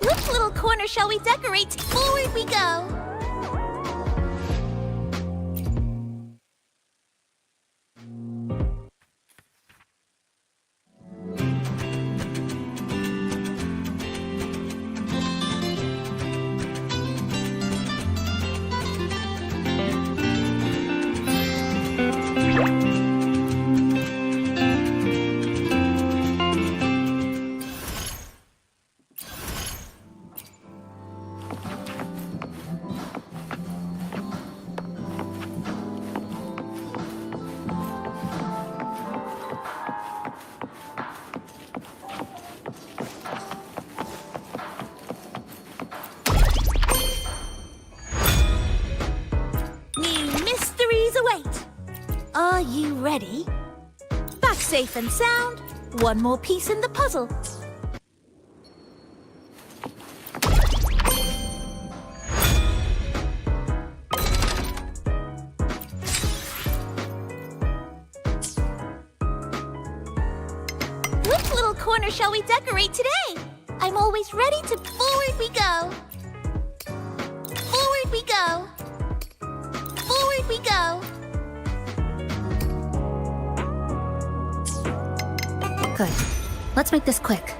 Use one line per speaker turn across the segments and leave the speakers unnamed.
Which little corner shall we decorate? Forward we go! Are you ready? Back safe and sound. One more piece in the puzzle. Which little corner shall we decorate today? I'm always ready to forward we go. Forward we go. Forward we go. Good. Let's make this quick.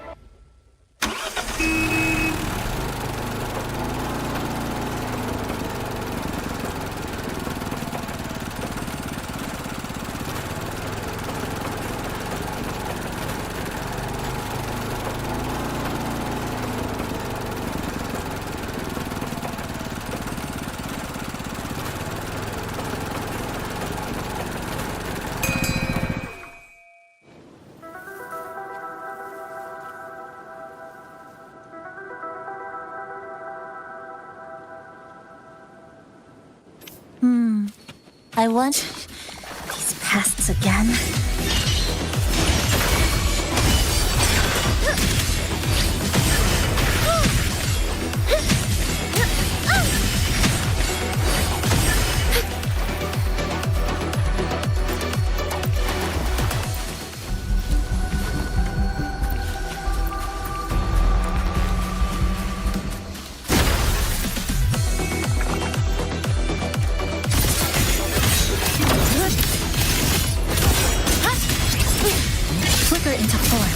I want these pests again. Into form.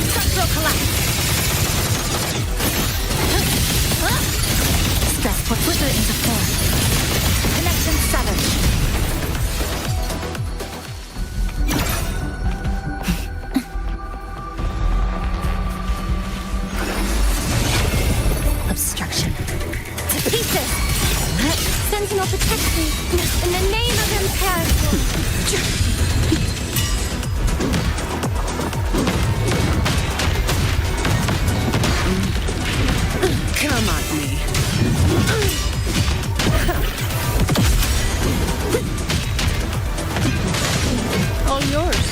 Structural collapse. Stress put flicker into form. Connection severed. Obstruction. To pieces. Sentinel protect me. In the name of Imperator.
Come at me. All yours.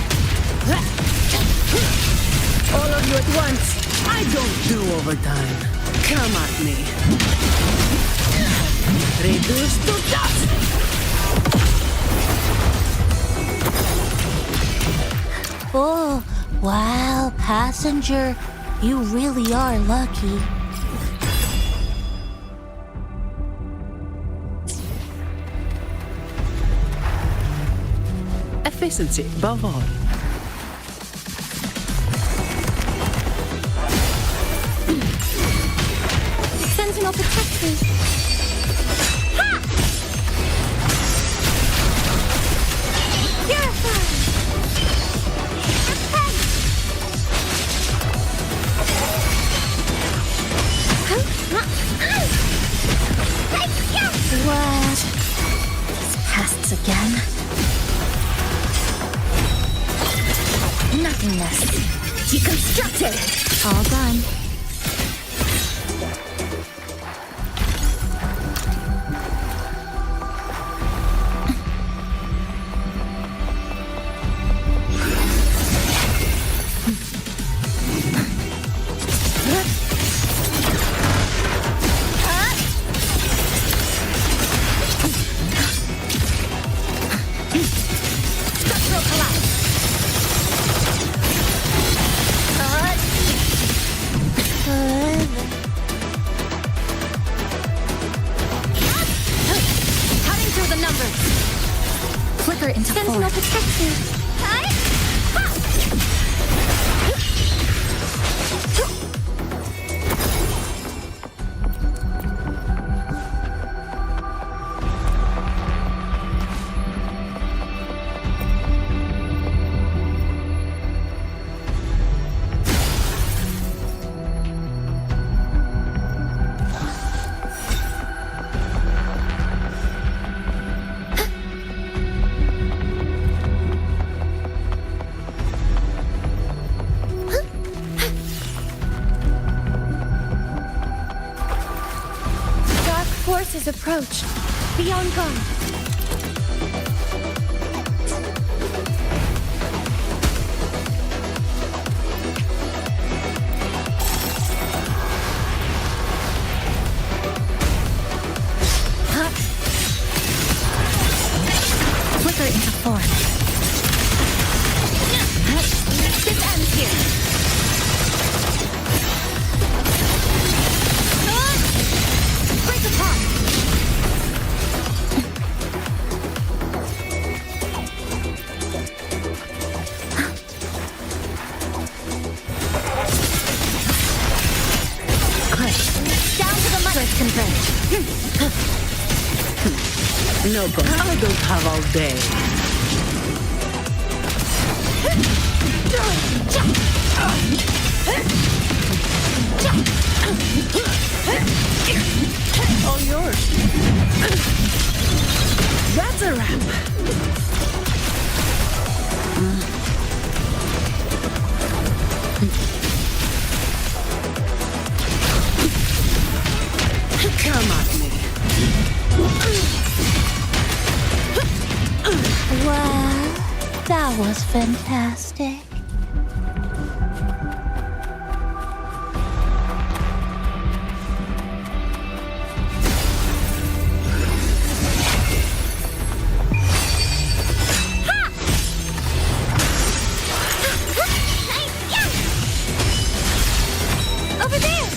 All of you at once. I don't do overtime. Come at me. Reduced to dust!
Oh, wow, passenger. You really are lucky.
Efficiency above all.
Sentinel protect me. What? These pests again? Nothingness. Deconstructed! All done. has approached. Be on guard. Flicker into form. This ends here. Break apart. Down to the mother converge.
No good. I don't have all day. All yours. That's a wrap. Come at me.
Well, that was fantastic. Over there!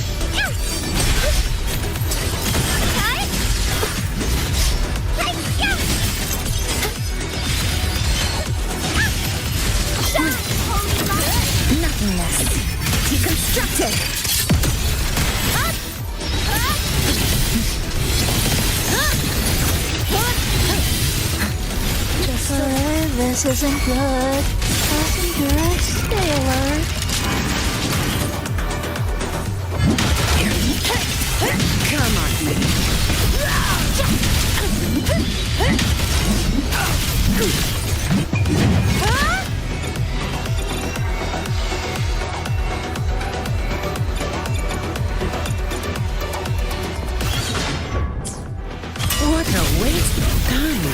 Nothingness. Deconstructed. This isn't good. Passenger, stay alert.
Come at me. What a waste of time.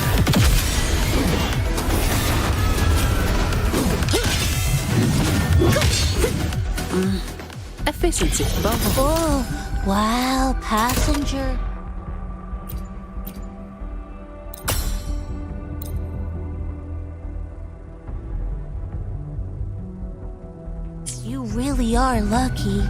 Efficiency bubble.
Oh, wow, passenger. You really are lucky.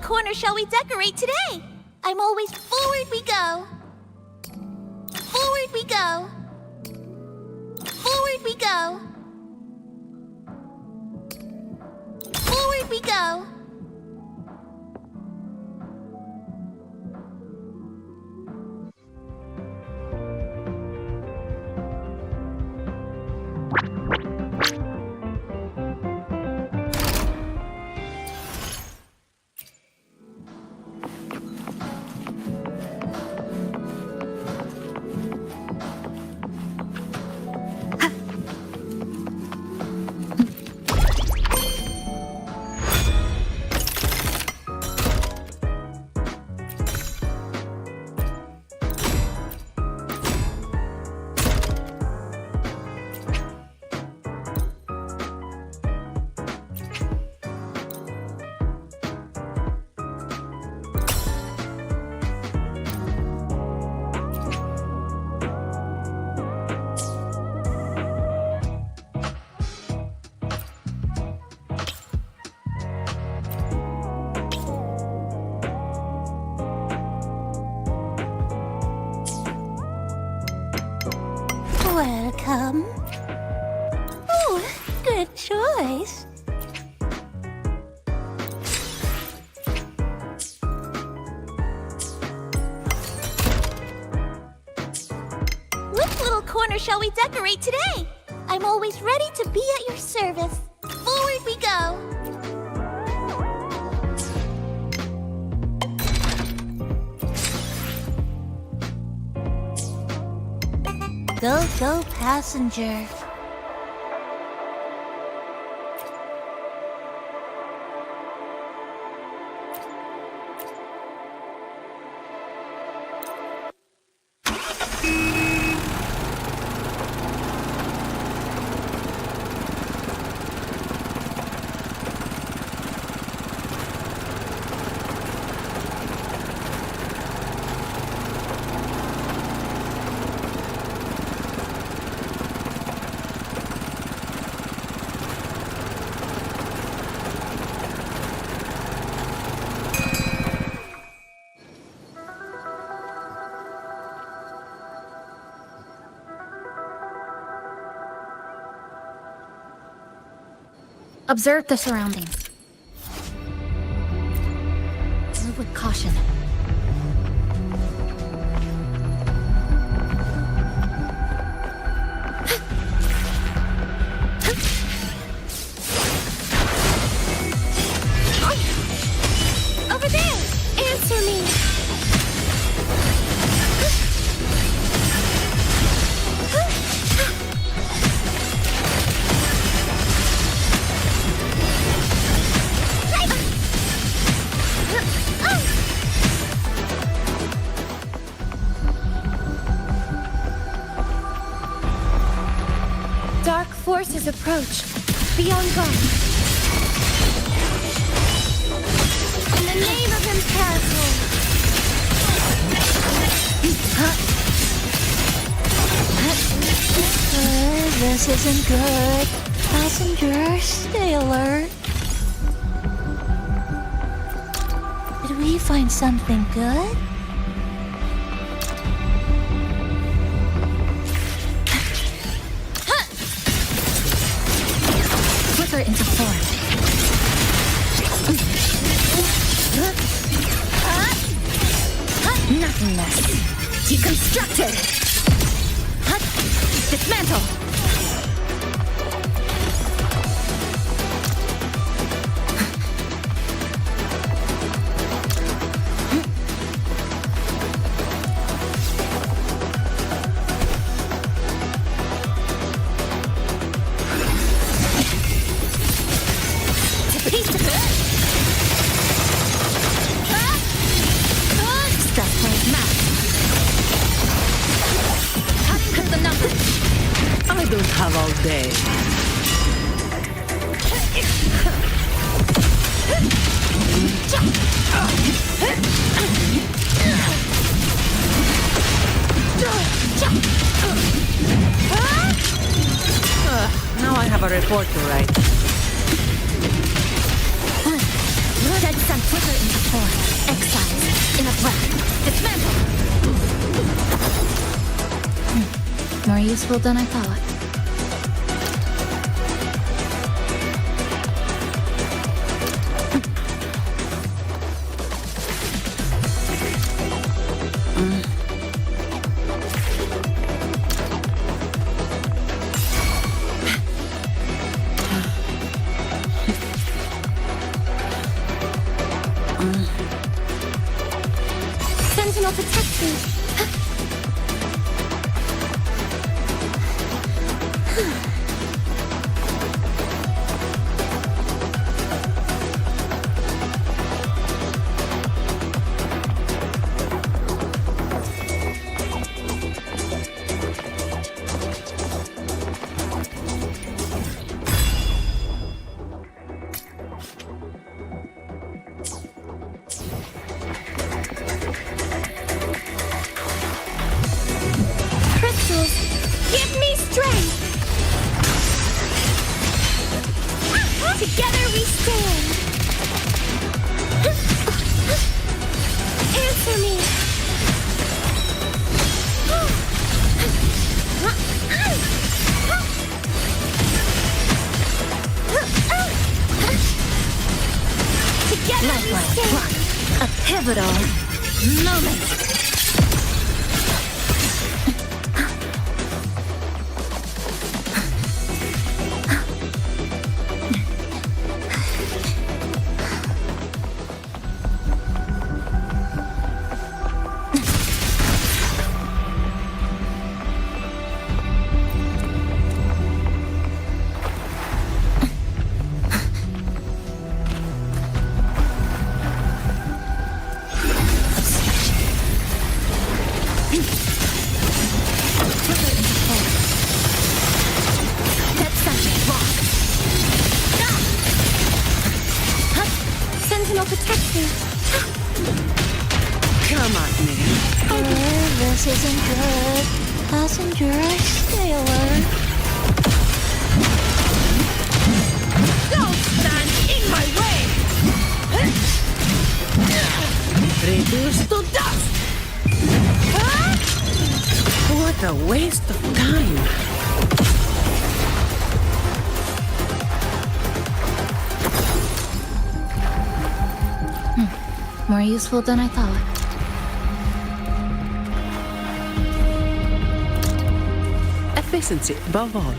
corner shall we decorate today? I'm always forward we go. Forward we go. Forward we go. Forward we go. Welcome. Oh, good choice. Which little corner shall we decorate today? I'm always ready to be at your service. Forward we go. Go, go, passenger.
Observe the surroundings. Move with caution.
Over there! Answer me!
Dark forces approach. Be on guard.
In the name of Imperator!
This isn't good. Passengers, stay alert. Did we find something good? Flicker into form. Nothingness. Deconstructed. Dismantle.
I don't have all day. Now I have a report to write.
Dead sun flicker into form. Exiles in a breath. Dismantle! More useful than I thought.
Sentinel protect me. Crystals, give me strength. Together we stand. Answer me. Together we stand.
A pivotal moment.
Sentinel protect me.
Come at me.
This isn't good. Passenger, stay alert.
Don't stand in my way! Reduced to dust! What a waste of time!
More useful than I thought.
Efficiency above all.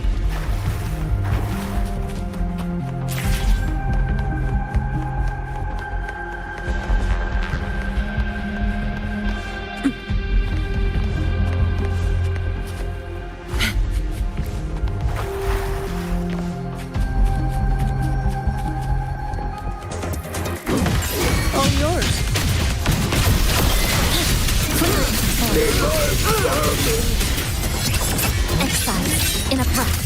All yours.
Exiles in a breath.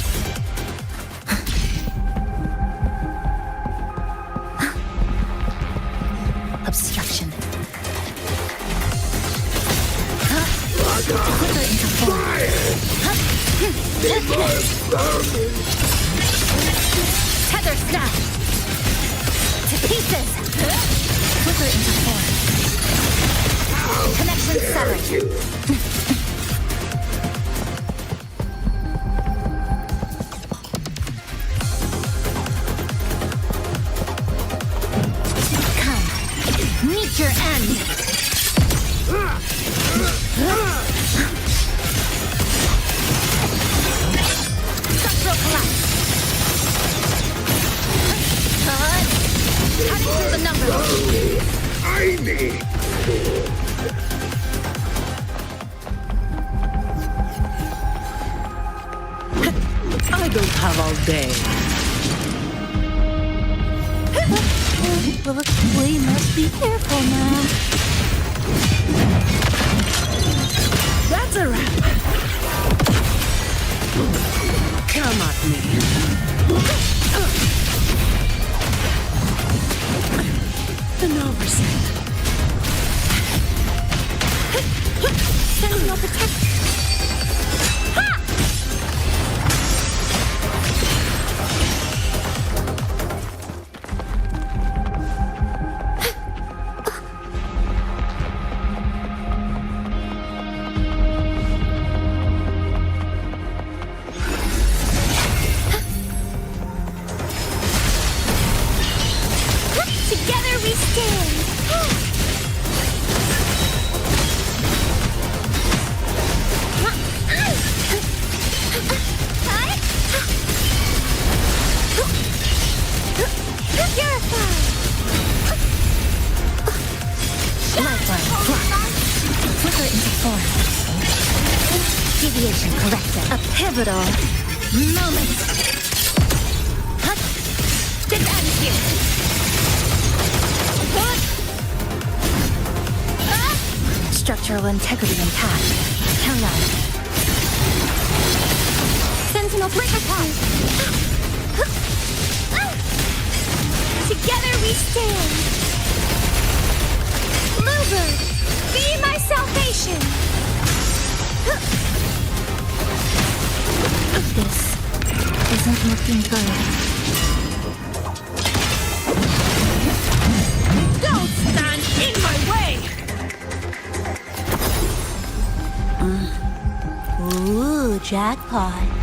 Obstruction. Quiver into form. Tether snap. To pieces. Quiver into form. Connection severed. Meet your end! Structural collapse! Cutting through the numbers!
I don't have all day.
We must be careful now.
That's a wrap. Come at me. An oversight.
Sentinel protect.
Initiation corrected. A pivotal moment. Hut. Get out of here. Structural integrity intact. Carry on. Sentinel breaker pod.
Together we stand. Bluebird, be my salvation.
This isn't looking good.
Don't stand in my way!
Ooh, jackpot.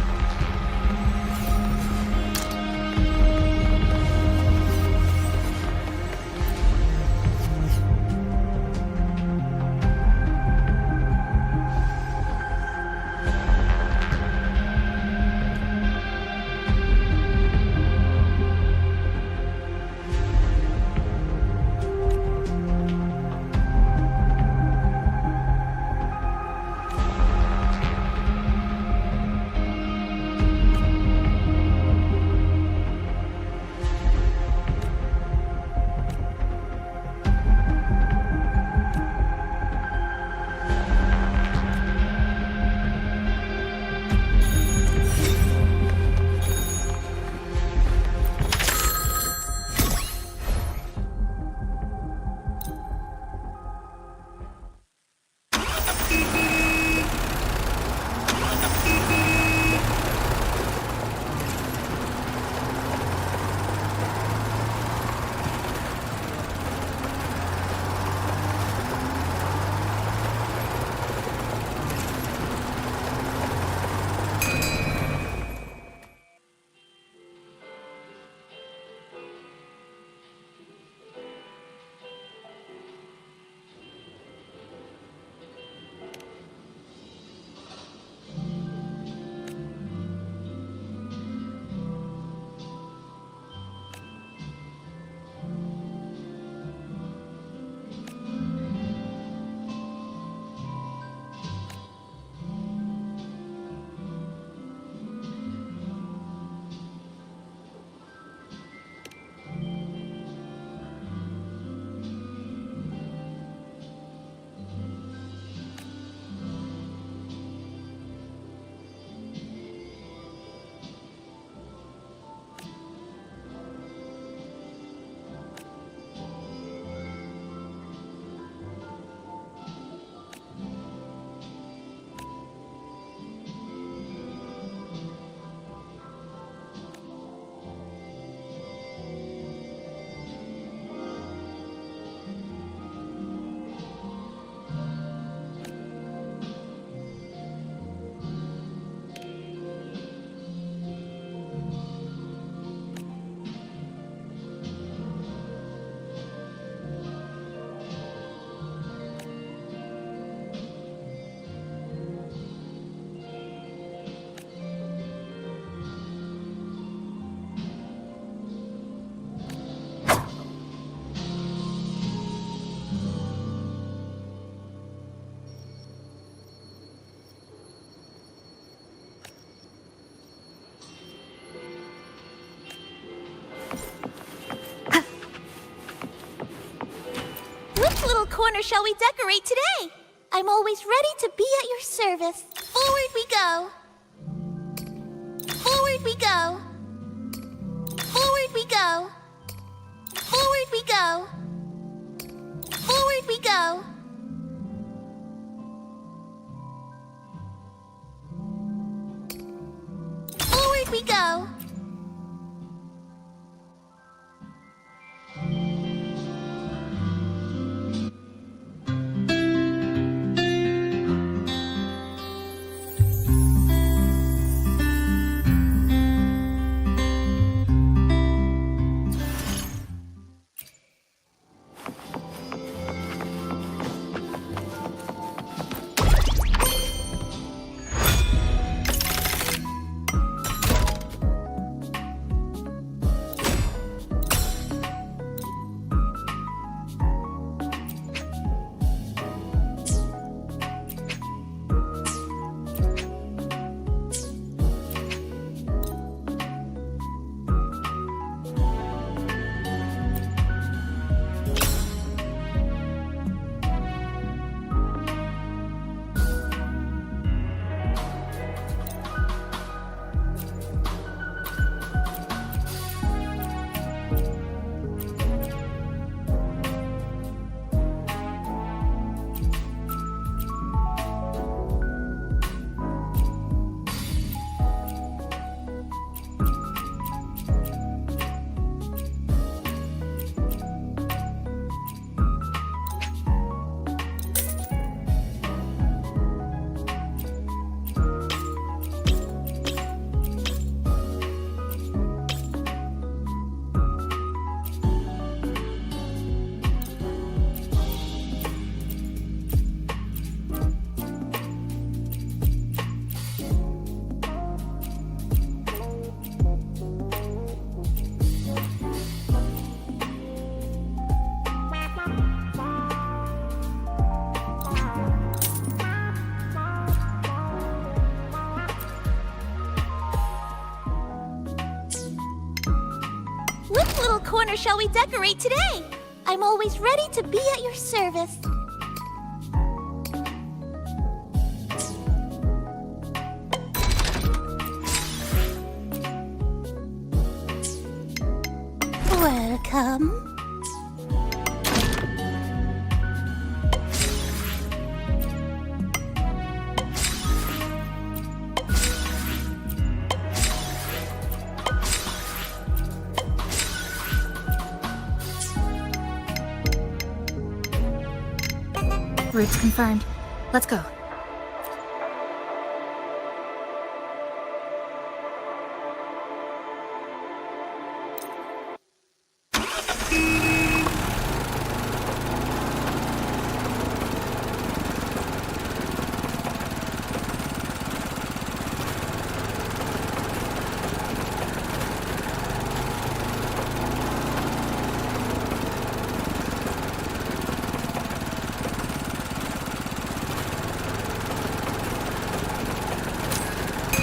corner shall we decorate today? I'm always ready to be at your service. Forward we go. Forward we go. Forward we go. Forward we go. Forward we go. Forward we go. corner shall we decorate today? I'm always ready to be at your service. Welcome.
Routes confirmed. Let's go.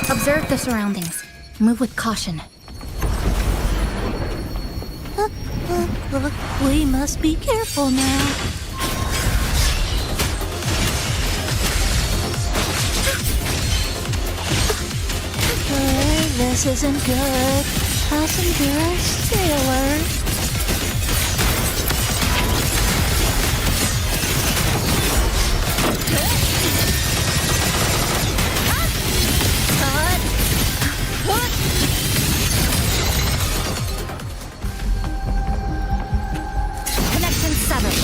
Observe the surroundings. Move with caution.
We must be careful now. This isn't good. Passengers, stay alert.
Connection severed.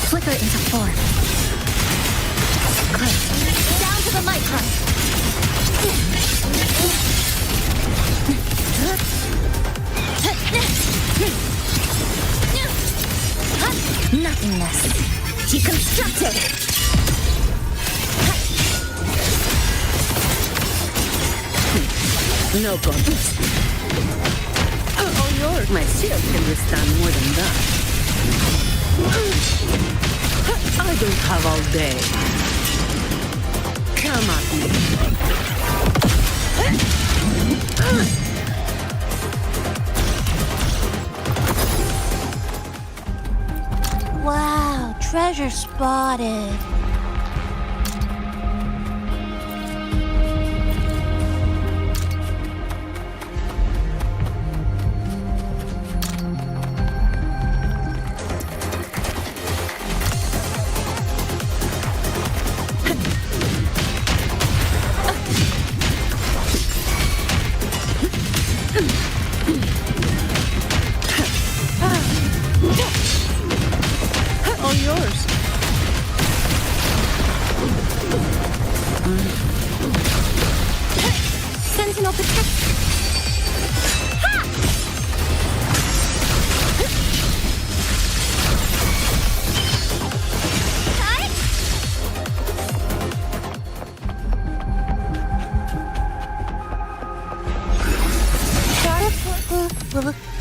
Flicker into form. Close. Down to the micron. Nothingness. Deconstructed.
No comments. All yours. My shield can withstand more than that. I don't have all day. Come at me.
Wow, treasure spotted.
All yours.
Sentinel protect.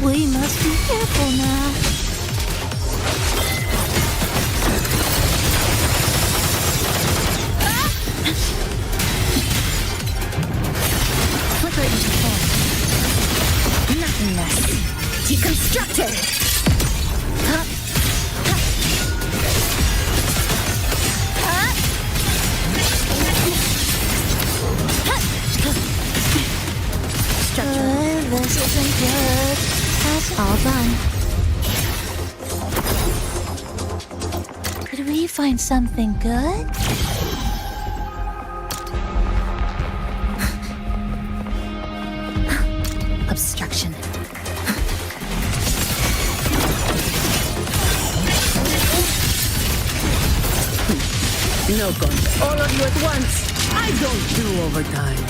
We must be careful now.
Flicker into form. Nothingness. Deconstructed. Structure.
This isn't good.
All done.
Did we find something good?
Obstruction.
No comments. All of you at once. I don't do overtime.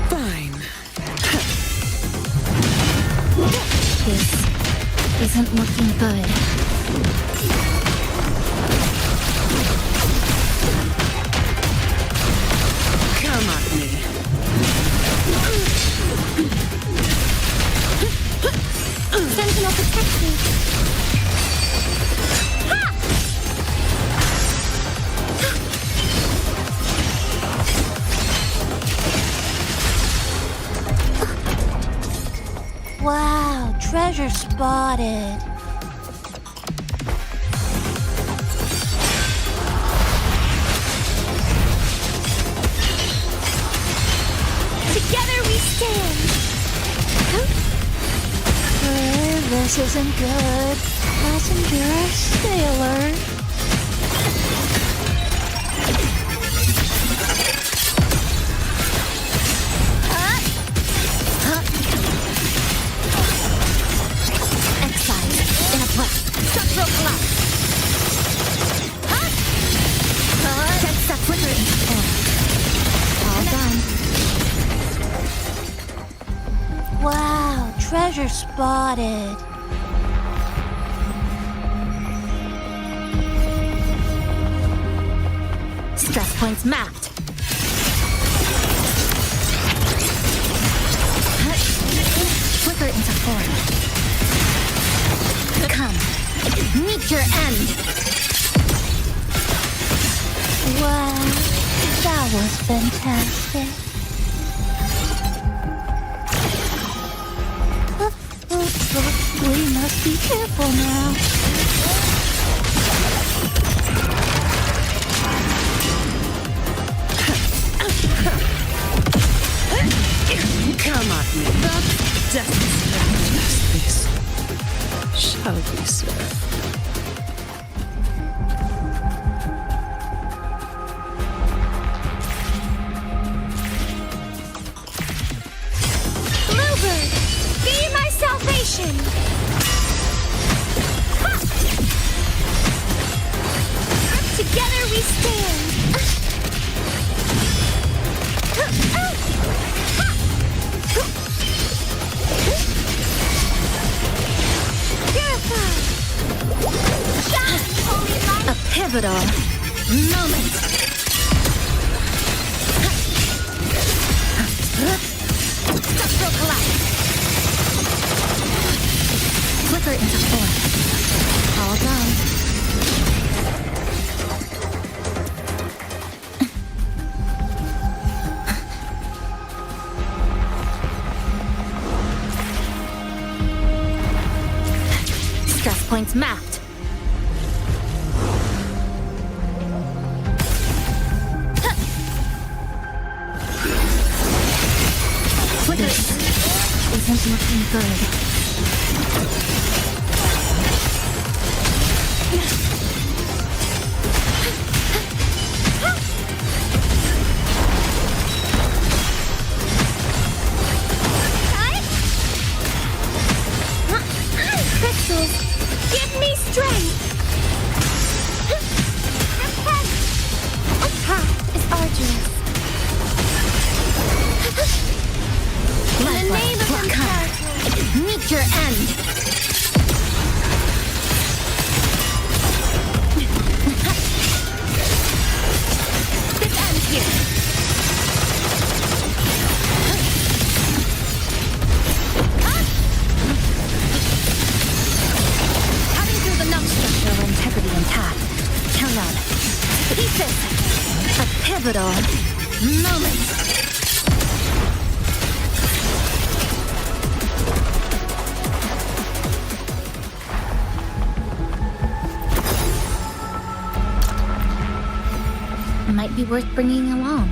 Fine.
This isn't looking good.
Come at me.
Sentinel, protect me.
Wow, treasure spotted. Together we stand. This isn't good. Passenger, stay alert.
Exile in a blast. Structural collapse. Sense that flicker into form. All done.
Wow, treasure spotted.
Stress points mapped. Flicker into form. Come, meet your end.
Wow, that was fantastic. We must be careful now.
Come at me. Justice. Shall we serve?
Bluebird, be my salvation. Ha! Together we stand.
A pivotal moment. Structural collapse. Flicker into form. All done. Stress points mapped. This isn't looking good.
Crystals, give me strength. Repent. Our path is arduous. In the name of imperative.
Meet your end.
This ends here.
Cutting through the numbers. Structural integrity intact. Count on. Pieces. A pivotal moment. Might be worth bringing along.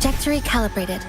Trajectory calibrated.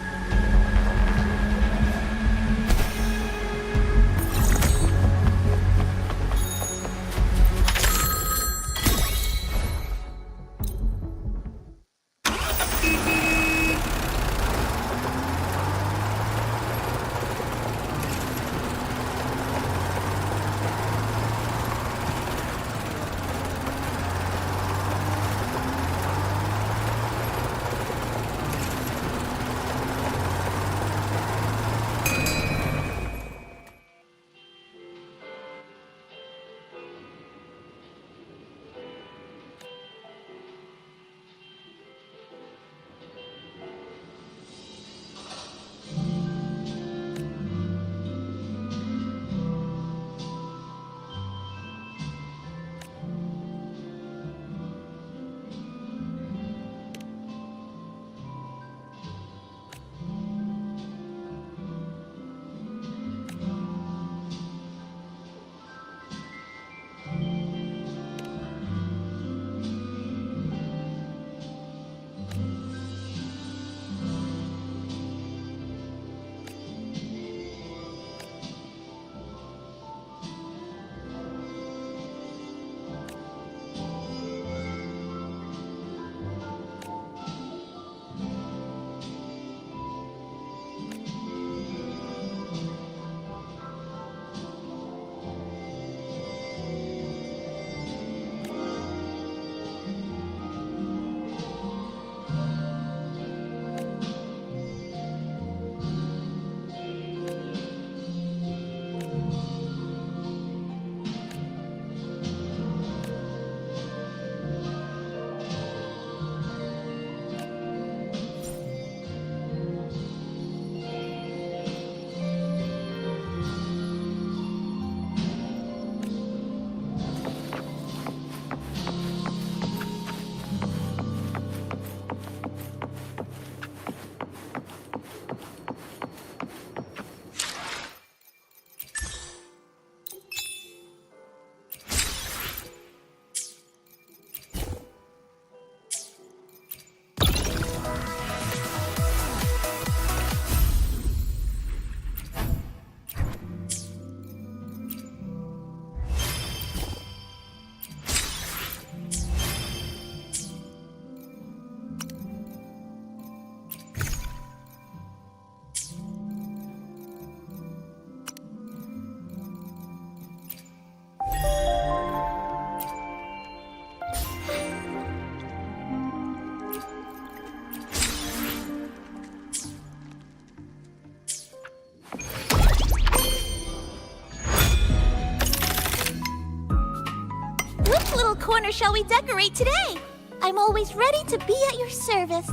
corner shall we decorate today? I'm always ready to be at your service.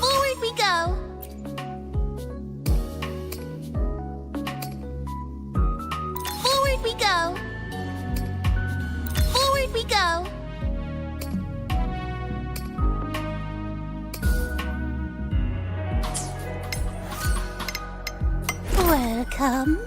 Forward we go. Forward we go. Forward we go. Welcome.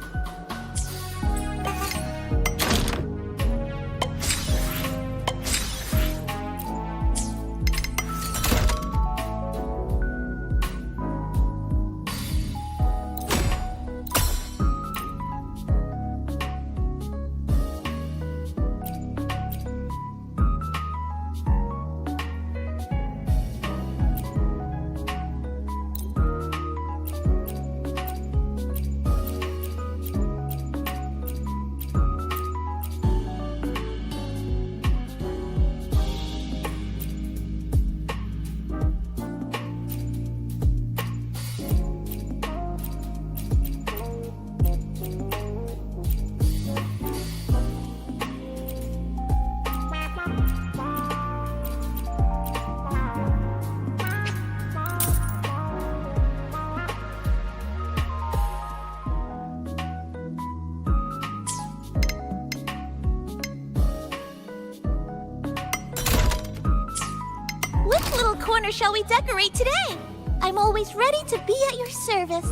Which little corner shall we decorate today? I'm always ready to be at your service.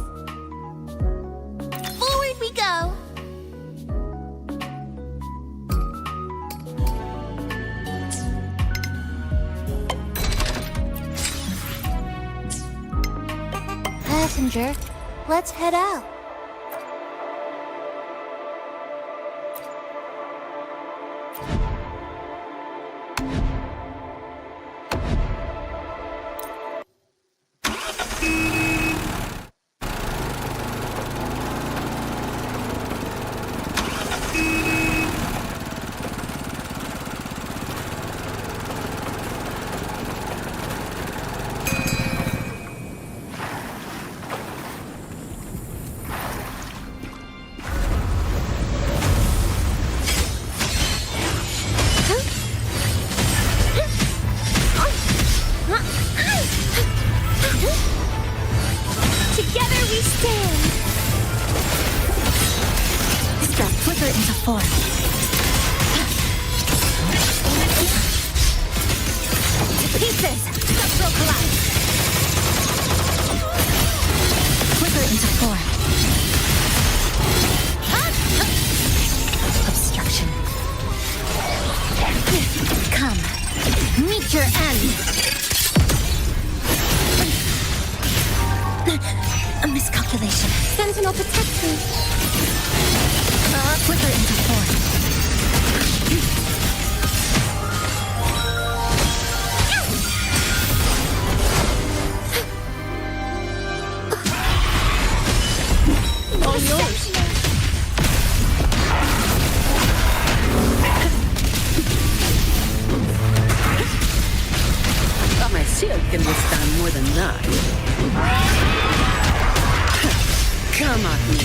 Forward we go. messenger. Let's head out. Together we stand.
Step flicker into form. To pieces! Structural collapse! Flicker into form. Obstruction. Come. Meet your end. A miscalculation.
Sentinel protects me.
Flicker into form.
All yours. My shield can withstand more than that. Come at me.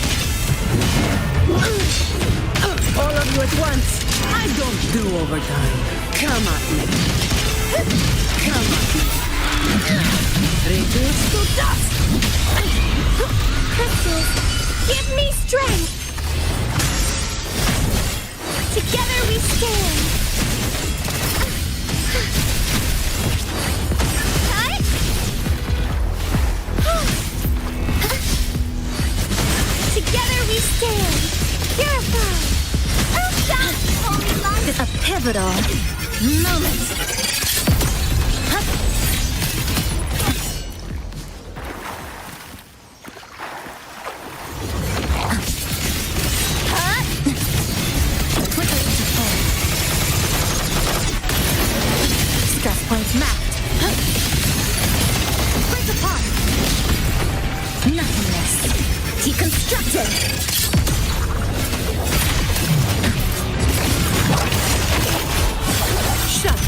All of you at once. I don't do overtime. Come at me. Come at me. Reduce to dust.
Crystals, give me strength. Together we stand. Together we stand. Purified. Only life.
A pivotal moment. Flicker into form. Stress points mapped. Break apart. Nothingness. Deconstructed.
Shut.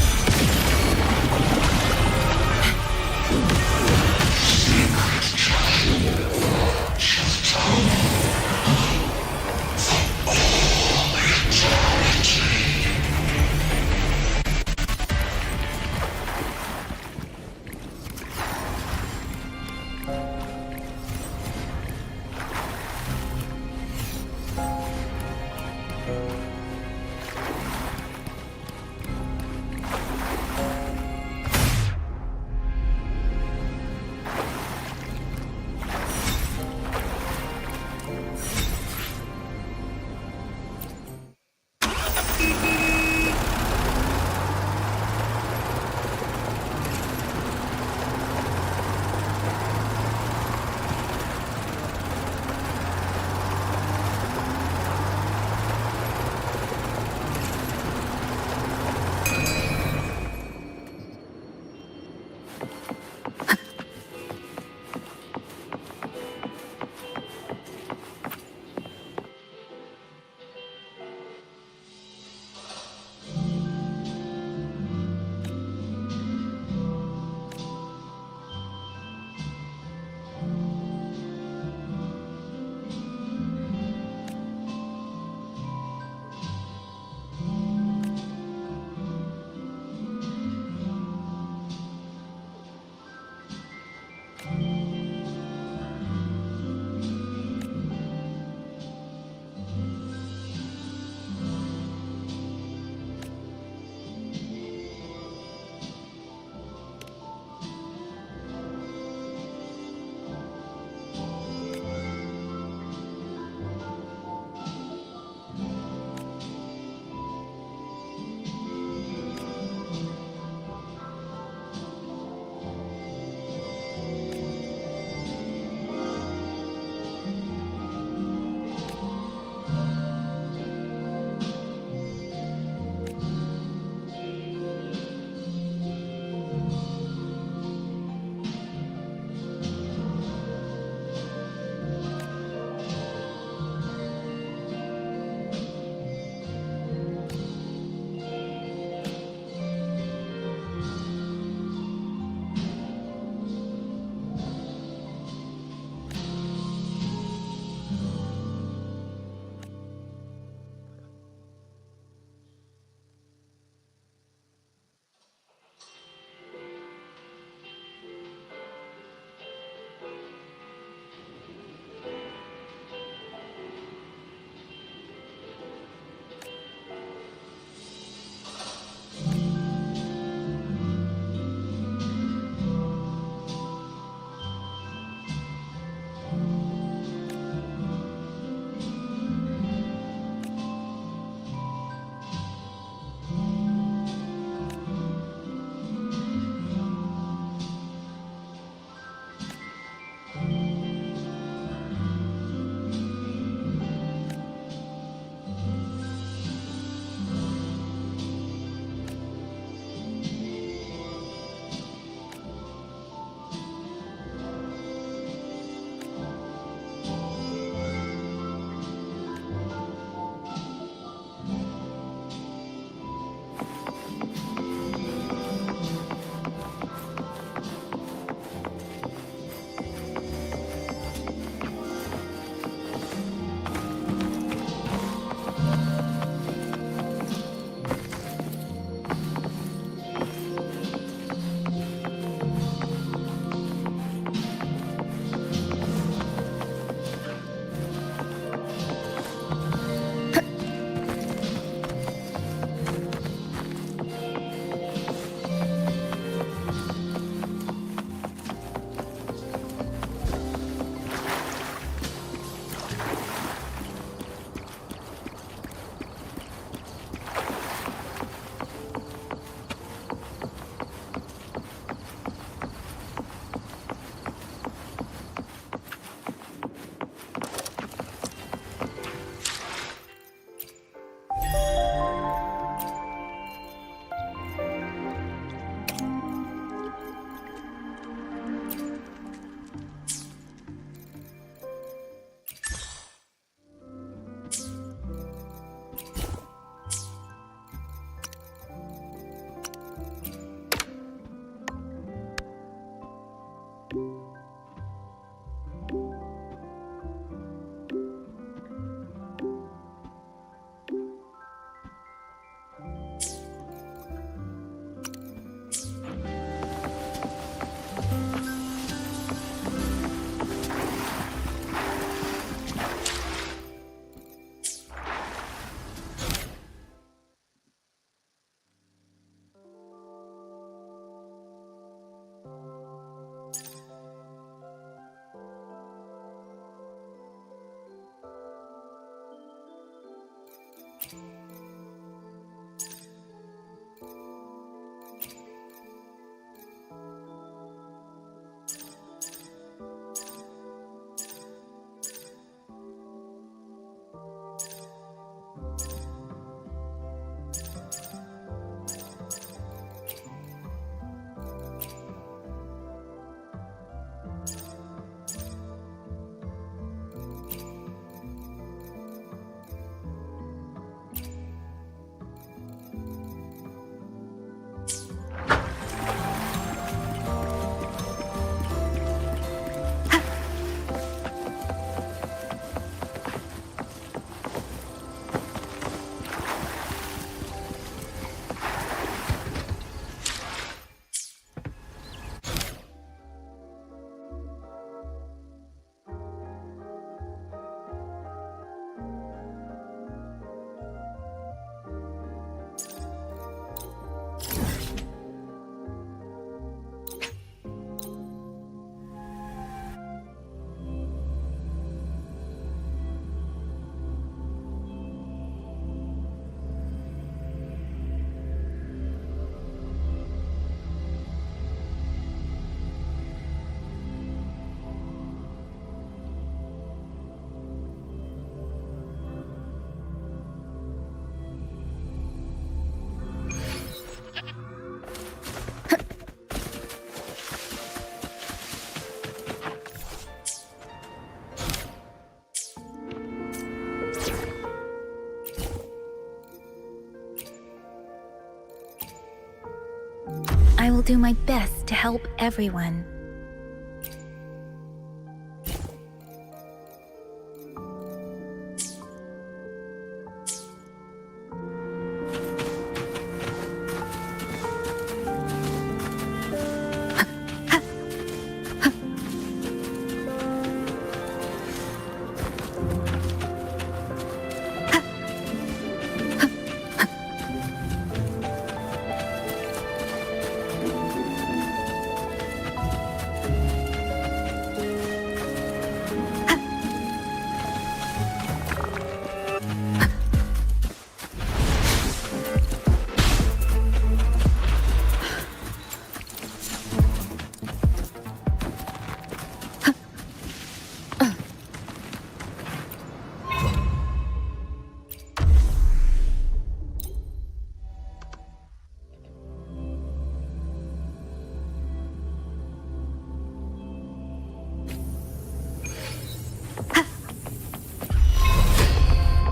I will do my best to help everyone.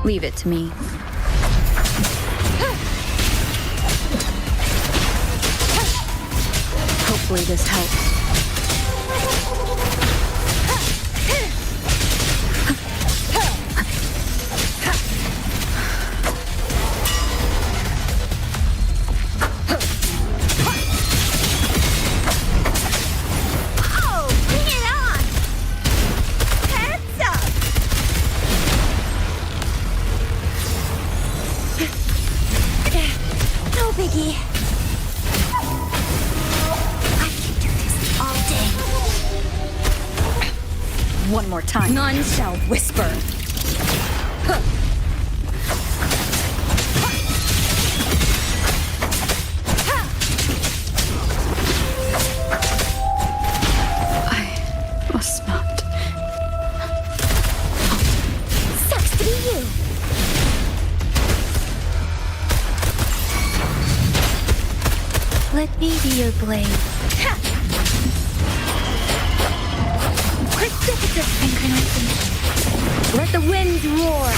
Leave it to me. Hopefully this helps. One more time. None shall whisper. I must not.
Sucks to be you.
Let me be your blade. Precipitous synchronization. Let the winds roar.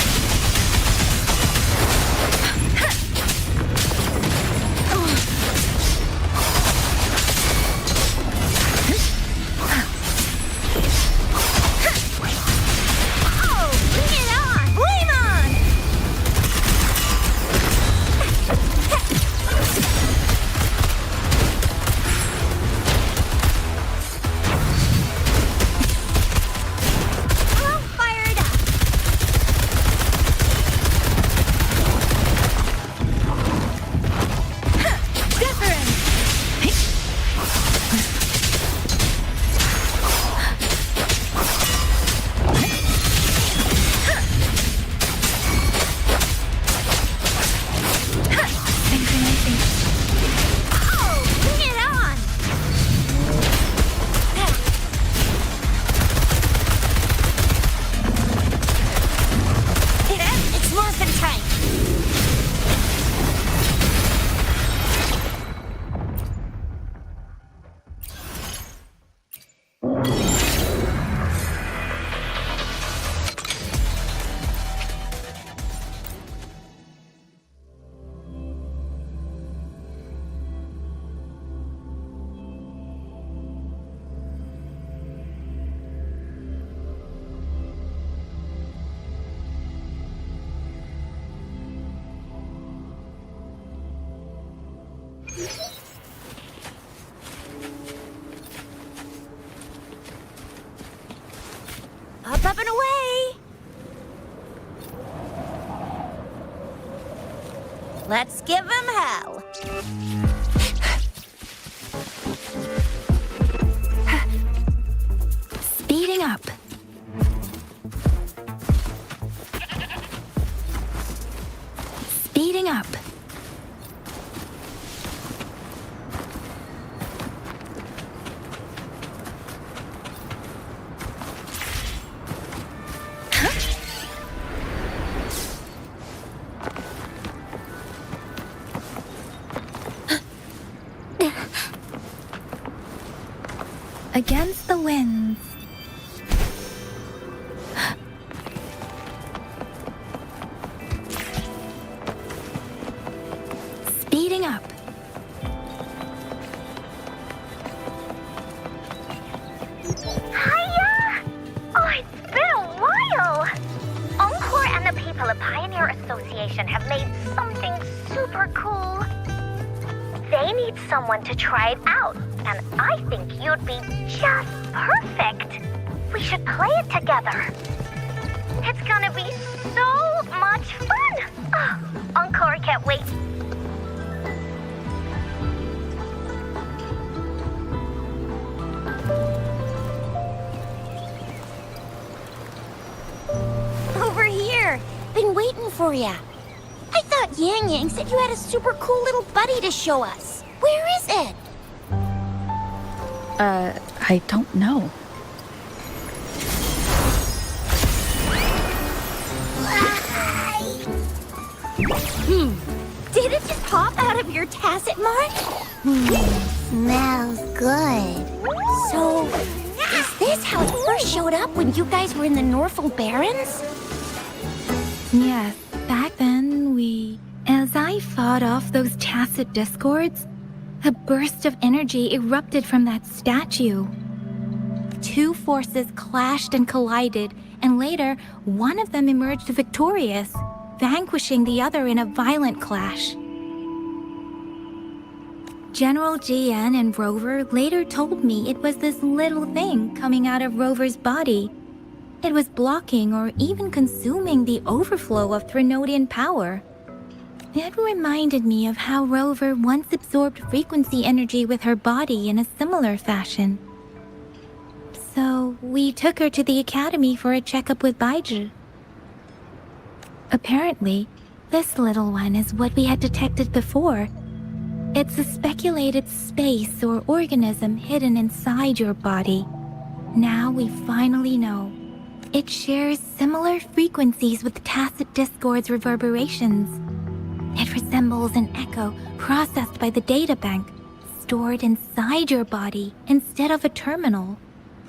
Up and away! Let's give him hell.
Speeding up. Speeding up. Against the winds. Speeding up. Fire Association have made something super cool. They need someone to try it out, and I think you'd be just perfect. We should play it together. It's gonna be so much fun! Oh, Encore can't wait.
Over here. Been waiting for ya. I thought Yang Yang said you had a super cool little buddy to show us. Where is it?
I don't know.
Did it just pop out of your tacit mark? Smells good. So, is this how it first showed up when you guys were in the Norfolk Barrens?
Yes, back then as I fought off those tacit discords, a burst of energy erupted from that statue. Two forces clashed and collided, and later, one of them emerged victorious, vanquishing the other in a violent clash. General GN and Rover later told me it was this little thing coming out of Rover's body. It was blocking or even consuming the overflow of Threnodian power. It reminded me of how Rover once absorbed frequency energy with her body in a similar fashion. So we took her to the academy for a checkup with Baiju. Apparently, this little one is what we had detected before. It's a speculated space or organism hidden inside your body. Now we finally know. It shares similar frequencies with tacit discord's reverberations. It resembles an echo processed by the data bank, stored inside your body instead of a terminal.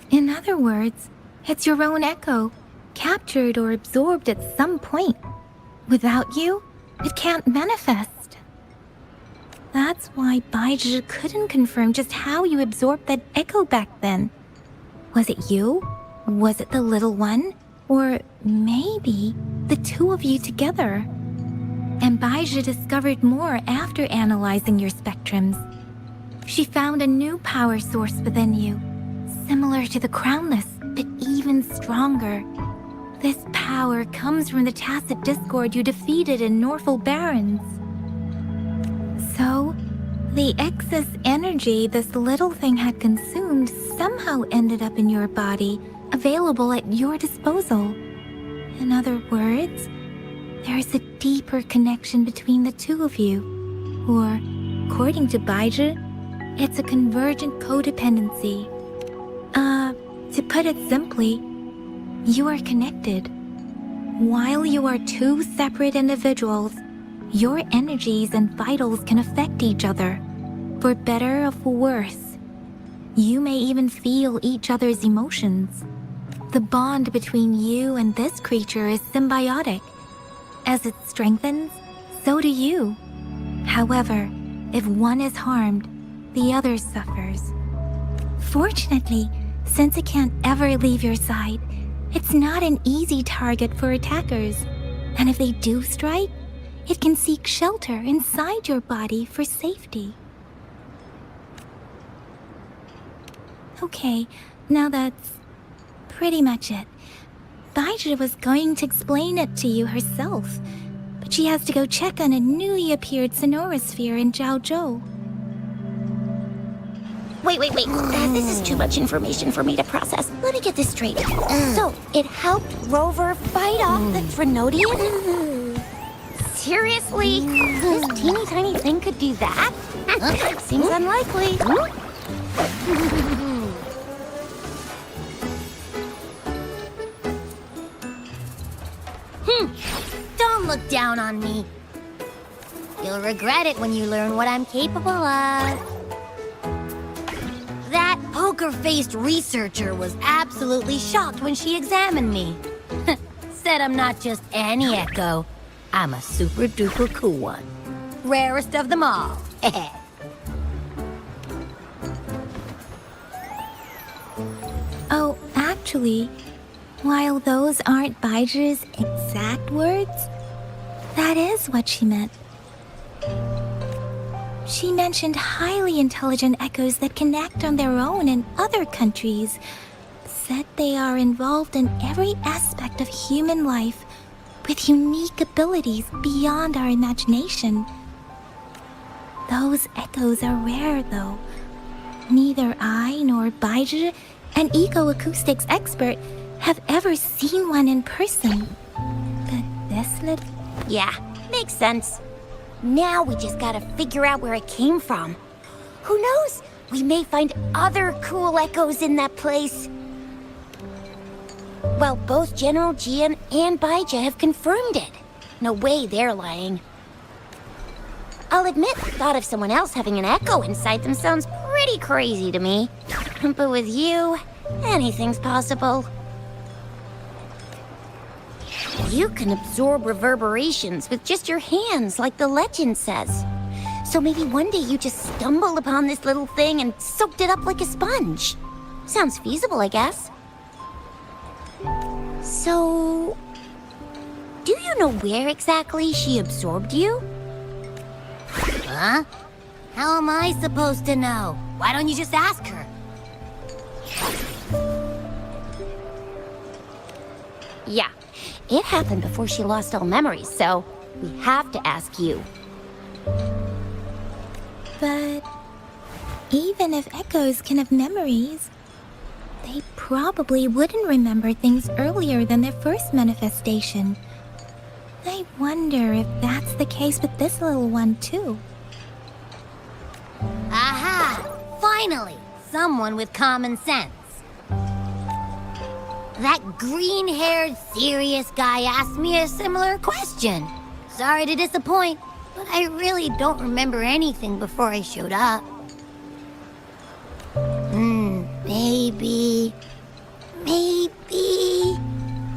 In other words, it's your own echo, captured or absorbed at some point. Without you, it can't manifest. That's why Baiju couldn't confirm just how you absorbed that echo back then. Was it you? Was it the little one? Or maybe the two of you together? And Baiju discovered more after analyzing your spectrums. She found a new power source within you, similar to the Crownless, but even stronger. This power comes from the tacit discord you defeated in Norfolk Barrens. So, the excess energy this little thing had consumed somehow ended up in your body, available at your disposal. In other words, there's a deeper connection between the two of you. Or, according to Baiju, it's a convergent codependency. To put it simply, you are connected. While you are two separate individuals, your energies and vitals can affect each other, for better or for worse. You may even feel each other's emotions. The bond between you and this creature is symbiotic. As it strengthens, so do you. However, if one is harmed, the other suffers. Fortunately, since it can't ever leave your side, it's not an easy target for attackers. And if they do strike, it can seek shelter inside your body for safety. Okay, now that's pretty much it. Baiju was going to explain it to you herself, but she has to go check on a newly appeared sonorosphere in Jiaozhou.
Wait. This is too much information for me to process. Let me get this straight. So, it helped Rover fight off the Threnodian? Seriously? This teeny tiny thing could do that? Seems unlikely. Don't look down on me. You'll regret it when you learn what I'm capable of. That poker-faced researcher was absolutely shocked when she examined me. Said I'm not just any echo. I'm a super-duper cool one. Rarest of them all.
Oh, actually, while those aren't Baiju's exact words, That is what she meant. She mentioned highly intelligent echoes that can act on their own in other countries. Said they are involved in every aspect of human life with unique abilities beyond our imagination. Those echoes are rare, though. Neither I nor Baizhi, an eco-acoustics expert, have ever seen one in person. But this little...
Yeah, makes sense. Now we just gotta figure out where it came from. Who knows? We may find other cool echoes in that place. Well, both General Jian and Baija have confirmed it. No way they're lying. I'll admit, the thought of someone else having an echo inside them sounds pretty crazy to me. But with you, anything's possible. You can absorb reverberations with just your hands, like the legend says. So maybe one day you just stumbled upon this little thing and soaked it up like a sponge. Sounds feasible, I guess. So... do you know where exactly she absorbed you? Huh? How am I supposed to know? Why don't you just ask her? Yeah, it happened before she lost all memories, so we have to ask you.
But even if echoes can have memories, they probably wouldn't remember things earlier than their first manifestation. I wonder if that's the case with this little one, too.
Aha! Finally! Someone with common sense. That green-haired, serious guy asked me a similar question. Sorry to disappoint, but I really don't remember anything before I showed up. Maybe...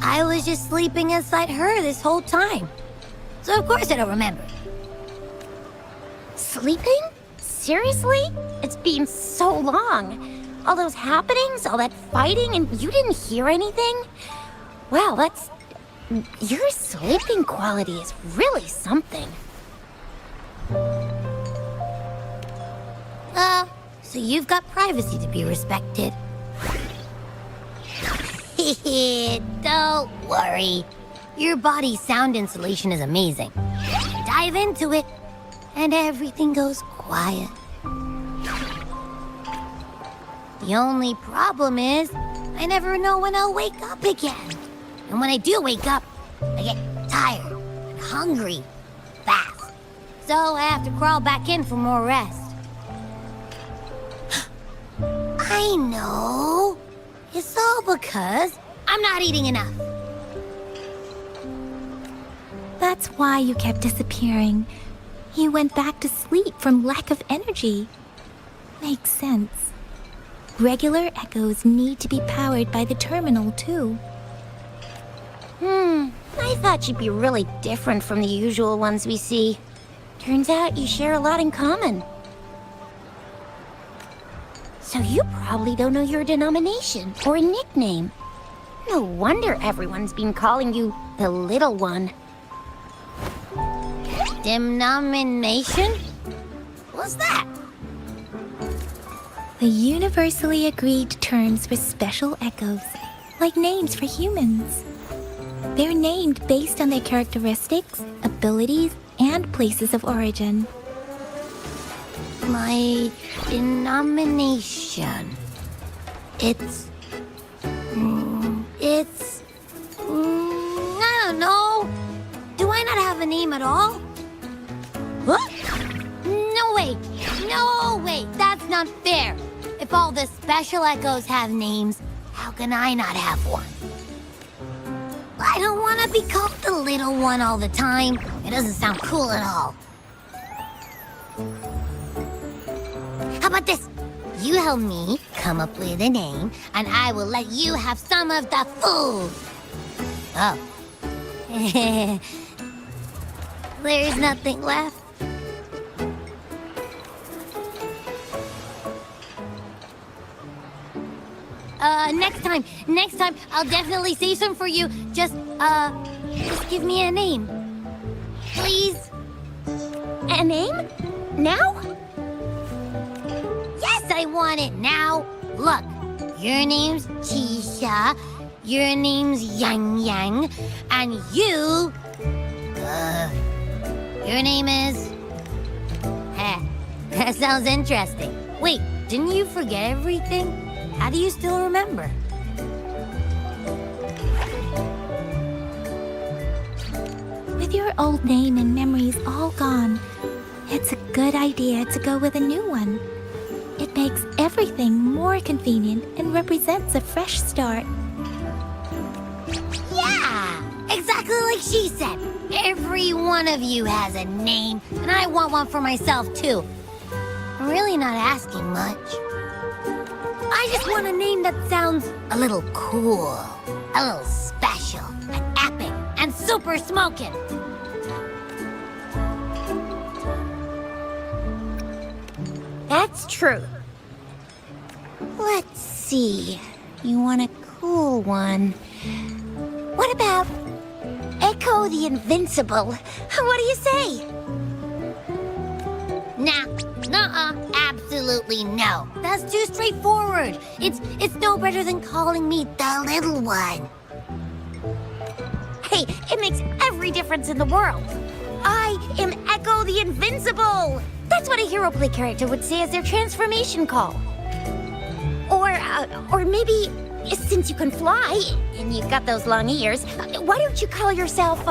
I was just sleeping inside her this whole time. So of course I don't remember. Sleeping? Seriously? It's been so long. All those happenings, all that fighting, and you didn't hear anything? Wow, that's... your sleeping quality is really something. So you've got privacy to be respected. Don't worry. Your body's sound insulation is amazing. Dive into it, and everything goes quiet. The only problem is, I never know when I'll wake up again. And when I do wake up, I get tired and hungry fast. So I have to crawl back in for more rest. I know. It's all because I'm not eating enough.
That's why you kept disappearing. You went back to sleep from lack of energy. Makes sense. Regular echoes need to be powered by the terminal, too.
I thought you'd be really different from the usual ones we see. Turns out you share a lot in common. So you probably don't know your denomination or a nickname. No wonder everyone's been calling you the Little One. Denomination? What's that?
The universally agreed terms for special echoes, like names for humans. They're named based on their characteristics, abilities, and places of origin.
My denomination. It's... I don't know. Do I not have a name at all? What? No way. No way. That's not fair. If all the special echoes have names, how can I not have one? I don't want to be called the Little One all the time. It doesn't sound cool at all. How about this? You help me come up with a name, and I will let you have some of the food. Oh. There's nothing left. Next time, I'll definitely save some for you. Just give me a name. A name? Now? Yes, I want it now. Look, your name's Tisha, your name's Yang Yang, and you... your name is... Heh, that sounds interesting. Wait, didn't you forget everything? How do you still remember?
With your old name and memories all gone, it's a good idea to go with a new one. It makes everything more convenient and represents a fresh start.
Yeah, exactly like she said. Every one of you has a name, and I want one for myself, too. I'm really not asking much. I just want a name that sounds a little cool, a little special, and epic, and super smoking. That's true. Let's see. You want a cool one. What about Echo the Invincible? What do you say? Nah, nuh-uh, absolutely no. That's too straightforward. It's no better than calling me the little one. Hey, it makes every difference in the world. I am Echo the Invincible. That's what a hero play character would say as their transformation call. Or maybe, since you can fly, and you've got those long ears, why don't you call yourself,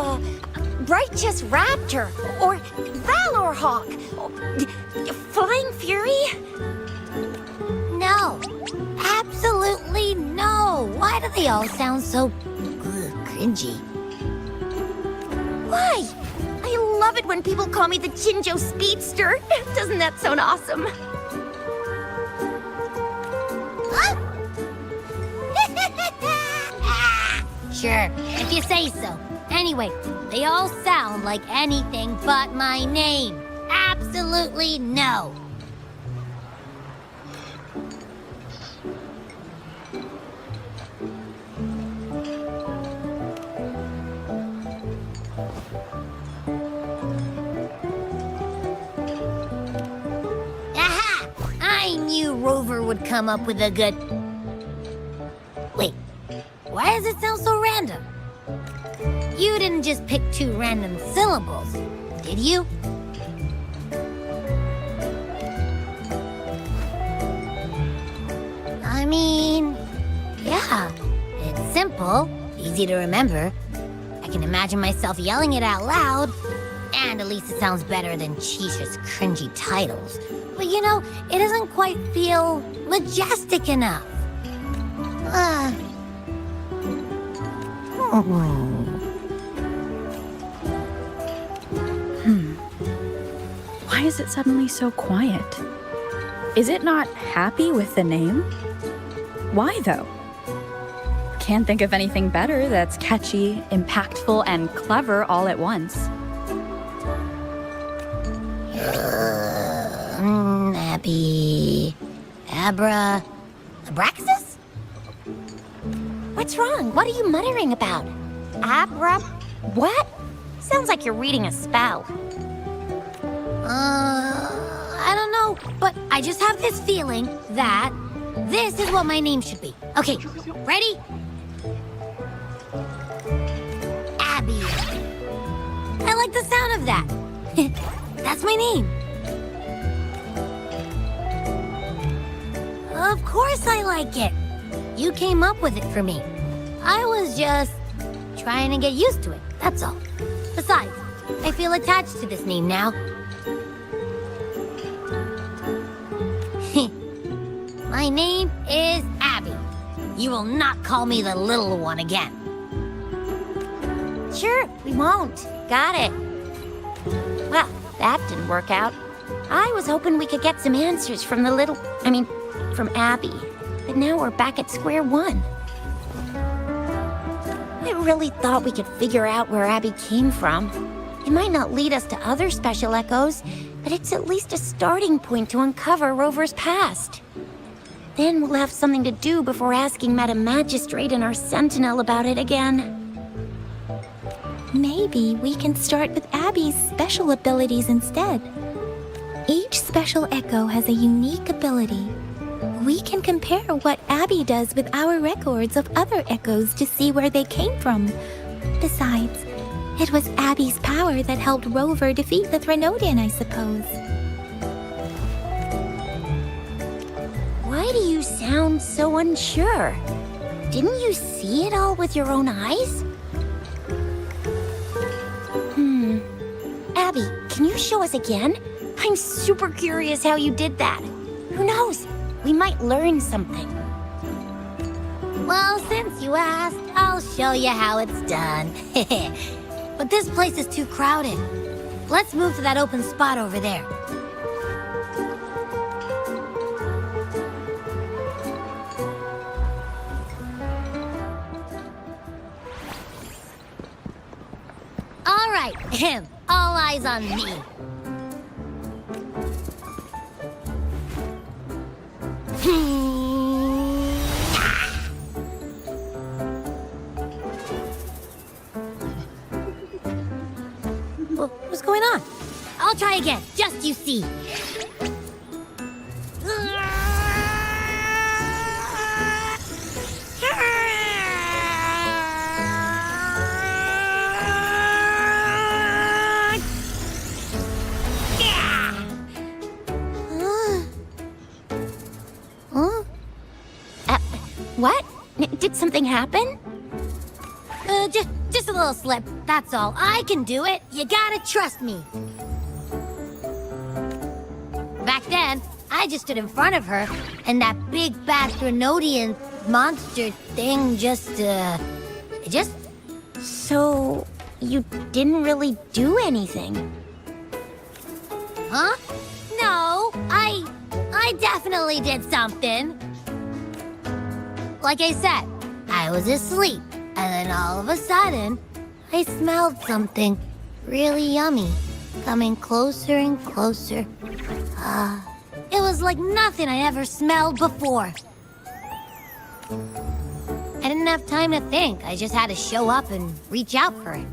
Righteous Raptor, or Valor Hawk, or Flying Fury? No, absolutely no. Why do they all sound so cringy? Why? I love it when people call me the Jinjo Speedster. Doesn't that sound awesome? Sure, if you say so. Anyway, they all sound like anything but my name. Absolutely no. Aha! I knew Rover would come up with a good... Wait, why does it sound so random? You didn't just pick two random syllables, did you? I mean, yeah, it's simple, easy to remember. I can imagine myself yelling it out loud, and at least it sounds better than Chisha's cringy titles. But you know, it doesn't quite feel majestic enough.
Why is it suddenly so quiet? Is it not happy with the name? Why, though? Can't think of anything better that's catchy, impactful, and clever all at once.
Abby... Abraxas? What's wrong? What are you muttering about? What? Sounds like you're reading a spell. I don't know, but I just have this feeling that this is what my name should be. Okay, ready? Abby. I like the sound of that. That's my name. Of course I like it. You came up with it for me. I was just trying to get used to it, that's all. Besides, I feel attached to this name now. My name is Abby. You will not call me the little one again. Sure, we won't. Got it. Well, that didn't work out. I was hoping we could get some answers from from Abby. But now we're back at square one. I really thought we could figure out where Abby came from. It might not lead us to other special echoes, but it's at least a starting point to uncover Rover's past. Then we'll have something to do before asking Madam Magistrate and our Sentinel about it again.
Maybe we can start with Abby's special abilities instead. Each special echo has a unique ability. We can compare what Abby does with our records of other echoes to see where they came from. Besides, it was Abby's power that helped Rover defeat the Threnodian, I suppose.
Why do you sound so unsure? Didn't you see it all with your own eyes? Abby, can you show us again? I'm super curious how you did that. Who knows? We might learn something.
Well, since you asked, I'll show you how it's done. But this place is too crowded. Let's move to that open spot over there. All right, all eyes on me. What's going on? I'll try again, just you see.
What? Did something happen?
Just a little slip, that's all. I can do it. You gotta trust me. Back then, I just stood in front of her, and that big bad Threnodian monster thing just...
So, you didn't really do anything?
Huh? No, I definitely did something. Like I said, I was asleep, and then all of a sudden, I smelled something really yummy, coming closer and closer. It was like nothing I ever smelled before. I didn't have time to think. I just had to show up and reach out for it.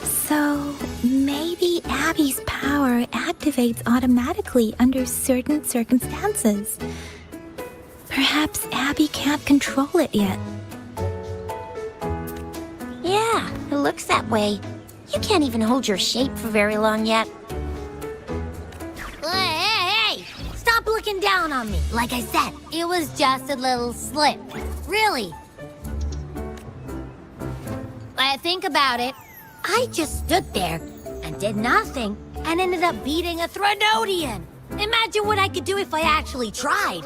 So, maybe Abby's power activates automatically under certain circumstances. Perhaps Abby can't control it yet.
Yeah, it looks that way. You can't even hold your shape for very long yet.
Hey! Stop looking down on me. Like I said, it was just a little slip. Really. Think about it. I just stood there and did nothing and ended up beating a Threnodian. Imagine what I could do if I actually tried.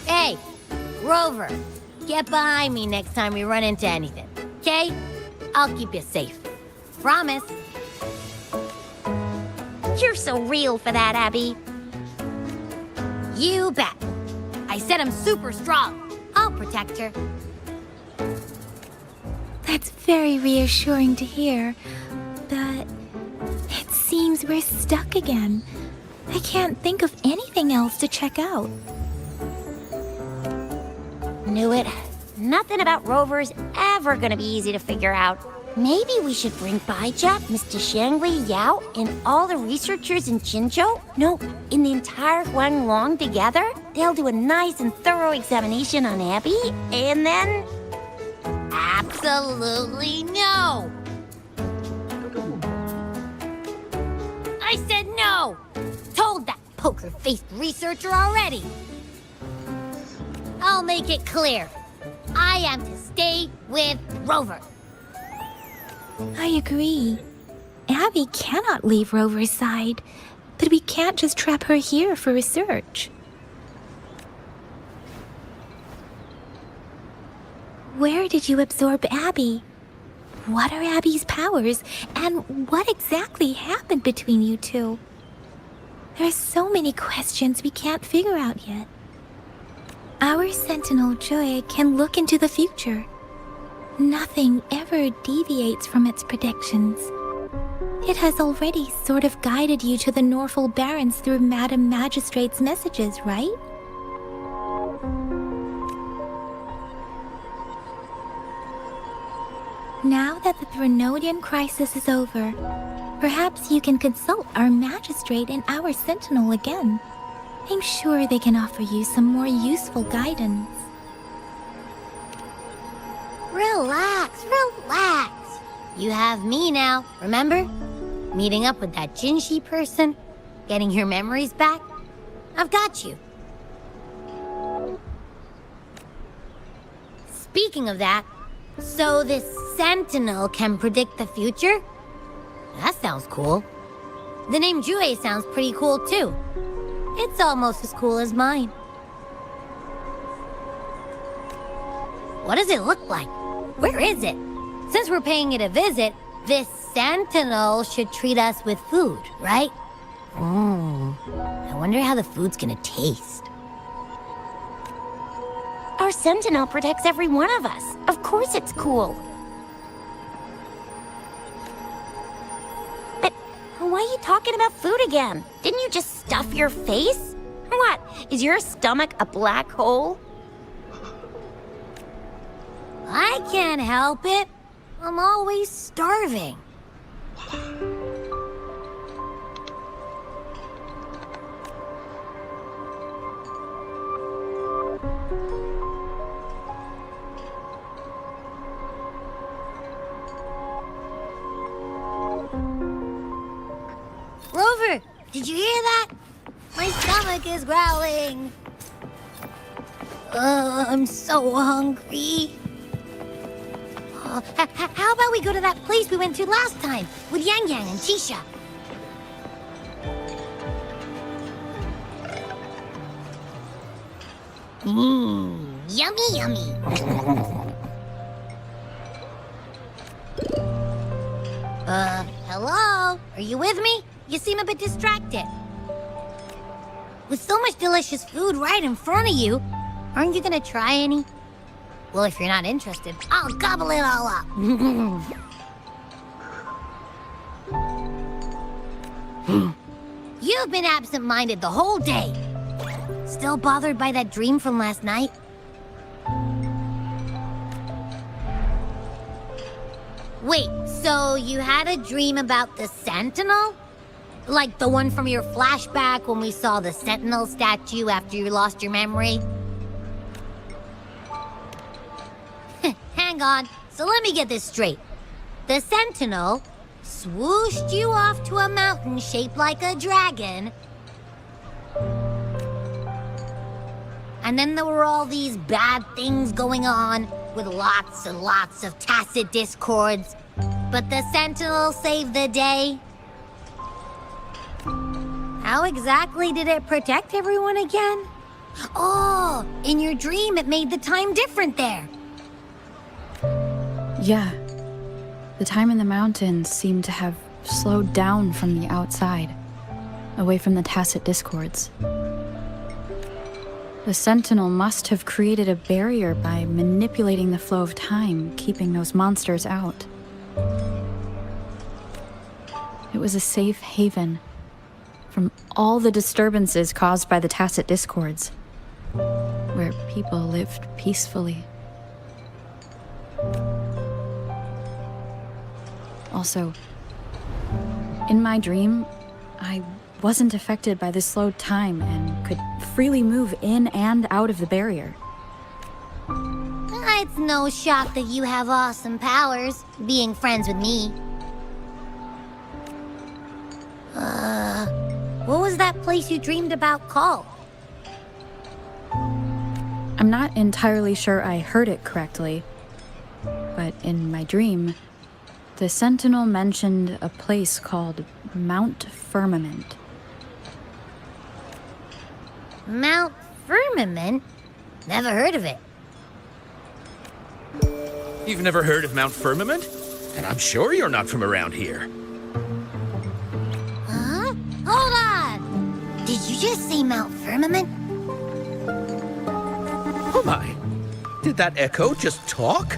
Hey, Rover, get behind me next time we run into anything, okay? I'll keep you safe. Promise.
You're so real for that, Abby.
You bet. I said I'm super strong. I'll protect her.
That's very reassuring to hear, but it seems we're stuck again. I can't think of anything else to check out.
Knew it. Nothing about Rover's ever gonna be easy to figure out. Maybe we should bring Baija, Mr. Shangli, Yao, and all the researchers in Jinzhou? No, in the entire Huanglong together? They'll do a nice and thorough examination on Abby, and then...
Absolutely no! I said no! Told that poker-faced researcher already! I'll make it clear. I am to stay with Rover.
I agree. Abby cannot leave Rover's side, but we can't just trap her here for research. Where did you absorb Abby? What are Abby's powers, and what exactly happened between you two? There are so many questions we can't figure out yet. Our Sentinel Joy can look into the future. Nothing ever deviates from its predictions. It has already sort of guided you to the Norfolk Barrens through Madam Magistrate's messages, right? that the Threnodian crisis is over, perhaps you can consult our magistrate and our sentinel again. I'm sure they can offer you some more useful guidance.
Relax, relax. You have me now, remember? Meeting up with that Jinshi person, getting your memories back. I've got you. Speaking of that, so this sentinel can predict the future? That sounds cool. The name Jue sounds pretty cool too. It's almost as cool as mine. What does it look like? Where is it? Since we're paying it a visit, this sentinel should treat us with food, right? I wonder how the food's gonna taste.
Our sentinel protects every one of us. Of course it's cool. But why are you talking about food again? Didn't you just stuff your face? What? Is your stomach a black hole?
I can't help it. I'm always starving. Rover, did you hear that? My stomach is growling. I'm so hungry. How about we go to that place we went to last time with Yang Yang and Tisha? Yummy, yummy. Hello? Are you with me? You seem a bit distracted. With so much delicious food right in front of you, aren't you gonna try any? Well, if you're not interested, I'll gobble it all up. You've been absent-minded the whole day. Still bothered by that dream from last night? Wait, so you had a dream about the Sentinel? Like the one from your flashback when we saw the Sentinel statue after you lost your memory? Hang on, so let me get this straight. The Sentinel swooshed you off to a mountain shaped like a dragon. And then there were all these bad things going on with lots and lots of tacit discords. But the Sentinel saved the day. How exactly did it protect everyone again? Oh, in your dream it made the time different there.
Yeah. The time in the mountains seemed to have slowed down from the outside, away from the tacit discords. The Sentinel must have created a barrier by manipulating the flow of time, keeping those monsters out. It was a safe haven from all the disturbances caused by the tacit discords, where people lived peacefully. Also, in my dream, I wasn't affected by the slowed time and could freely move in and out of the barrier.
It's no shock that you have awesome powers, being friends with me. What was that place you dreamed about called?
I'm not entirely sure I heard it correctly, but in my dream, the Sentinel mentioned a place called Mount Firmament.
Mount Firmament? Never heard of it.
You've never heard of Mount Firmament? And I'm sure you're not from around here.
Huh? Hold on! Did you just say Mount Firmament?
Oh my. Did that echo just talk?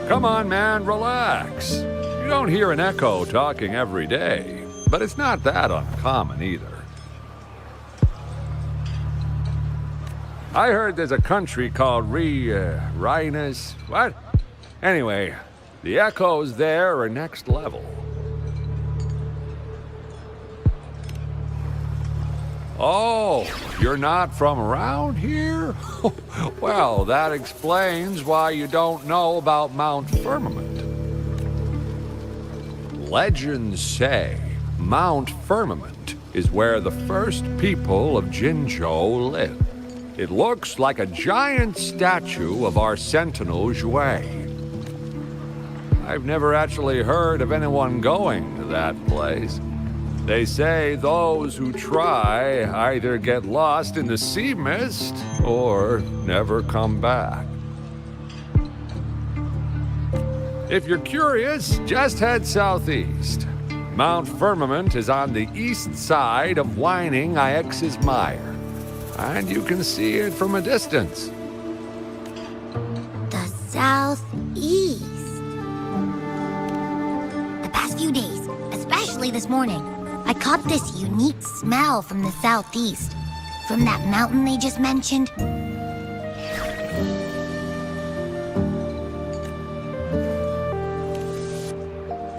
Come on, man, relax. You don't hear an echo talking every day, but it's not that uncommon either. I heard there's a country called Rhinus. What? Anyway, the echoes there are next level. Oh, you're not from around here? Well, that explains why you don't know about Mount Firmament. Legends say Mount Firmament is where the first people of Jinzhou lived. It looks like a giant statue of our sentinel Zhui. I've never actually heard of anyone going to that place. They say those who try either get lost in the sea mist or never come back. If you're curious, just head southeast. Mount Firmament is on the east side of Whining Ix's Mire, and you can see it from a distance.
The southeast. The past few days, especially this morning, I caught this unique smell from the southeast. From that mountain they just mentioned.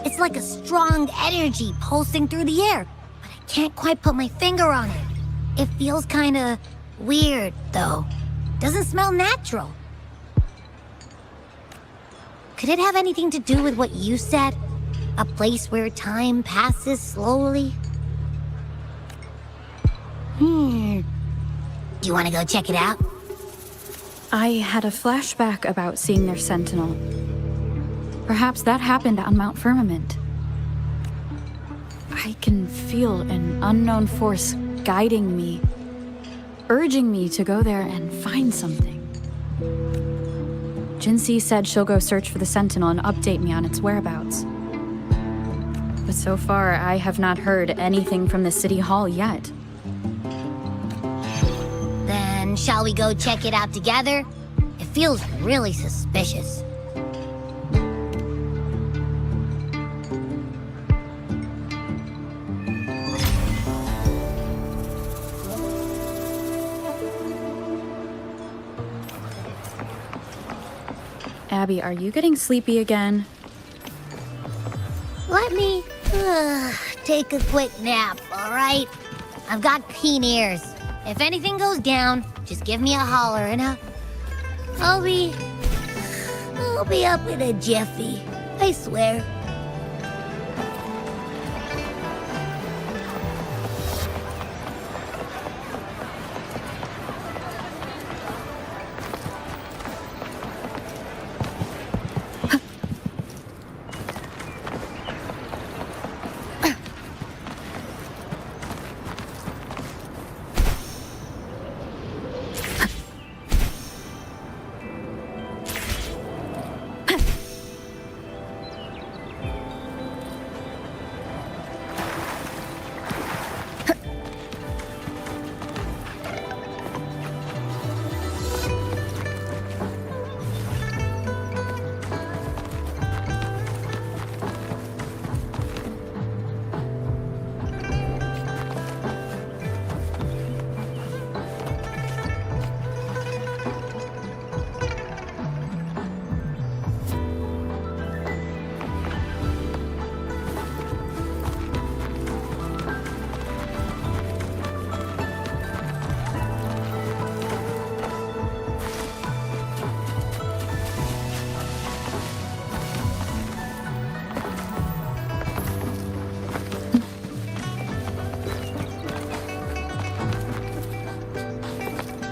It's like a strong energy pulsing through the air, but I can't quite put my finger on it. It feels kinda weird, though. Doesn't smell natural. Could it have anything to do with what you said? A place where time passes slowly? Do you want to go check it out?
I had a flashback about seeing their sentinel. Perhaps that happened on Mount Firmament. I can feel an unknown force guiding me, urging me to go there and find something. Jinxie said she'll go search for the sentinel and update me on its whereabouts. But so far, I have not heard anything from the city hall yet.
Then shall we go check it out together? It feels really suspicious.
Abby, are you getting sleepy again?
Let me take a quick nap, all right? I've got keen ears. If anything goes down, just give me a holler and I'll be up in a jiffy. I swear.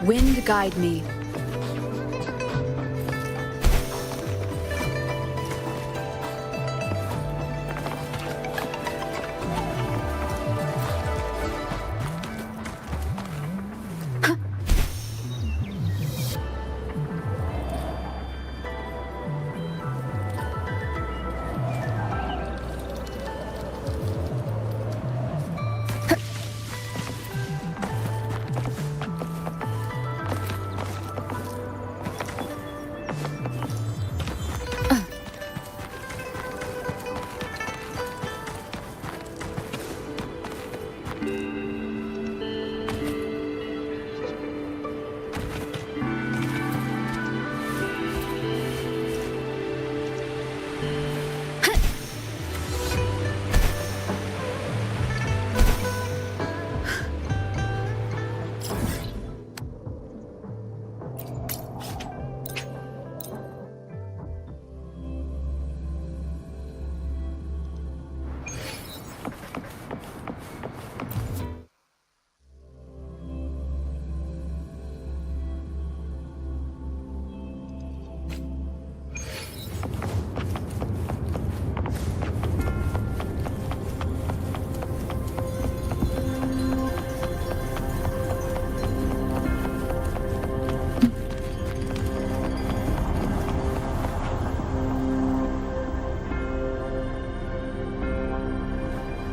Wind guide me.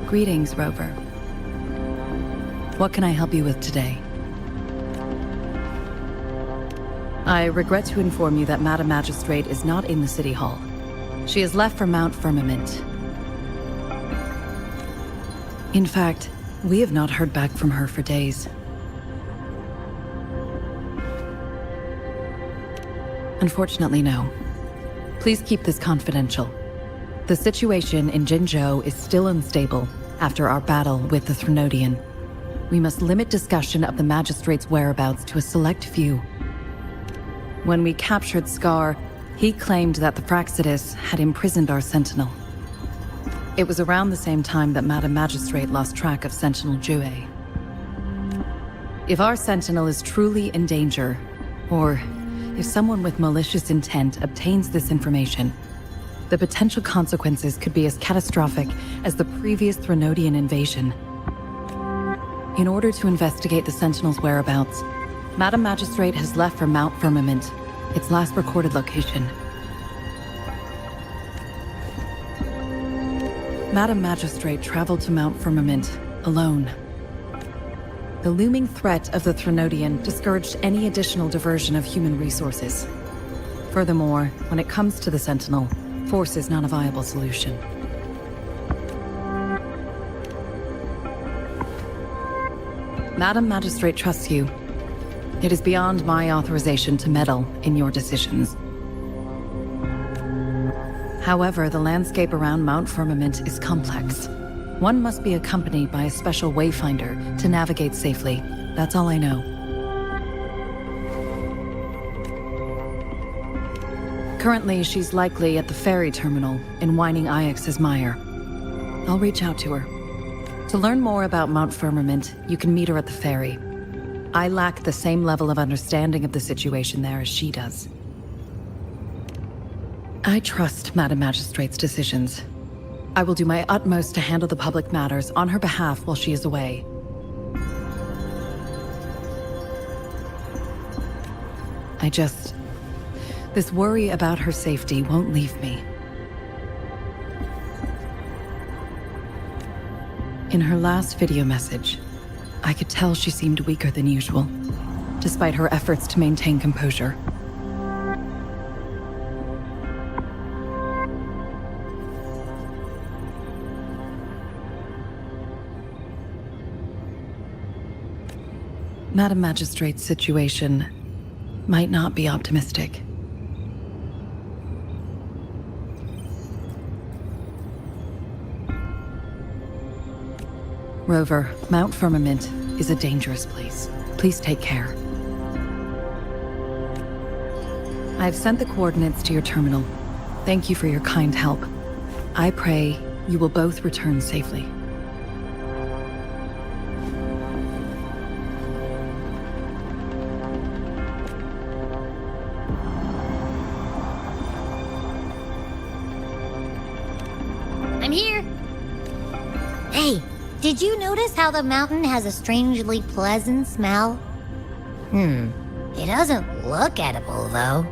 Greetings, Rover. What can I help you with today? I regret to inform you that Madam Magistrate is not in the City Hall. She has left for Mount Firmament. In fact, we have not heard back from her for days. Unfortunately, no. Please keep this confidential. The situation in Jinzhou is still unstable after our battle with the Threnodian. We must limit discussion of the Magistrate's whereabouts to a select few. When we captured Scar, he claimed that the Praxidus had imprisoned our Sentinel. It was around the same time that Madam Magistrate lost track of Sentinel WUWA. If our Sentinel is truly in danger, or if someone with malicious intent obtains this information, the potential consequences could be as catastrophic as the previous Threnodian invasion. In order to investigate the Sentinel's whereabouts, Madam Magistrate has left for Mount Firmament, its last recorded location. Madam Magistrate traveled to Mount Firmament alone. The looming threat of the Threnodian discouraged any additional diversion of human resources. Furthermore, when it comes to the Sentinel, force is not a viable solution. Madam Magistrate trusts you. It is beyond my authorization to meddle in your decisions. However, the landscape around Mount Firmament is complex. One must be accompanied by a special wayfinder to navigate safely. That's all I know. Currently, she's likely at the ferry terminal in Whining Ix's Mire. I'll reach out to her. To learn more about Mount Firmament, you can meet her at the ferry. I lack the same level of understanding of the situation there as she does. I trust Madam Magistrate's decisions. I will do my utmost to handle the public matters on her behalf while she is away. This worry about her safety won't leave me. In her last video message, I could tell she seemed weaker than usual, despite her efforts to maintain composure. Madam Magistrate's situation might not be optimistic. Rover, Mount Firmament is a dangerous place. Please take care. I've sent the coordinates to your terminal. Thank you for your kind help. I pray you will both return safely.
I'm here. Hey, did you notice how the mountain has a strangely pleasant smell? It doesn't look edible, though.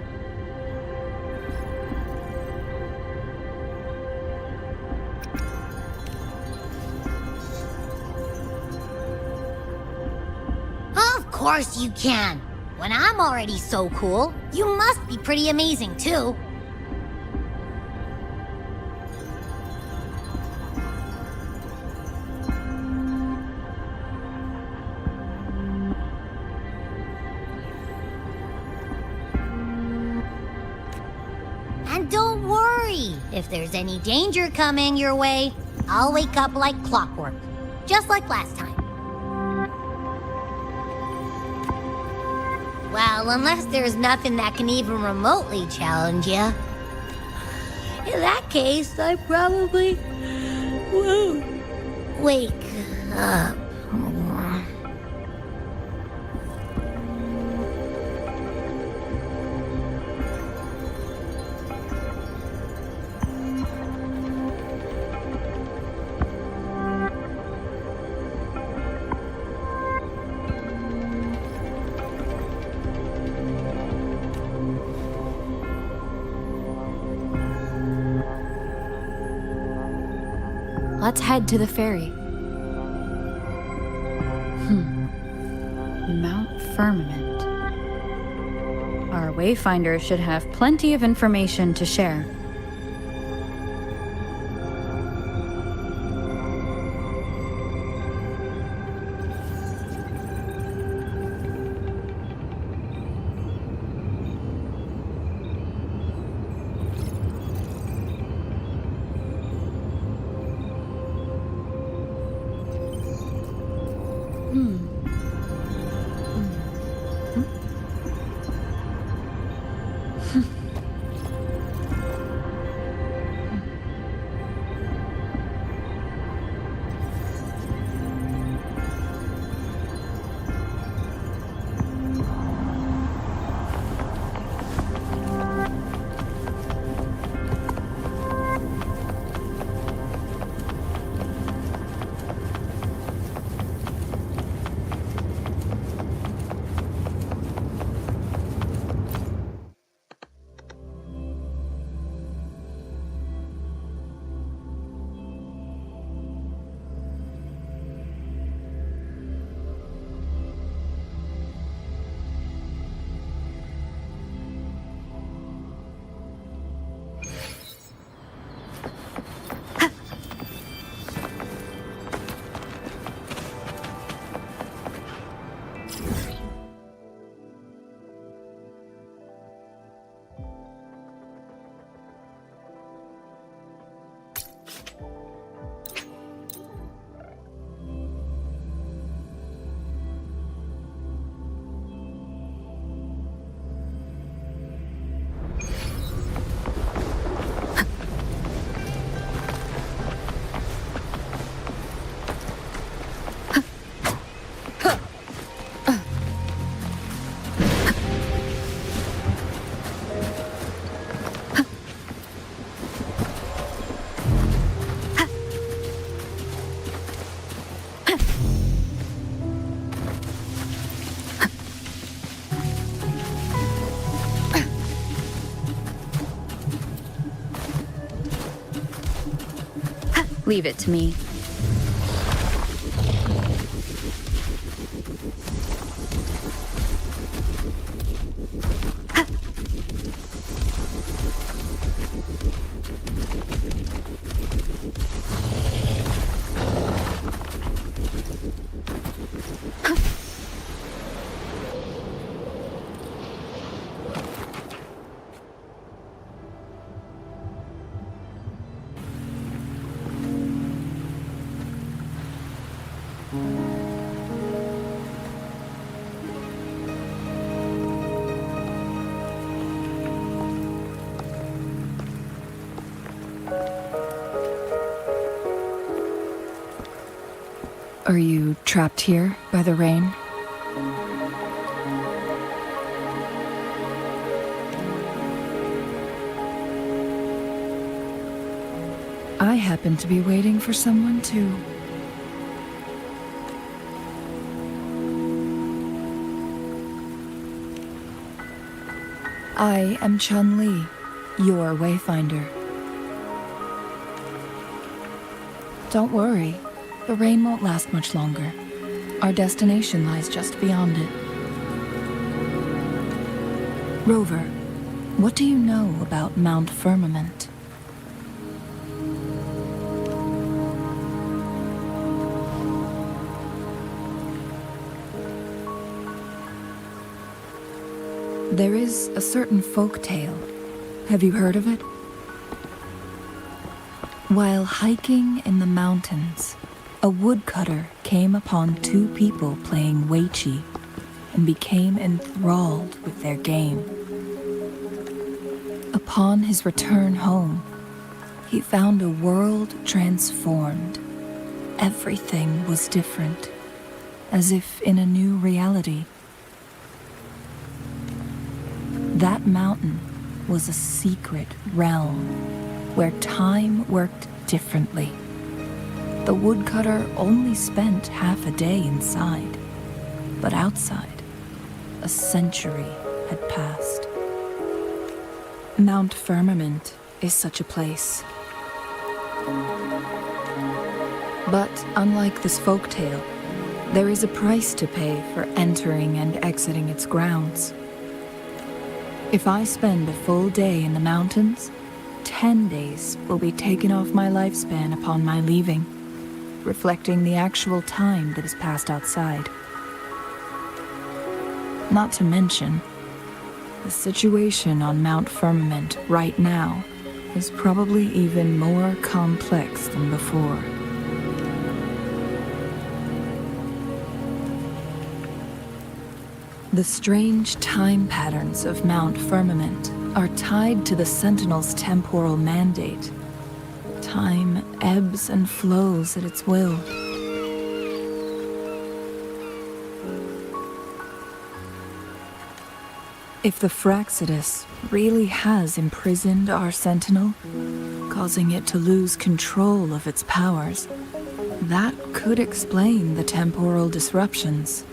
Of course you can. When I'm already so cool, you must be pretty amazing, too. And don't worry, if there's any danger coming your way, I'll wake up like clockwork, just like last time. Well, unless there's nothing that can even remotely challenge you. In that case, I probably won't wake up.
Let's head to the ferry. Mount Firmament. Our Wayfinder should have plenty of information to share. Leave it to me.
Are you trapped here by the rain? I happen to be waiting for someone too. I am Chun-Li, your Wayfinder. Don't worry, the rain won't last much longer. Our destination lies just beyond it. Rover, what do you know about Mount Firmament? There is a certain folk tale. Have you heard of it? While hiking in the mountains, a woodcutter came upon two people playing Weiqi and became enthralled with their game. Upon his return home, he found a world transformed. Everything was different, as if in a new reality. That mountain was a secret realm where time worked differently. The woodcutter only spent half a day inside, but outside, a century had passed. Mount Firmament is such a place.
But unlike this folktale, there is a price to pay for entering and exiting its grounds. If I spend a full day in the mountains, 10 days will be taken off my lifespan upon my leaving, reflecting the actual time that is passed outside. Not to mention, the situation on Mount Firmament right now is probably even more complex than before. The strange time patterns of Mount Firmament are tied to the Sentinel's temporal mandate. Time ebbs and flows at its will. If the Fraxidus really has imprisoned our Sentinel, causing it to lose control of its powers, that could explain the temporal disruptions.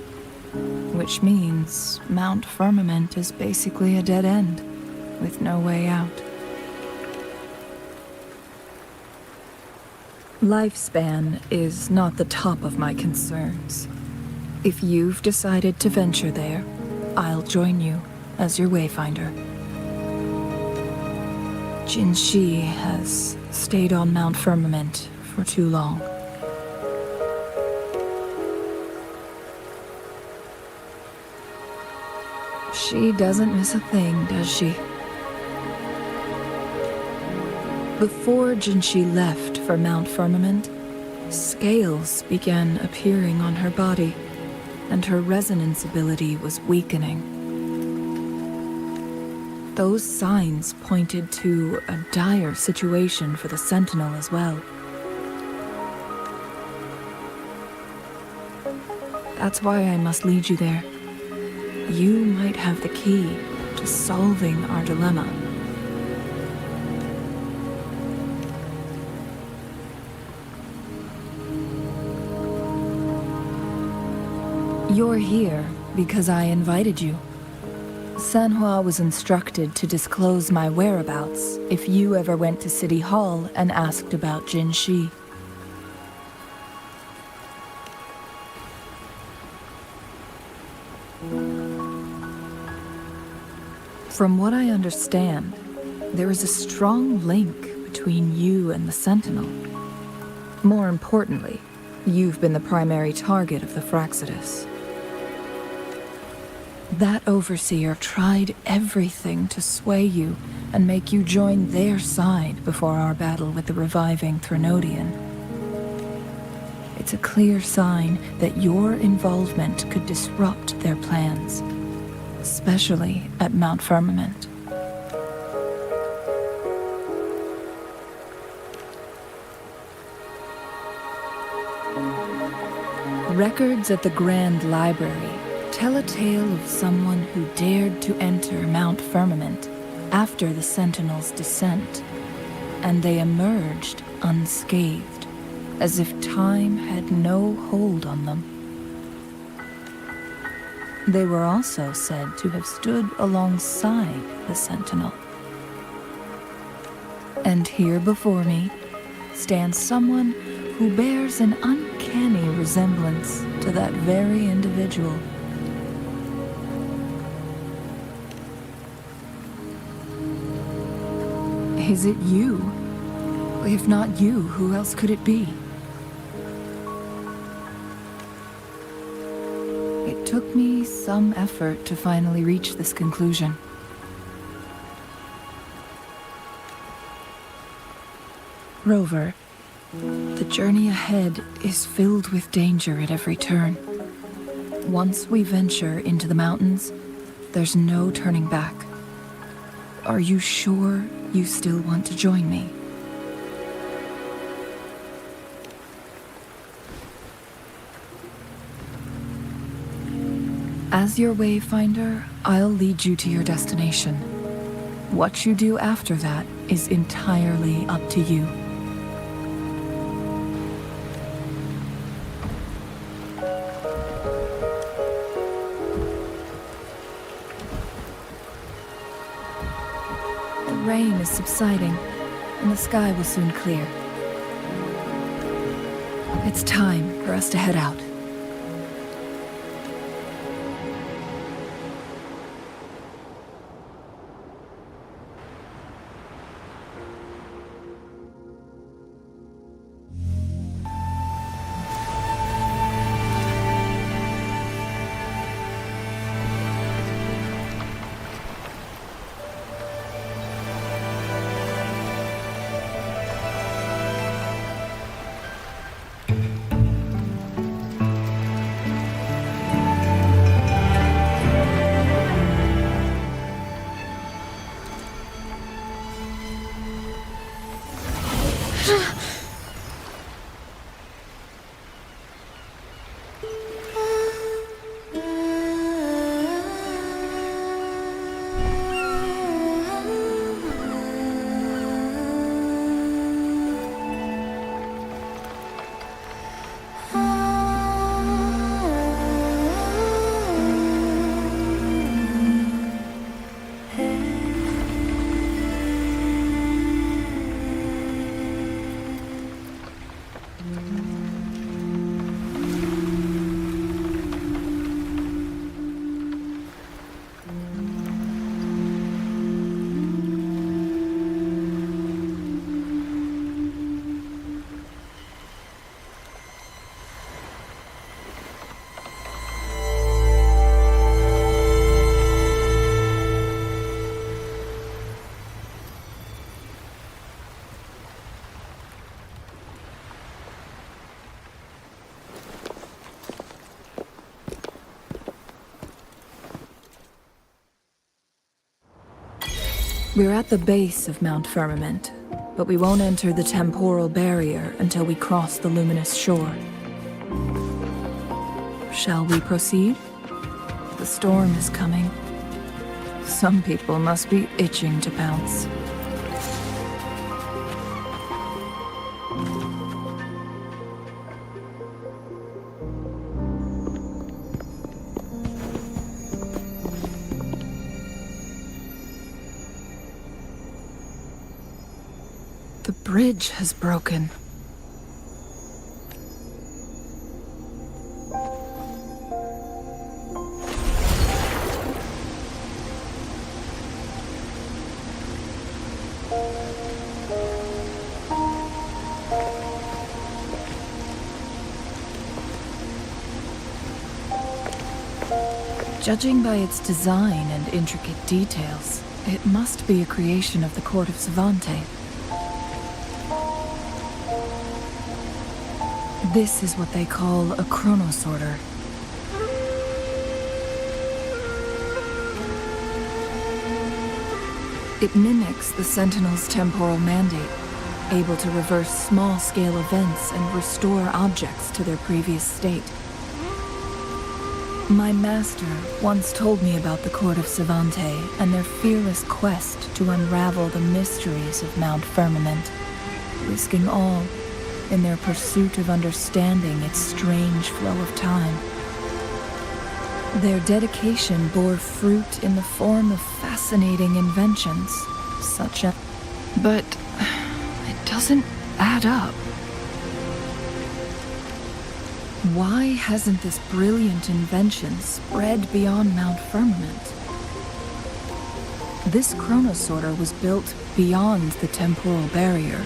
Which means Mount Firmament is basically a dead end, with no way out. Lifespan is not the top of my concerns. If you've decided to venture there, I'll join you as your wayfinder. Jinshi has stayed on Mount Firmament for too long. She doesn't miss a thing, does she? Before Jinshi left for Mount Firmament, scales began appearing on her body, and her resonance ability was weakening. Those signs pointed to a dire situation for the Sentinel as well. That's why I must lead you there. You might have the key to solving our dilemma. You're here because I invited you. Sanhua was instructed to disclose my whereabouts if you ever went to City Hall and asked about Jinshi. From what I understand, there is a strong link between you and the Sentinel. More importantly, you've been the primary target of the Fraxidus. That overseer tried everything to sway you and make you join their side before our battle with the reviving Threnodian. It's a clear sign that your involvement could disrupt their plans, especially at Mount Firmament. Records at the Grand Library tell a tale of someone who dared to enter Mount Firmament after the Sentinel's descent, and they emerged unscathed, as if time had no hold on them. They were also said to have stood alongside the Sentinel. And here before me stands someone who bears an uncanny resemblance to that very individual. Is it you? If not you, who else could it be? It took me some effort to finally reach this conclusion. Rover, the journey ahead is filled with danger at every turn. Once we venture into the mountains, there's no turning back. Are you sure you still want to join me? As your wayfinder, I'll lead you to your destination. What you do after that is entirely up to you. The rain is subsiding, and the sky will soon clear. It's time for us to head out. We're at the base of Mount Firmament, but we won't enter the temporal barrier until we cross the luminous shore. Shall we proceed? The storm is coming. Some people must be itching to pounce. The bridge has broken. Judging by its design and intricate details, it must be a creation of the Court of Savante. This is what they call a chronosorter. It mimics the Sentinel's temporal mandate, able to reverse small-scale events and restore objects to their previous state. My master once told me about the Court of Savante and their fearless quest to unravel the mysteries of Mount Firmament, risking all in their pursuit of understanding its strange flow of time. Their dedication bore fruit in the form of fascinating inventions, such as... But it doesn't add up. Why hasn't this brilliant invention spread beyond Mount Firmament? This chronosorter was built beyond the temporal barrier,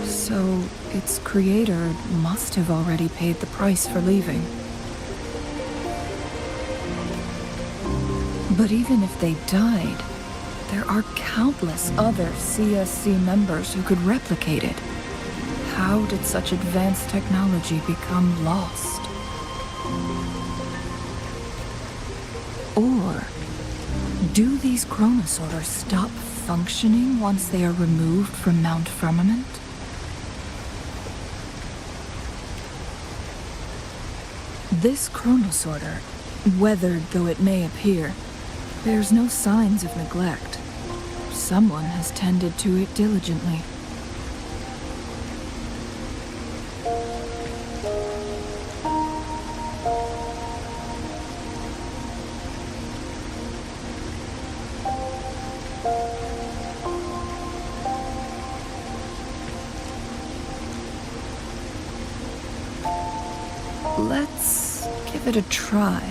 so its creator must have already paid the price for leaving. But even if they died, there are countless other CSC members who could replicate it. How did such advanced technology become lost? Or do these chronosorters stop functioning once they are removed from Mount Firmament? This chronosorter, weathered though it may appear, bears no signs of neglect. Someone has tended to it diligently. Let's give it a try.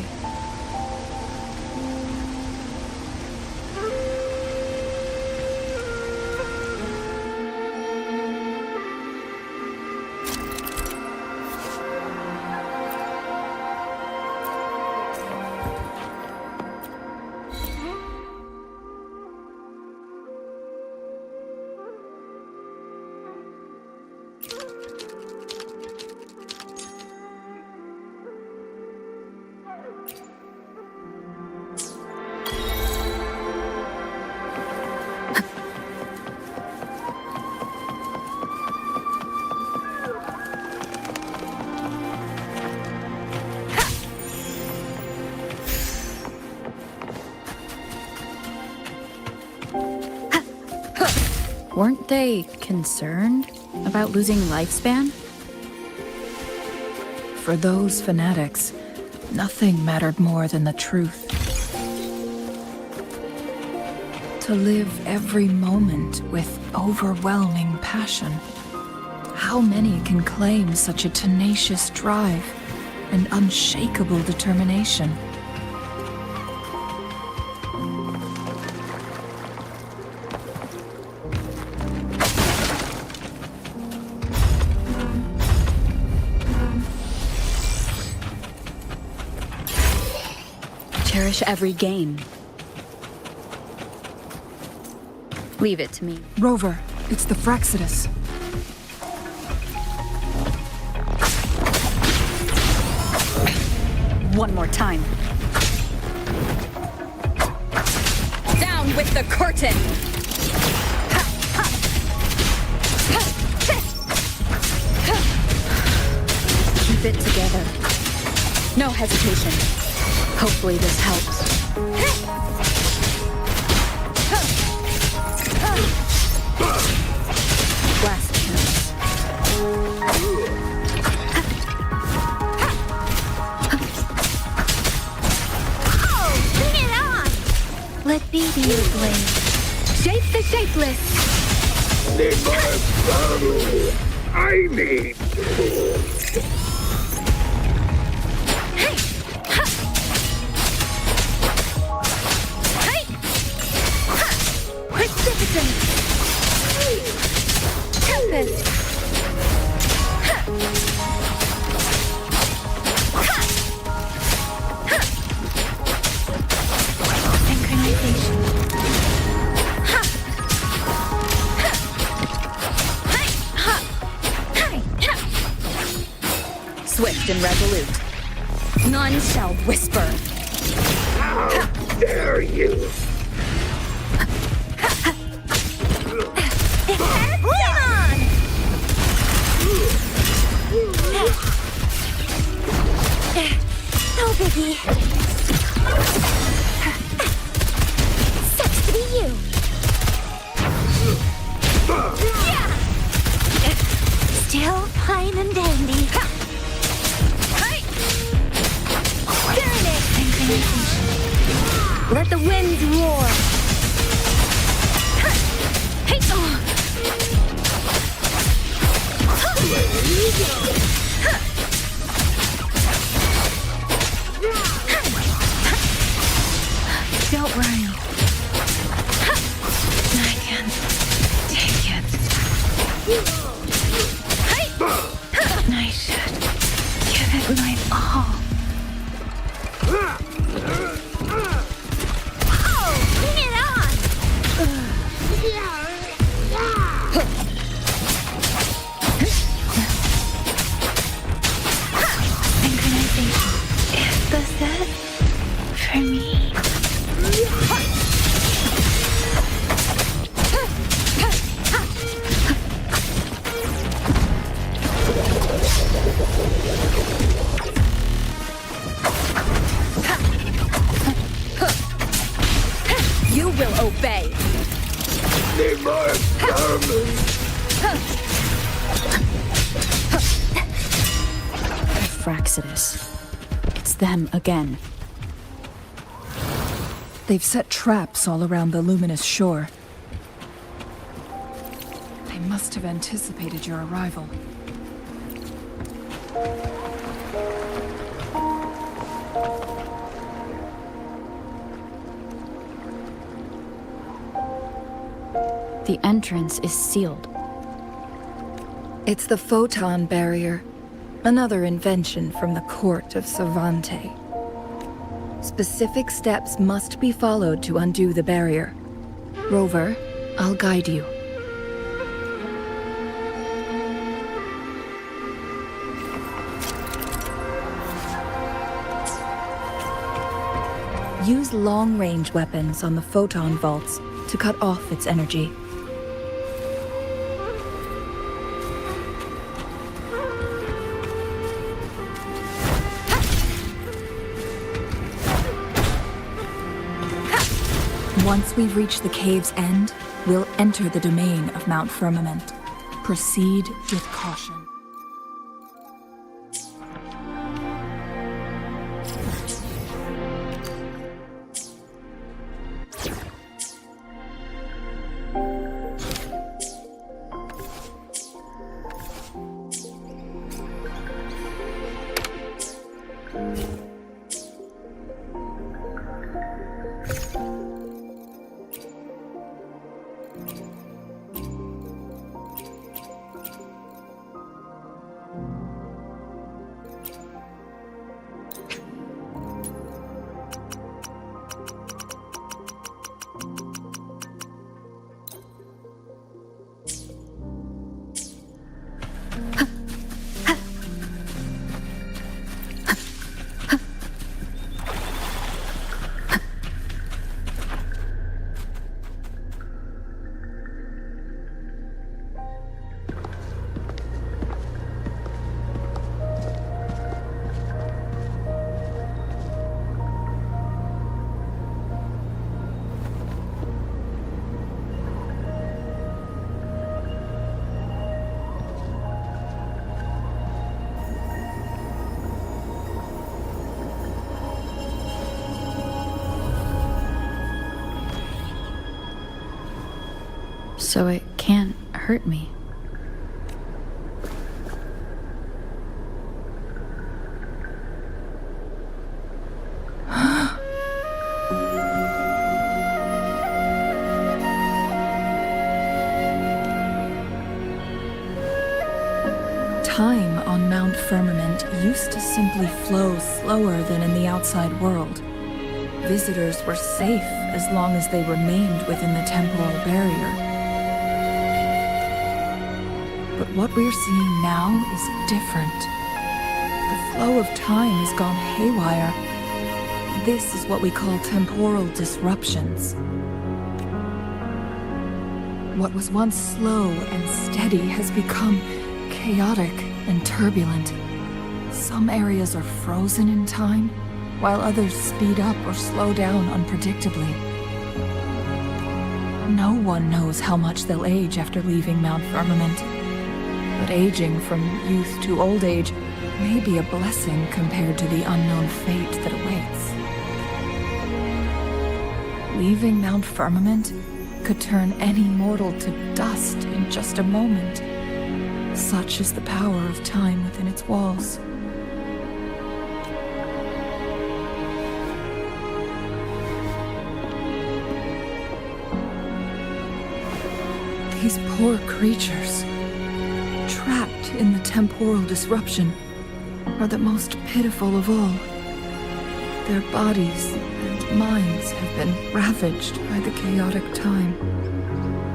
Weren't they concerned about losing lifespan?
For those fanatics, nothing mattered more than the truth. To live every moment with overwhelming passion. How many can claim such a tenacious drive and unshakable determination?
Cherish every gain. Leave it to me.
Rover, it's the Fraxidus.
One more time. Down with the curtain! Keep it together. No hesitation. Hopefully this helps. Last chance.
Bring it on!
Let be your blade. Shape the shapeless.
I need.
Precipitant. Tempest. Synchronization.
Swift and resolute. None shall whisper.
How dare you!
No biggie. Sucks to be you. Still fine and dandy. Darn it!
Let the winds roar. Hey, don't worry. I can take it. I should give it my all.
Bring it on!
Synchronization is the set for me.
You will obey.
Need more sermons.
Fraxidus. It's them again.
They've set traps all around the luminous shore. They must have anticipated your arrival.
The entrance is sealed.
It's the photon barrier, another invention from the court of Savante. Specific steps must be followed to undo the barrier. Rover, I'll guide you. Use long-range weapons on the photon vaults to cut off its energy. Once we've reached the cave's end, we'll enter the domain of Mount Firmament. Proceed with caution.
So it can't hurt me.
Time on Mount Firmament used to simply flow slower than in the outside world. Visitors were safe as long as they remained within the temporal barrier. But what we're seeing now is different. The flow of time has gone haywire. This is what we call temporal disruptions. What was once slow and steady has become chaotic and turbulent. Some areas are frozen in time, while others speed up or slow down unpredictably. No one knows how much they'll age after leaving Mount Firmament. But aging from youth to old age may be a blessing compared to the unknown fate that awaits. Leaving Mount Firmament could turn any mortal to dust in just a moment. Such is the power of time within its walls. These poor creatures, trapped in the temporal disruption, are the most pitiful of all. Their bodies and minds have been ravaged by the chaotic time,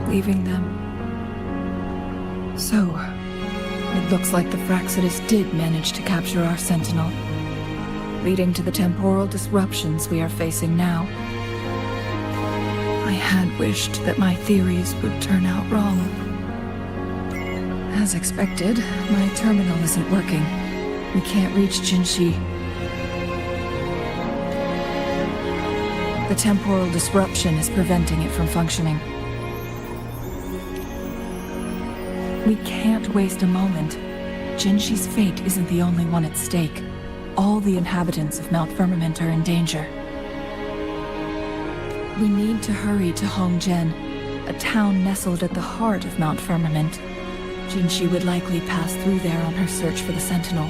leaving them. So, it looks like the Fraxidus did manage to capture our Sentinel, leading to the temporal disruptions we are facing now. I had wished that my theories would turn out wrong. As expected, my terminal isn't working. We can't reach Jinshi. The temporal disruption is preventing it from functioning. We can't waste a moment. Jinshi's fate isn't the only one at stake. All the inhabitants of Mount Firmament are in danger. We need to hurry to Hongjian, a town nestled at the heart of Mount Firmament. Jinshi would likely pass through there on her search for the Sentinel.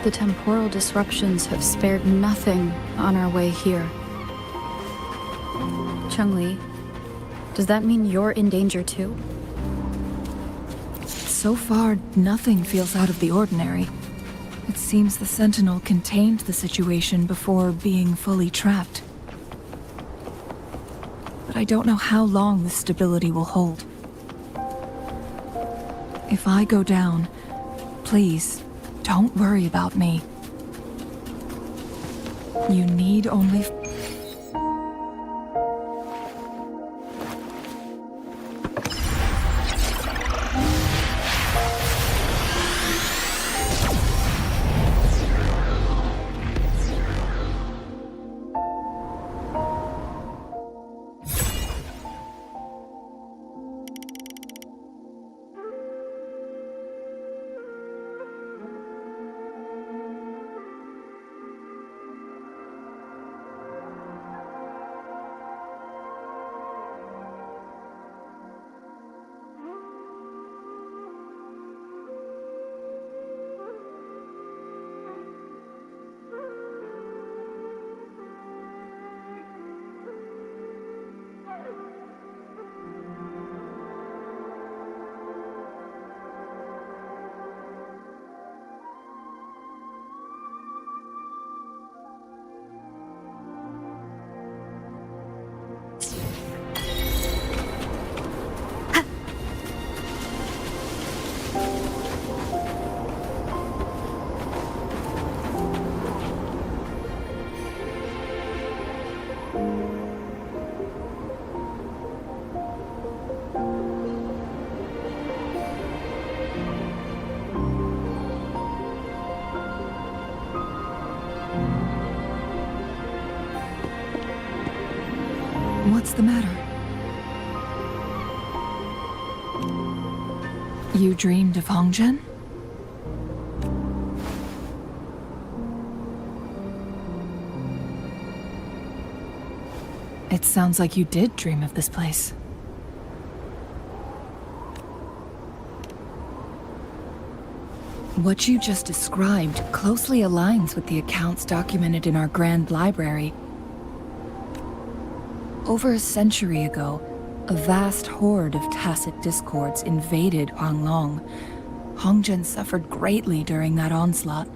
The temporal disruptions have spared nothing on our way here. Chun-Li, does that mean you're in danger too?
So far, nothing feels out of the ordinary. It seems the Sentinel contained the situation before being fully trapped. But I don't know how long this stability will hold. If I go down, please, don't worry about me. You need only... What's the matter? You dreamed of Hongzhen? It sounds like you did dream of this place. What you just described closely aligns with the accounts documented in our Grand Library. Over a century ago, a vast horde of tacit discords invaded Huanglong. Hongzhen suffered greatly during that onslaught.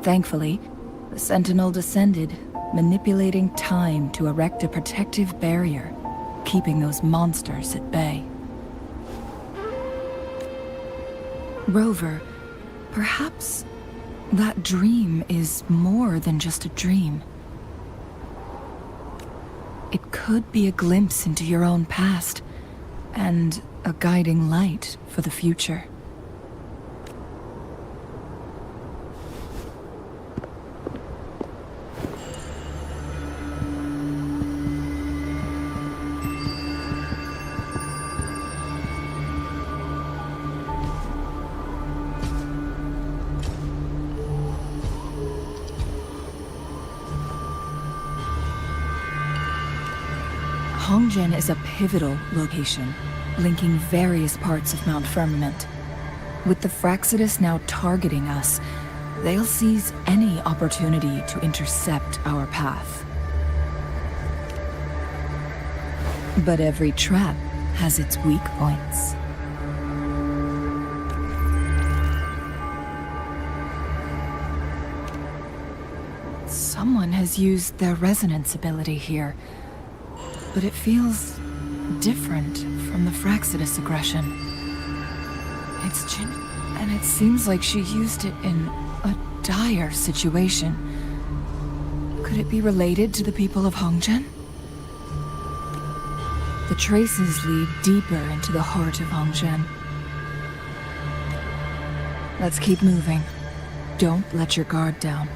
Thankfully, the Sentinel descended, manipulating time to erect a protective barrier, keeping those monsters at bay. Rover, perhaps that dream is more than just a dream. It could be a glimpse into your own past, and a guiding light for the future. Hongzhen is a pivotal location, linking various parts of Mount Firmament. With the Fraxidus now targeting us, they'll seize any opportunity to intercept our path. But every trap has its weak points. Someone has used their resonance ability here, but it feels different from the Fraxidus aggression. And it seems like she used it in a dire situation. Could it be related to the people of Hongzhen? The traces lead deeper into the heart of Hongzhen. Let's keep moving. Don't let your guard down.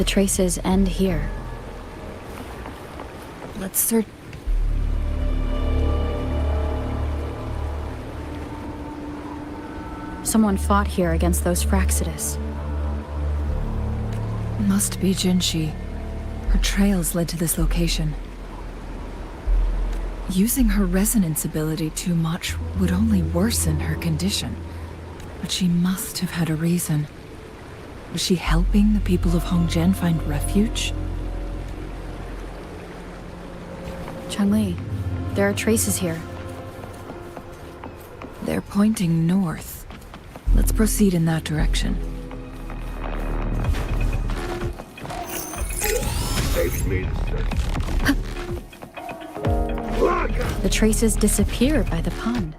The traces end here.
Let's search.
Someone fought here against those Fraxidus.
Must be Jinshi. Her trails led to this location. Using her resonance ability too much would only worsen her condition. But she must have had a reason. Was she helping the people of Hongzhen find refuge?
Chun-Li, there are traces here.
They're pointing north. Let's proceed in that direction.
The traces disappear by the pond.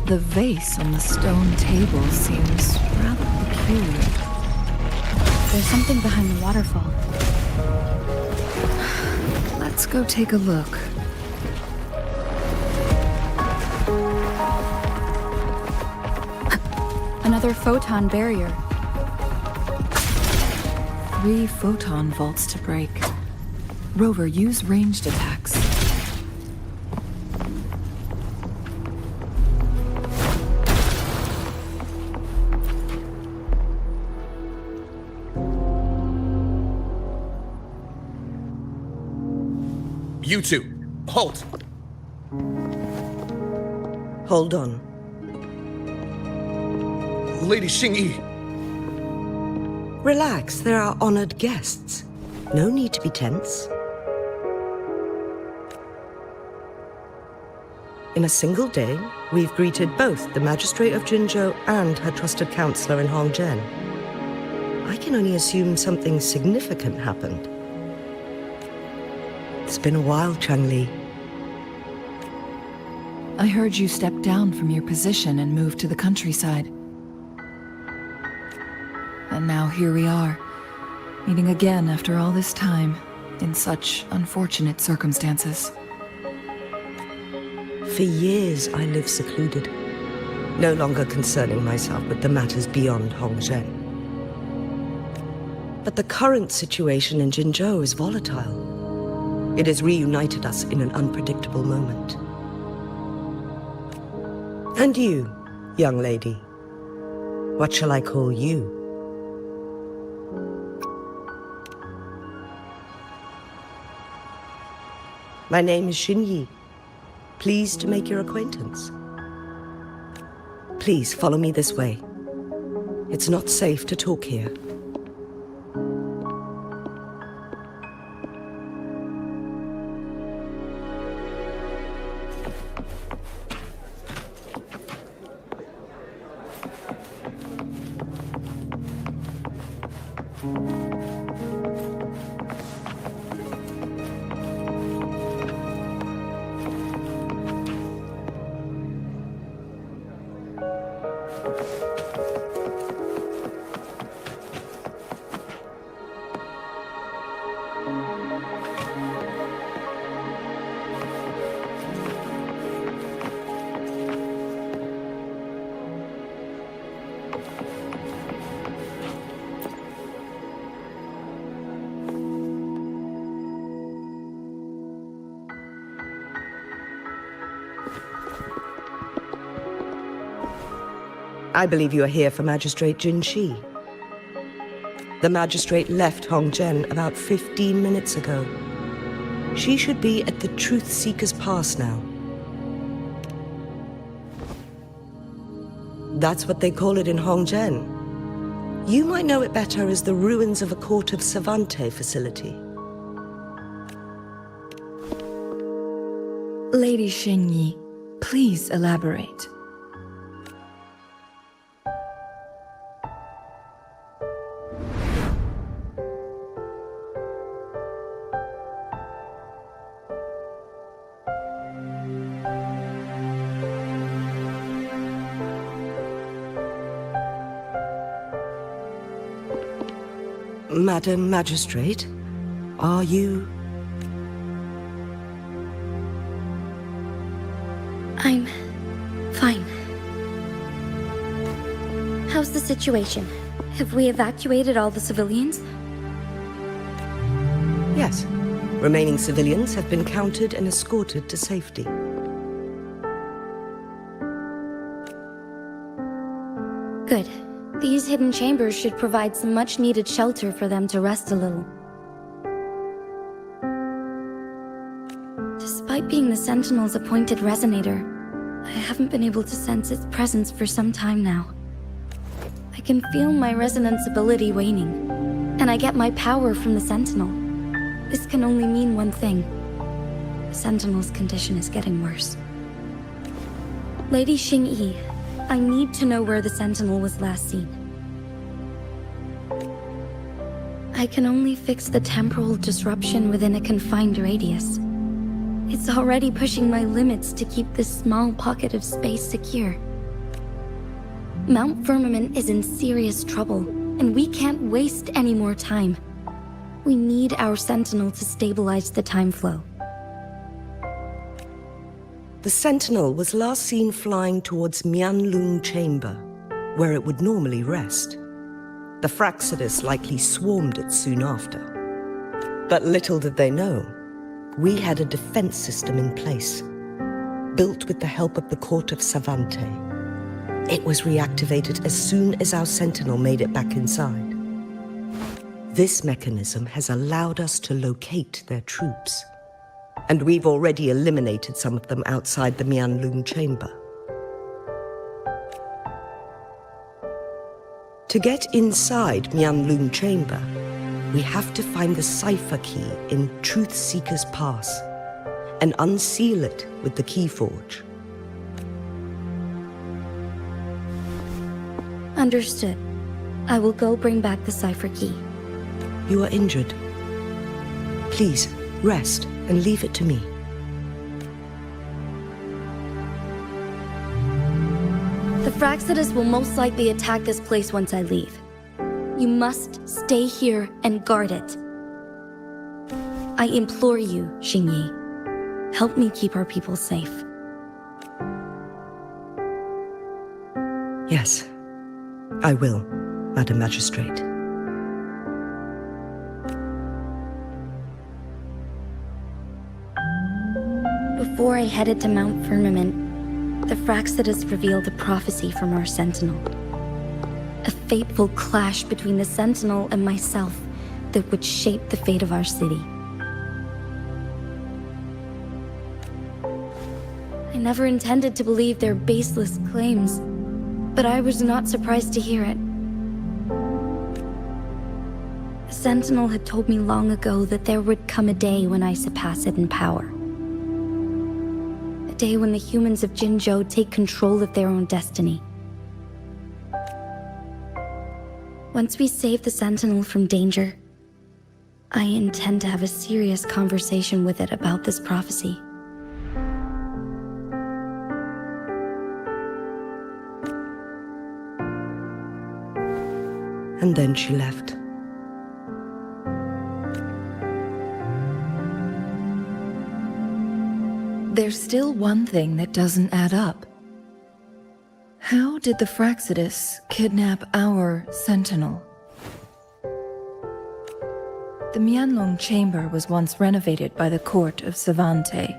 The vase on the stone table seems rather peculiar.
There's something behind the waterfall.
Let's go take a look.
Another photon barrier.
3 photon vaults to break. Rover, use ranged attacks.
You two, halt!
Hold on.
Lady Xingyi.
Relax, there are honored guests. No need to be tense. In a single day, we've greeted both the Magistrate of Jinzhou and her trusted counselor in Hongzhen. I can only assume something significant happened. It's been a while, Chun-Li.
I heard you step down from your position and move to the countryside. And now here we are, meeting again after all this time, in such unfortunate circumstances.
For years, I lived secluded, no longer concerning myself with the matters beyond Hongzhen. But the current situation in Jinzhou is volatile. It has reunited us in an unpredictable moment. And you, young lady, what shall I call you? My name is Xinyi. Pleased to make your acquaintance. Please follow me this way. It's not safe to talk here. I believe you are here for Magistrate Jinshi. The magistrate left Hongzhen about 15 minutes ago. She should be at the Truth Seeker's Pass now. That's what they call it in Hongzhen. You might know it better as the ruins of a Court of Savante facility.
Lady Xingyi, please elaborate.
Madam Magistrate, are you...
I'm fine. How's the situation? Have we evacuated all the civilians?
Remaining civilians have been counted and escorted to safety.
Good. These hidden chambers should provide some much-needed shelter for them to rest a little. Despite being the Sentinel's appointed resonator, I haven't been able to sense its presence for some time now. I can feel my resonance ability waning, and I get my power from the Sentinel. This can only mean one thing. The Sentinel's condition is getting worse. Lady Xingyi, I need to know where the Sentinel was last seen. I can only fix the temporal disruption within a confined radius. It's already pushing my limits to keep this small pocket of space secure. Mount Firmament is in serious trouble, and we can't waste any more time. We need our Sentinel to stabilize the time flow.
The Sentinel was last seen flying towards Mianlung Chamber, where it would normally rest. The Fraxidus likely swarmed it soon after. But little did they know, we had a defense system in place, built with the help of the court of Savante. It was reactivated as soon as our Sentinel made it back inside. This mechanism has allowed us to locate their troops, and we've already eliminated some of them outside the Mianlung Chamber. To get inside Mianlung Chamber, we have to find the cipher key in Truth Seeker's Pass and unseal it with the Keyforge.
Understood. I will go bring back the cipher key.
You are injured. Please, rest and leave it to me.
The Fraxidus will most likely attack this place once I leave. You must stay here and guard it. I implore you, Xingyi. Help me keep our people safe.
Yes, I will, Madam Magistrate.
Before I headed to Mount Firmament, the Fraxidus revealed a prophecy from our Sentinel. A fateful clash between the Sentinel and myself that would shape the fate of our city. I never intended to believe their baseless claims, but I was not surprised to hear it. The Sentinel had told me long ago that there would come a day when I surpass it in power. A day when the humans of Jinzhou take control of their own destiny. Once we save the Sentinel from danger, I intend to have a serious conversation with it about this prophecy.
And then she left.
There's still one thing that doesn't add up. How did the Fraxidus kidnap our Sentinel? The Mianlong Chamber was once renovated by the court of Savante.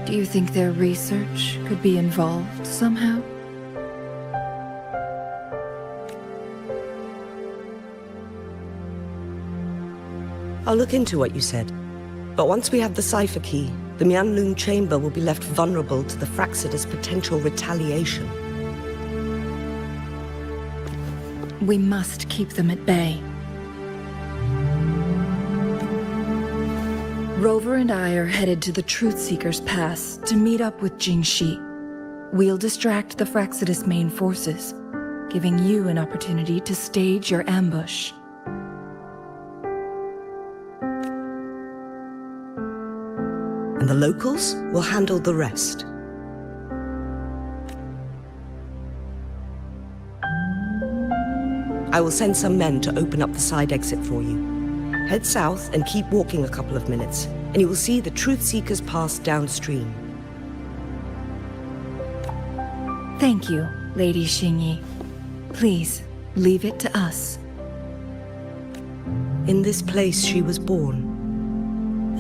Do you think their research could be involved somehow?
I'll look into what you said. But once we have the cipher key, the Mianlung Chamber will be left vulnerable to the Fraxidus' potential retaliation.
We must keep them at bay. Rover and I are headed to the Truth Seeker's Pass to meet up with Jingxi. We'll distract the Fraxidus' main forces, giving you an opportunity to stage your ambush.
And the locals will handle the rest. I will send some men to open up the side exit for you. Head south and keep walking a couple of minutes, and you will see the Truth Seekers Pass downstream.
Thank you, Lady Xingyi. Please, leave it to us.
In this place she was born.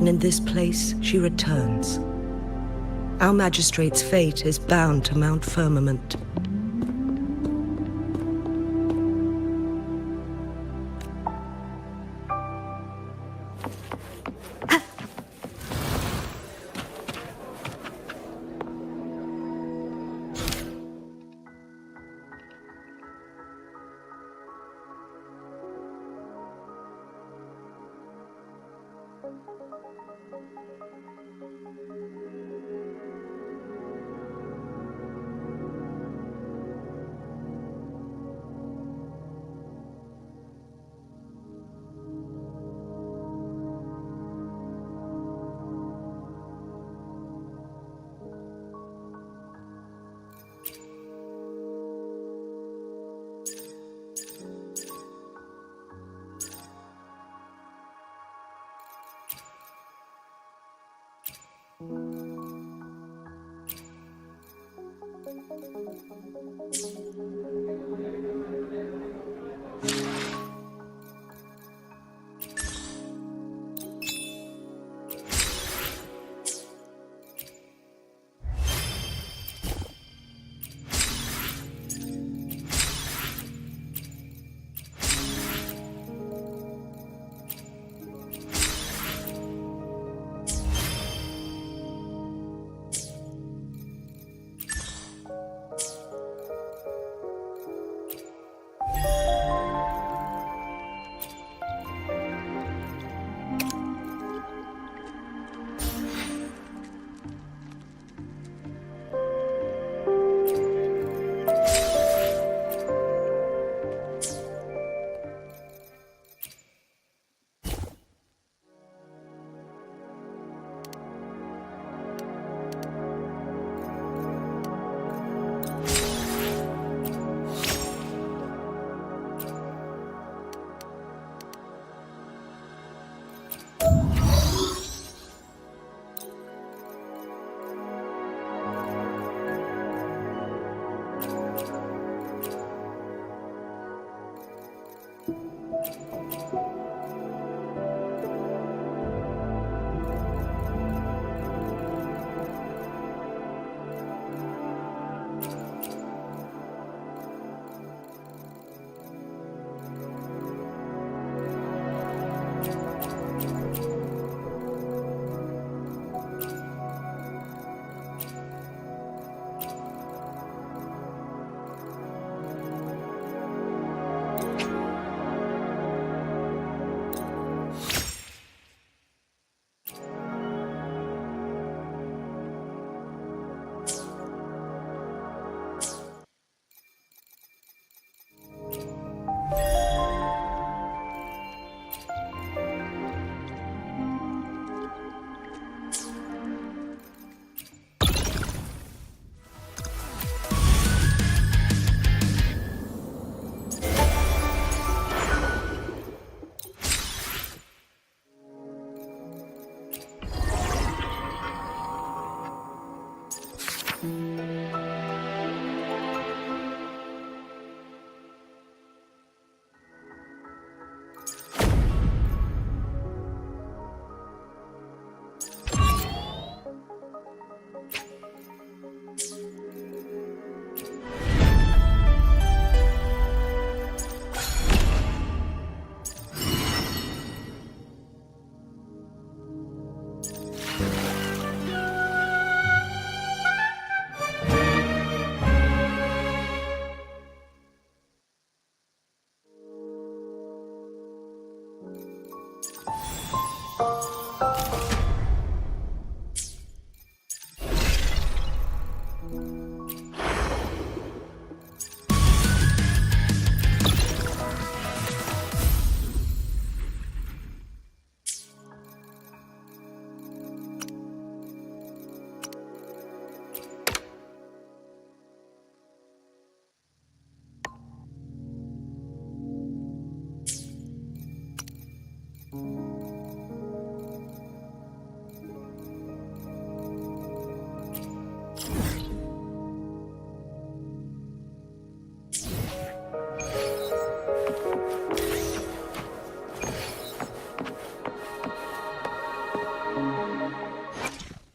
and in this place she returns. Our magistrate's fate is bound to Mount Firmament.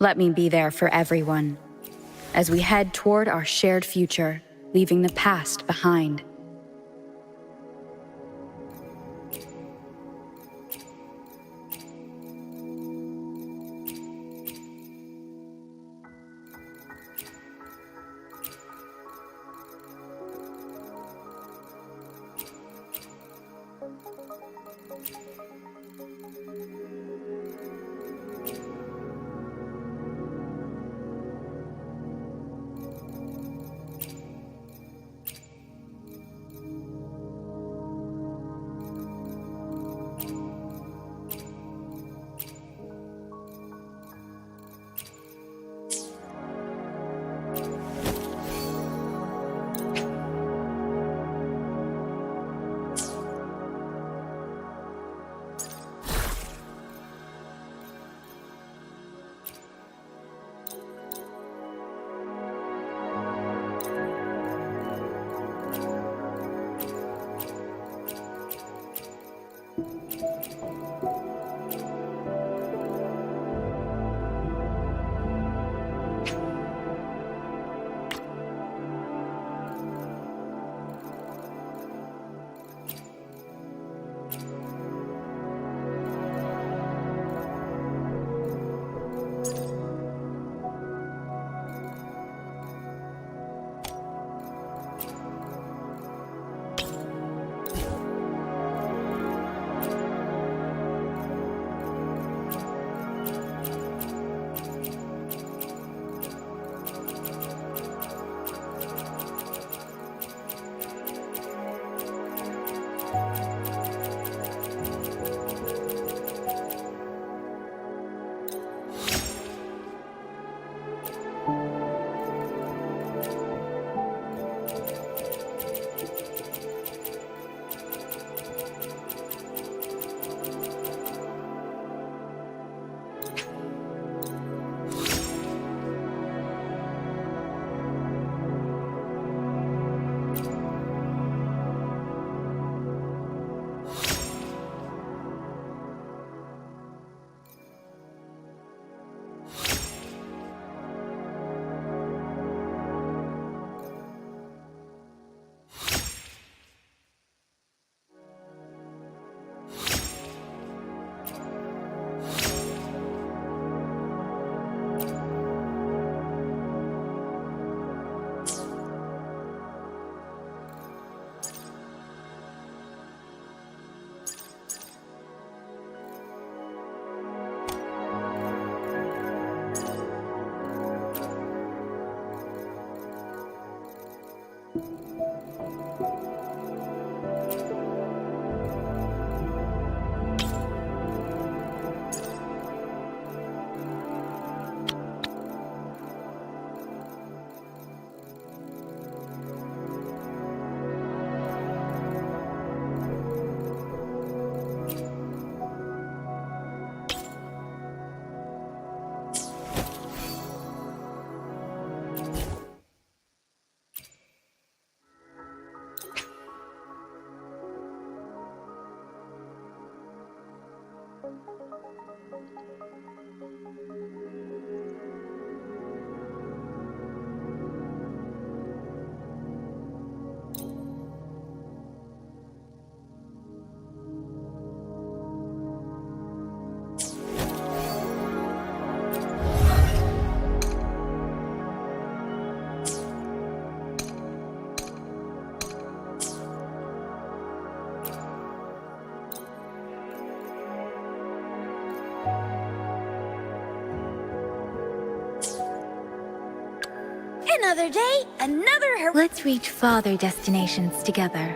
Let me be there for everyone, as we head toward our shared future, leaving the past behind.
Another day, another
Let's reach farther destinations together.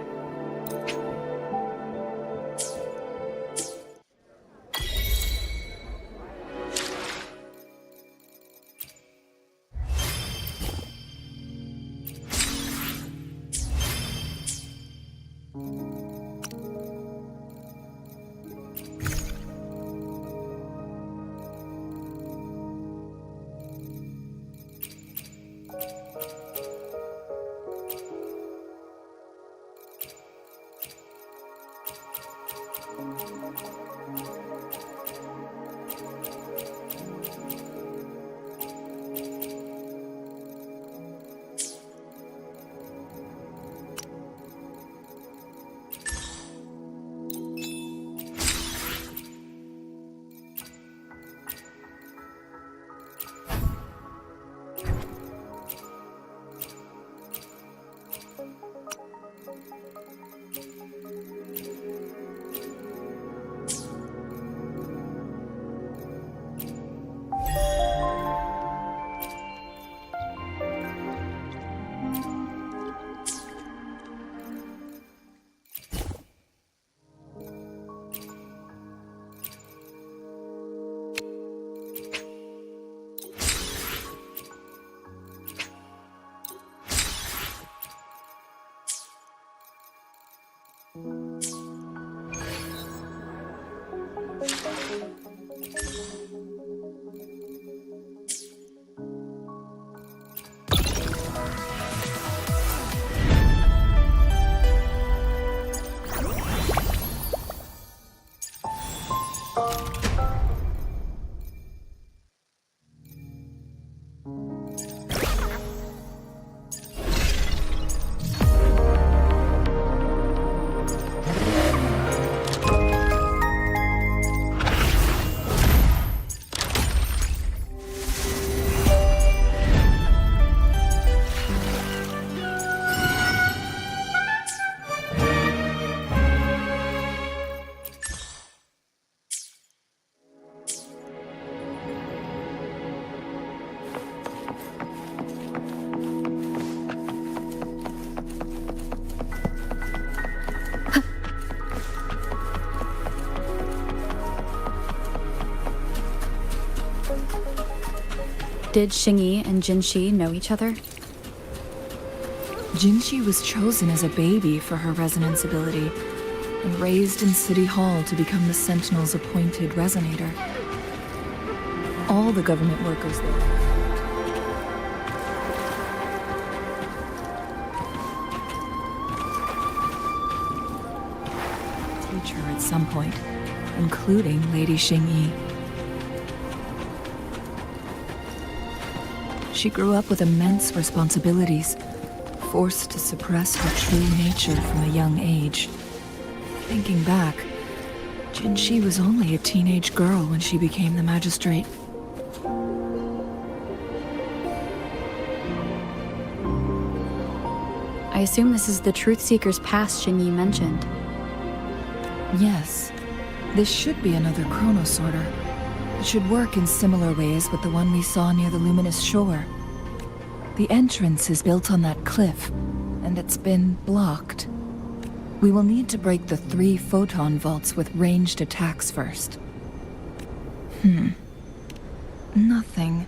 Did Xingyi and Jinshi know each other?
Jinshi was chosen as a baby for her resonance ability and raised in City Hall to become the Sentinel's appointed resonator. All the government workers there. Teach her at some point, including Lady Xingyi. She grew up with immense responsibilities, forced to suppress her true nature from a young age. Thinking back, Jinshi was only a teenage girl when she became the magistrate.
I assume this is the Truth Seeker's past Xingyi mentioned.
Yes, this should be another chronosorter. It should work in similar ways with the one we saw near the luminous shore. The entrance is built on that cliff, and it's been blocked. We will need to break the 3 photon vaults with ranged attacks first. Nothing.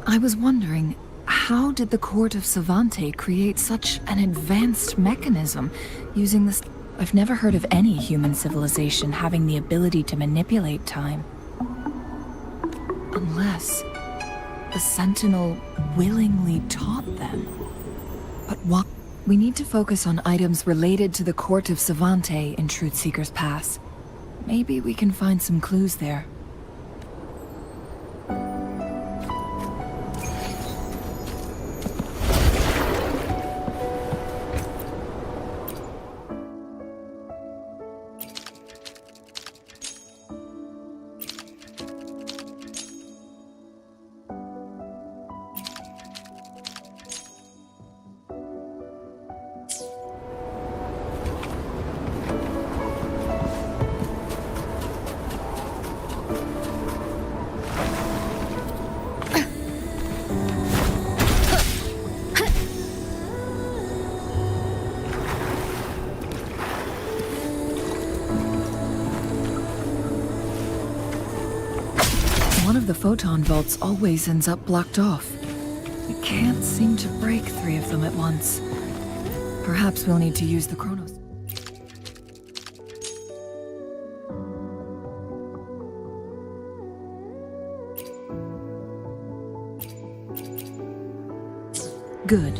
I was wondering, how did the Court of Savante create such an advanced mechanism using this? I've never heard of any human civilization having the ability to manipulate time. Unless the Sentinel willingly taught them. But what? We need to focus on items related to the Court of Savante in Truth Seeker's Pass. Maybe we can find some clues there. One of the photon vaults always ends up blocked off. We can't seem to break 3 of them at once. Perhaps we'll need to use the chronos. Good.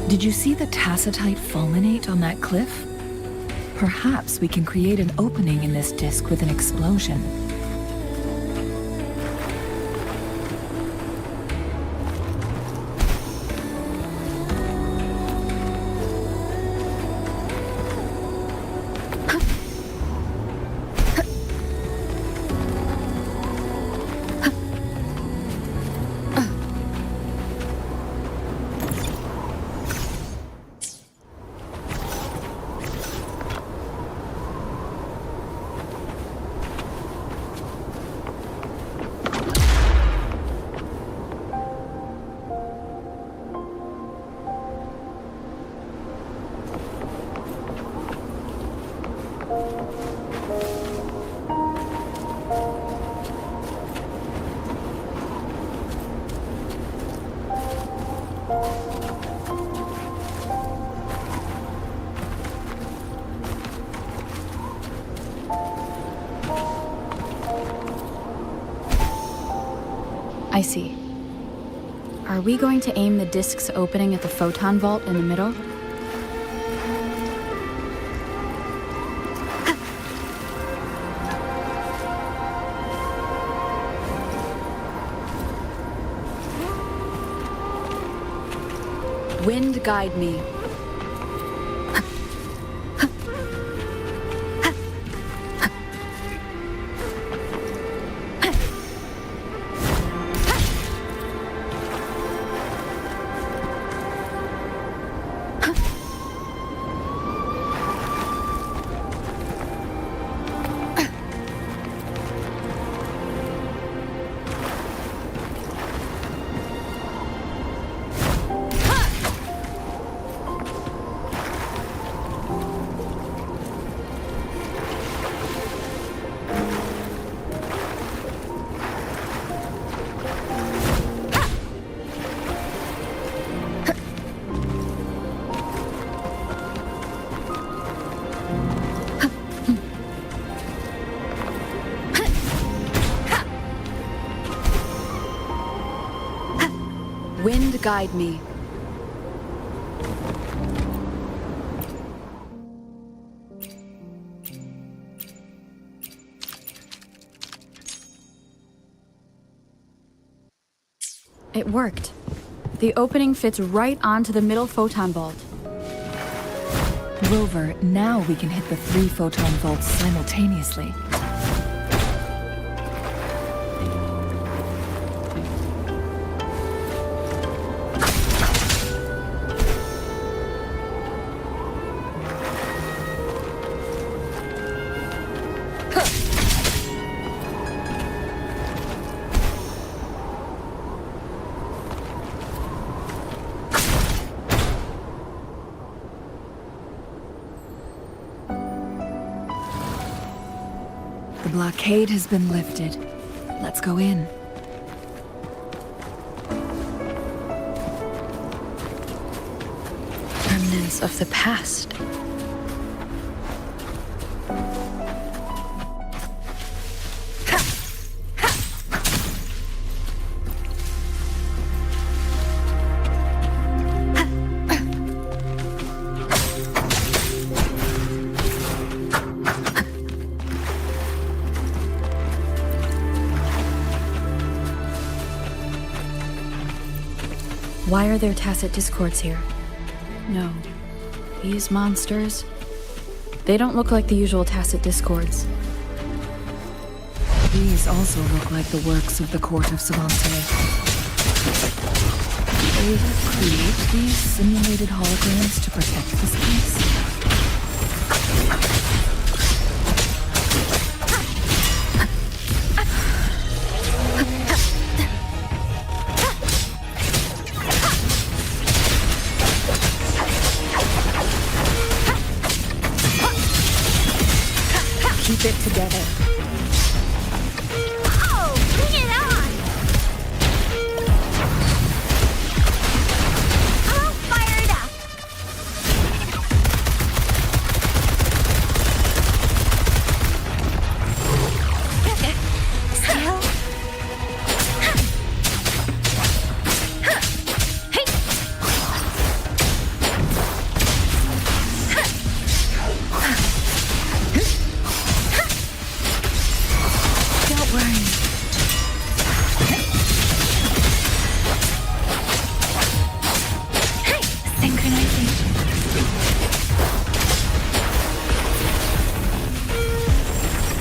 Did you see the tacitite fulminate on that cliff? Perhaps we can create an opening in this disk with an explosion.
I see. Are we going to aim the disk's opening at the photon vault in the middle? Wind guide me.
Wind guide me.
It worked. The opening fits right onto the middle photon vault.
Rover, now we can hit the 3 photon vaults simultaneously. The blockade has been lifted. Let's go in.
Remnants of the past. Why are there tacit discords here? No. These monsters... They don't look like the usual tacit discords.
These also look like the works of the court of Savante. They create these simulated holograms to protect the space.
Keep it together.
Oh, bring it on! I'll fire it up! Still?
Don't worry. Synchronization.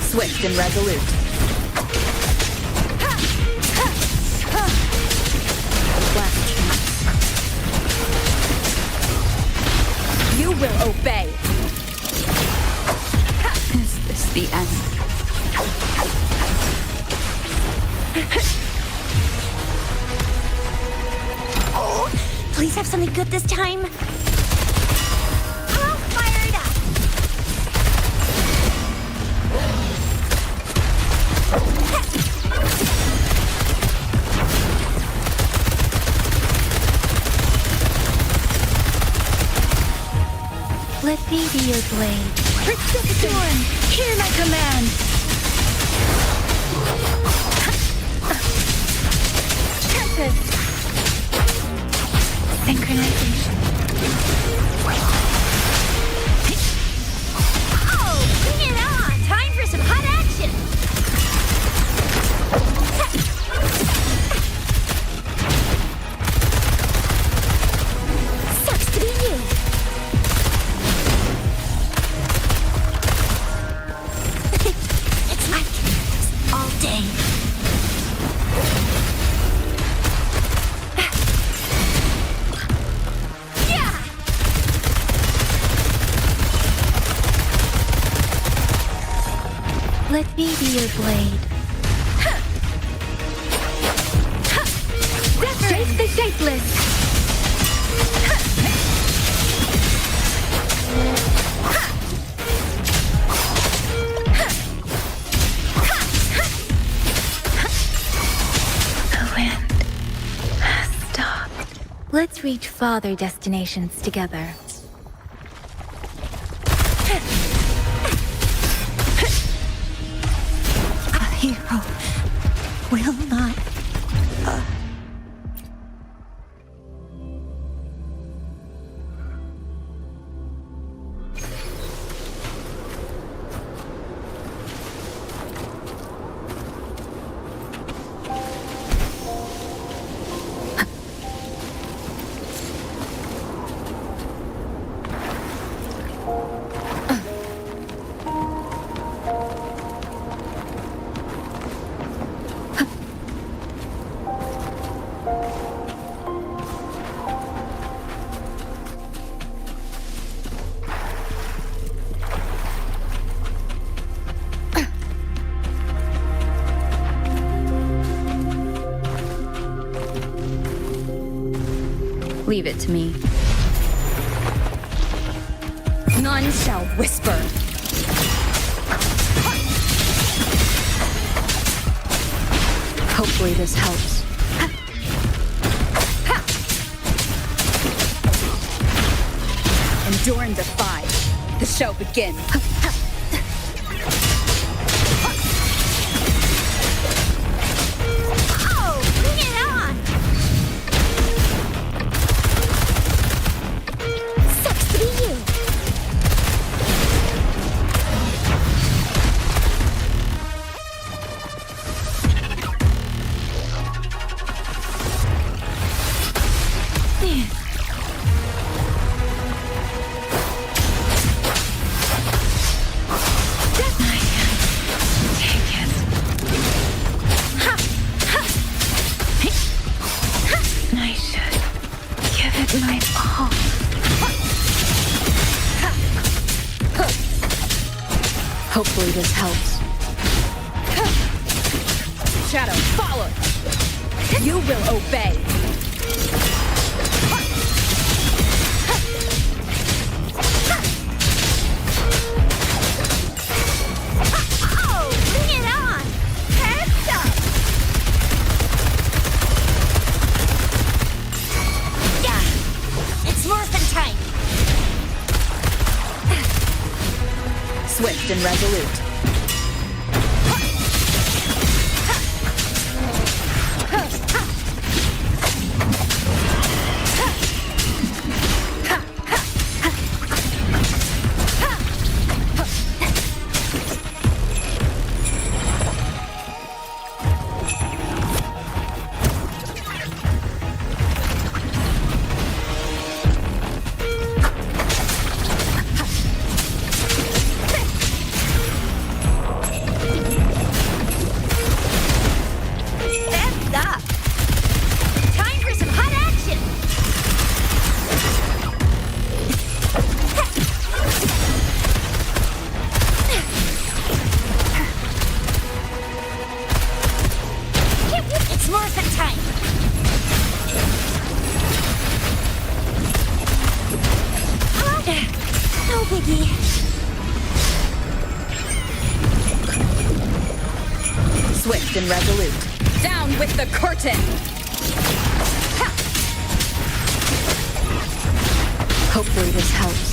Swift and resolute. Last chance. You will obey. Is this the end?
Oh, please have something good this time. I'll fire it up.
Let me be your blade.
Storm, hear my command. Tempest.
Synchronization.
Oh, bring it on! Time for some hot action!
Sucks to be you. It's like this all day.
Yeah!
Let me be your blade.
Shape the shapeless!
The wind has stopped. Let's reach farther destinations together.
A hero will not
Leave it to me. None shall whisper. Hopefully this helps. Endure and defy. The show begins.
Oh, bring it on!
Sucks to be you.
I should give it my all.
Hopefully this helps. Shadow, follow! You will obey!
Oh, bring it on! Heads up! Yeah, it's morphin' time.
Swift and resolute.
Heads up! Time for some hot action! It's morphin' time!
No biggie.
Swift and resolute. Down with the curtain! Hopefully this helps.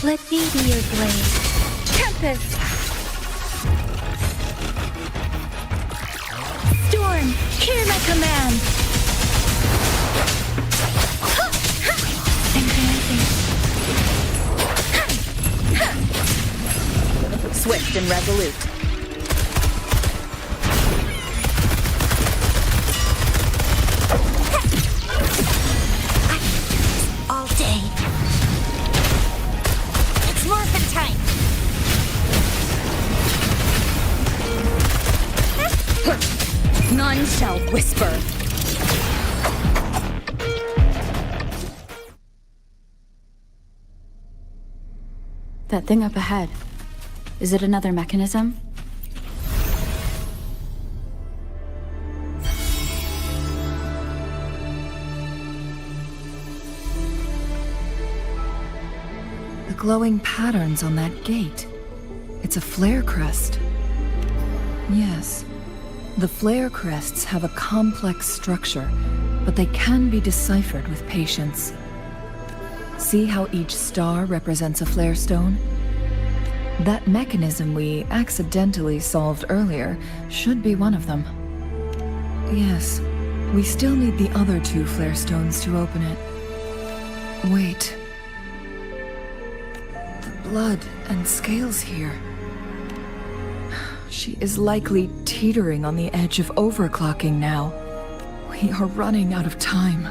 Let me be your blade.
Tempest!
Storm, hear my command. Advancing.
Swift and resolute.
All day.
It's morphin' time!
None shall whisper. That thing up ahead. Is it another mechanism?
The glowing patterns on that gate. It's a flare crest. Yes. The flare crests have a complex structure, but they can be deciphered with patience. See how each star represents a flare stone? That mechanism we accidentally solved earlier should be one of them. Yes, we still need the other two flare stones to open it. Wait. The blood and scales here. She is likely teetering on the edge of overclocking now. We are running out of time.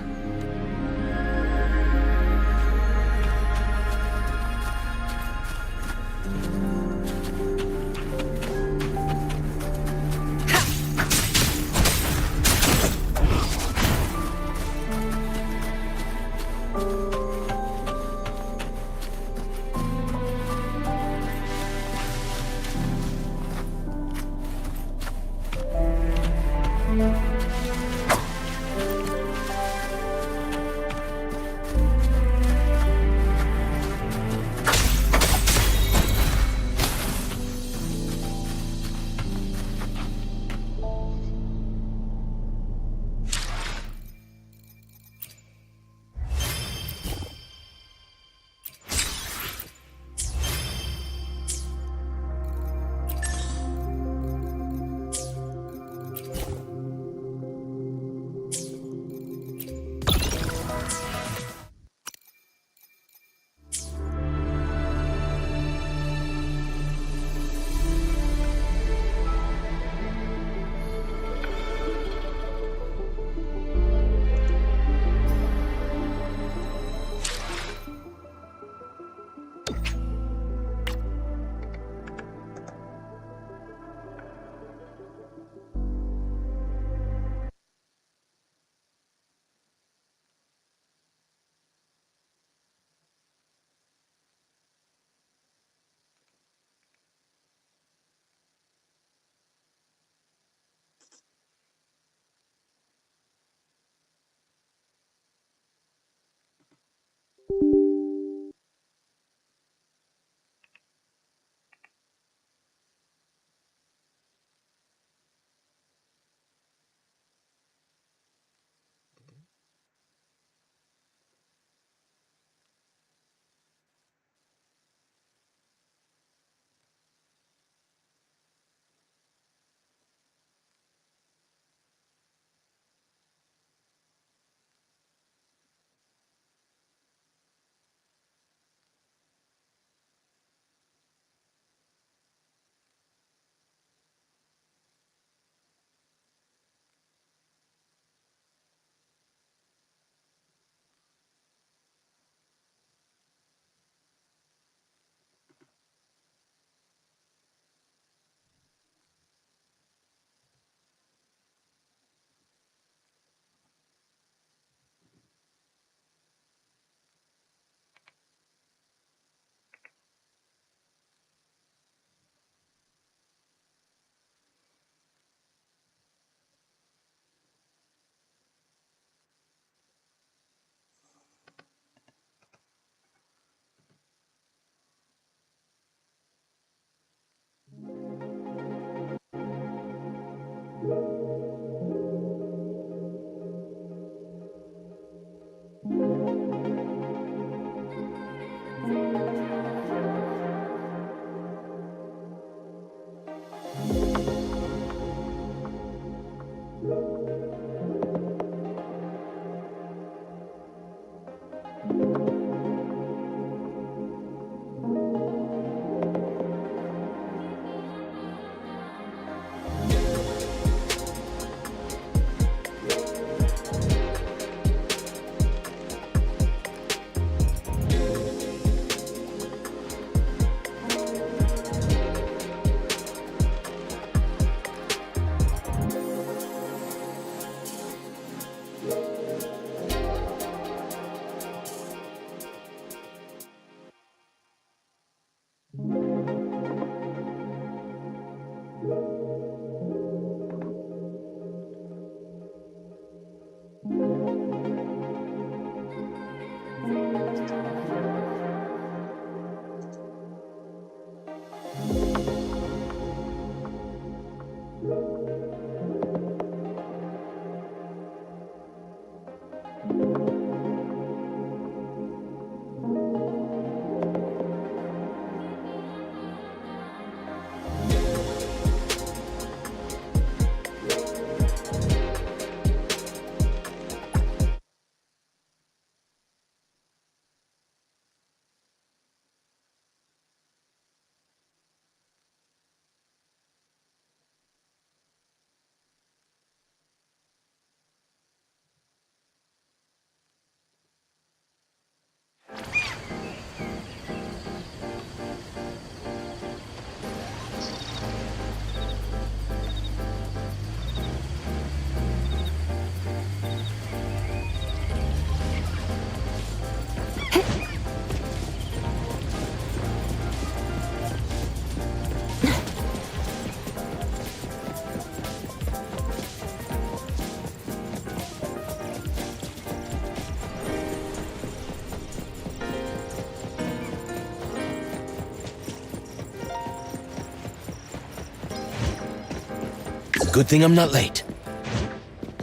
Good thing I'm not late.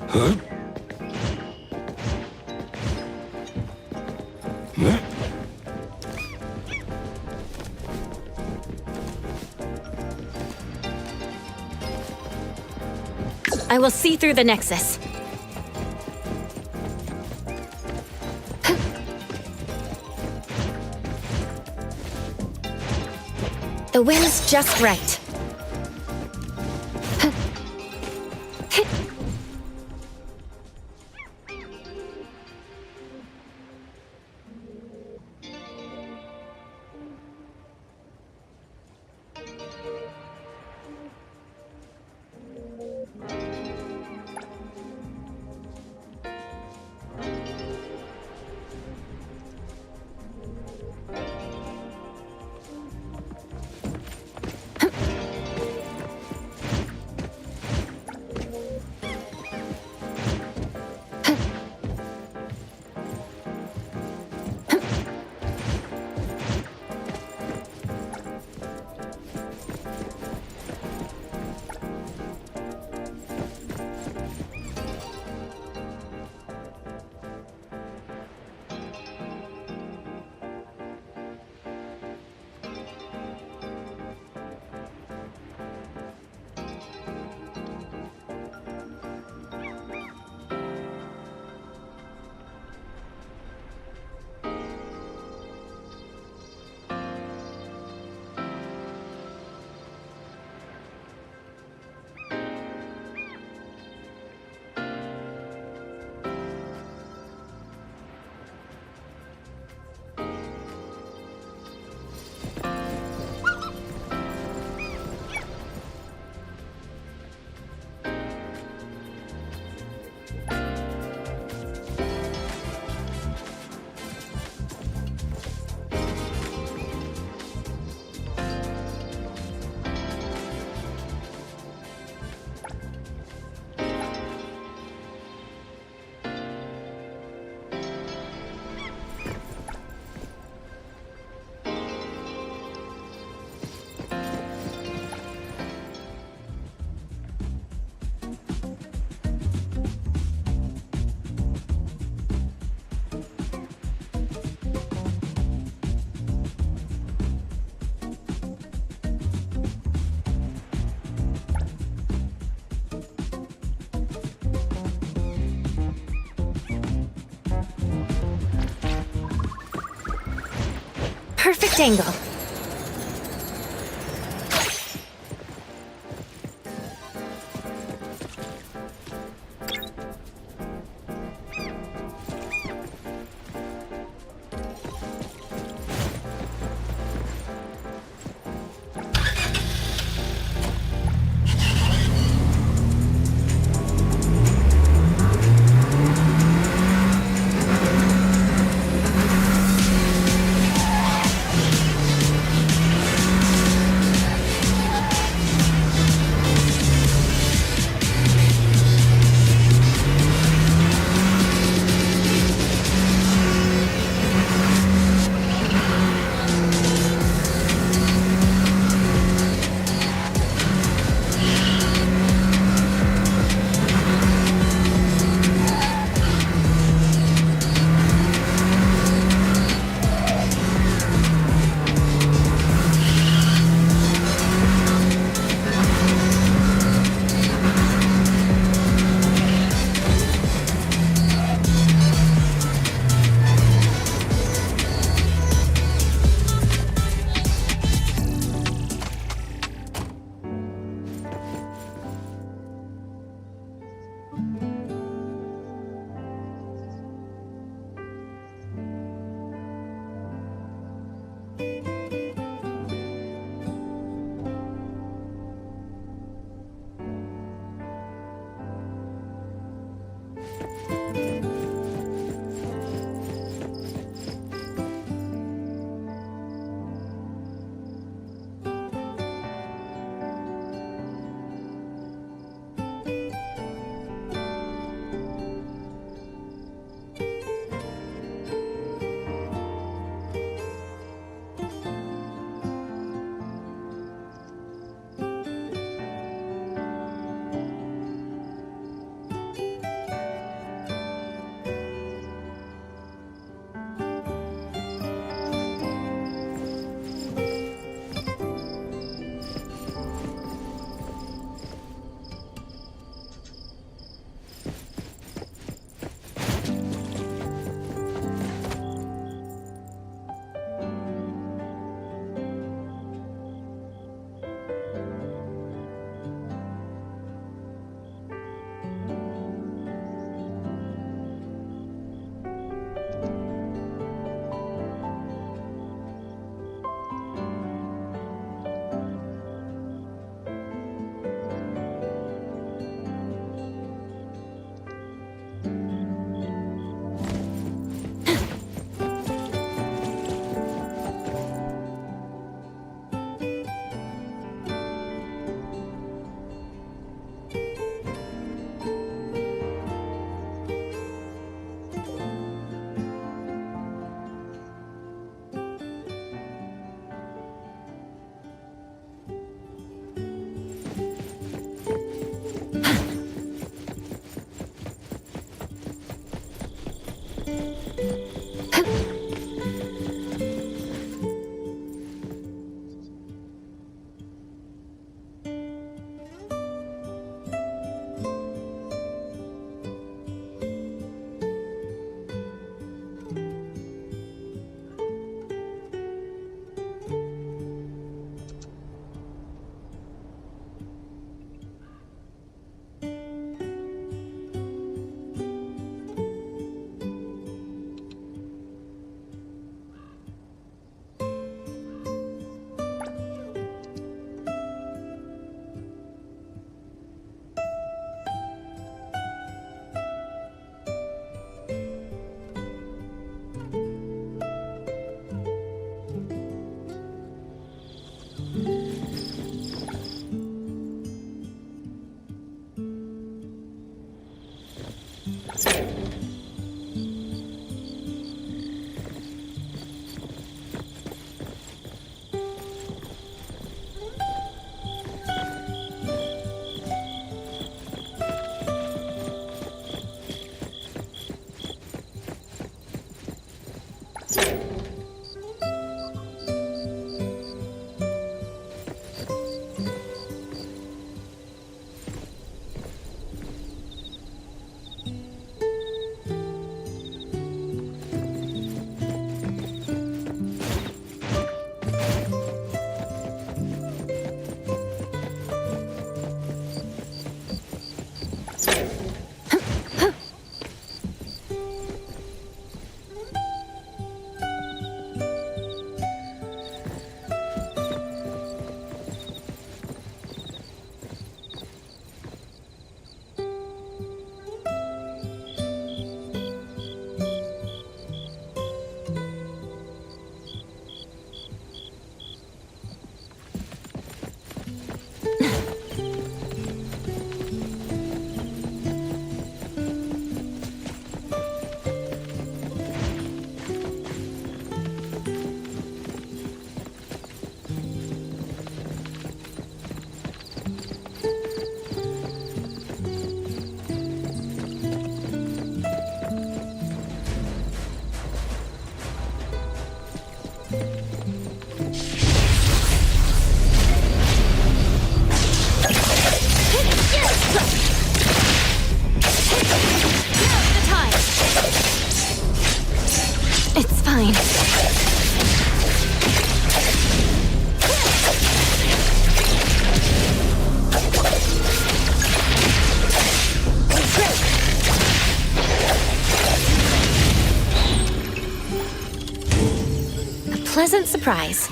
Huh? Huh?
I will see through the Nexus. The wind's just right. Perfect angle. Pleasant surprise.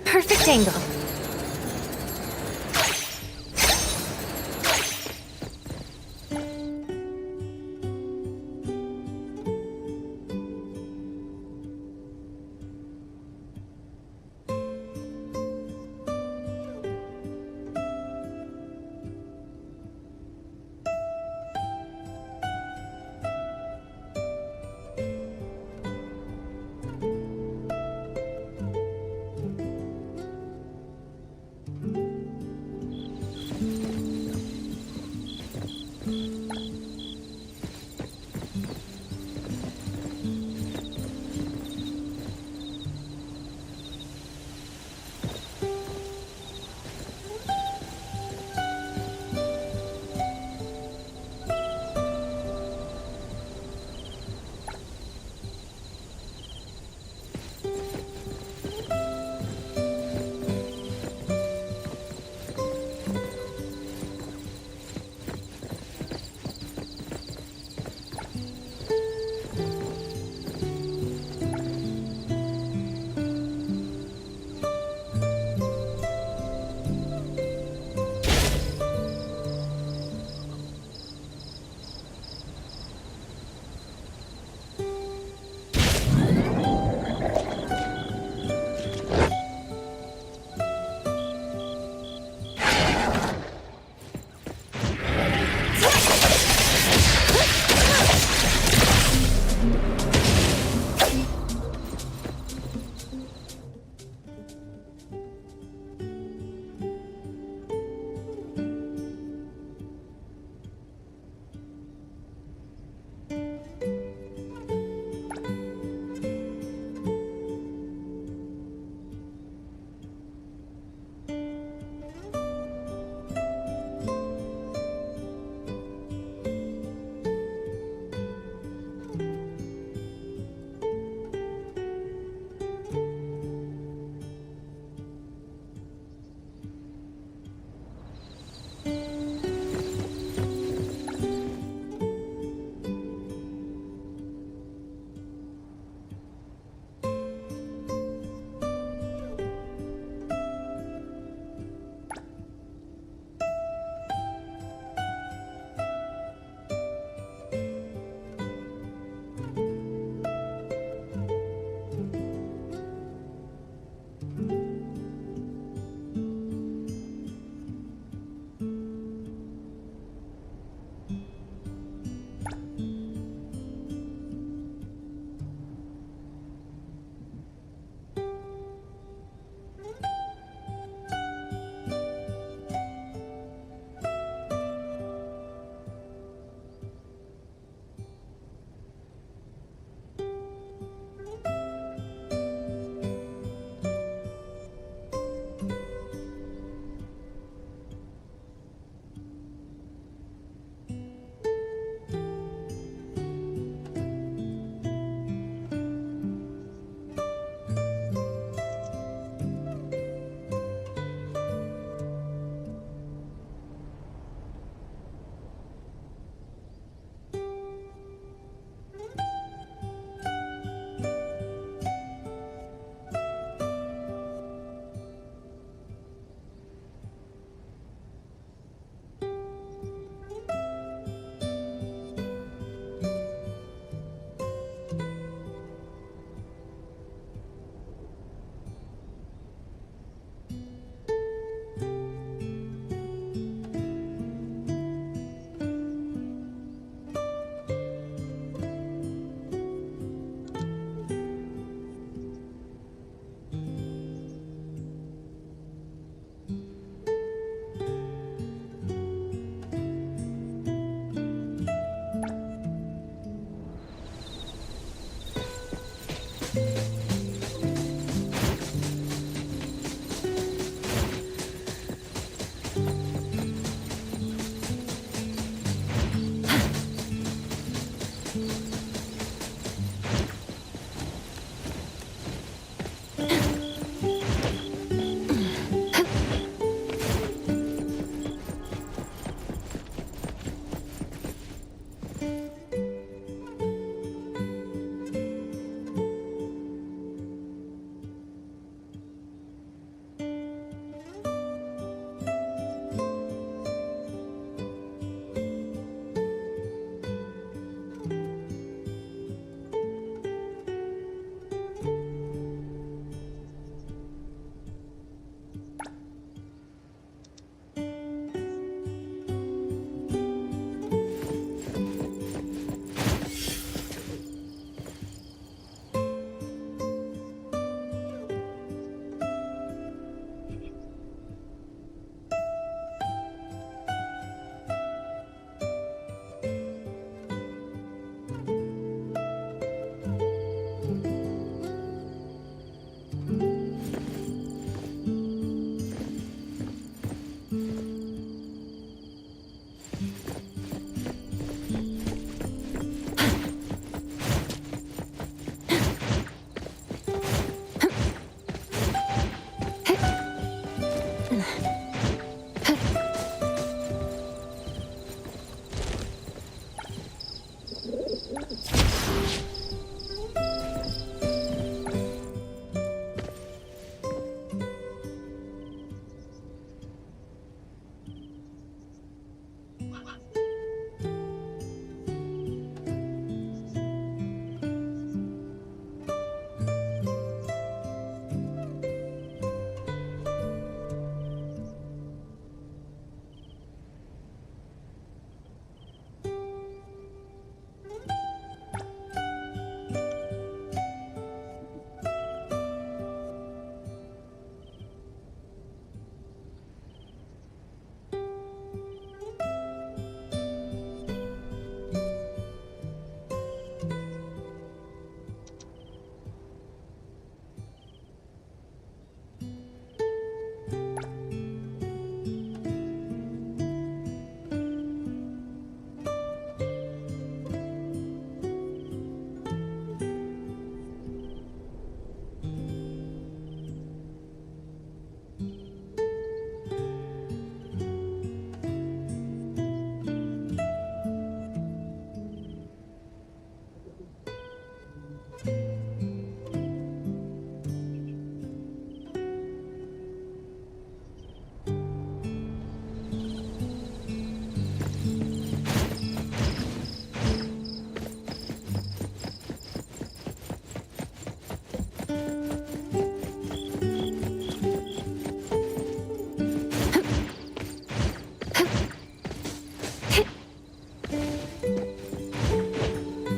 Perfect angle.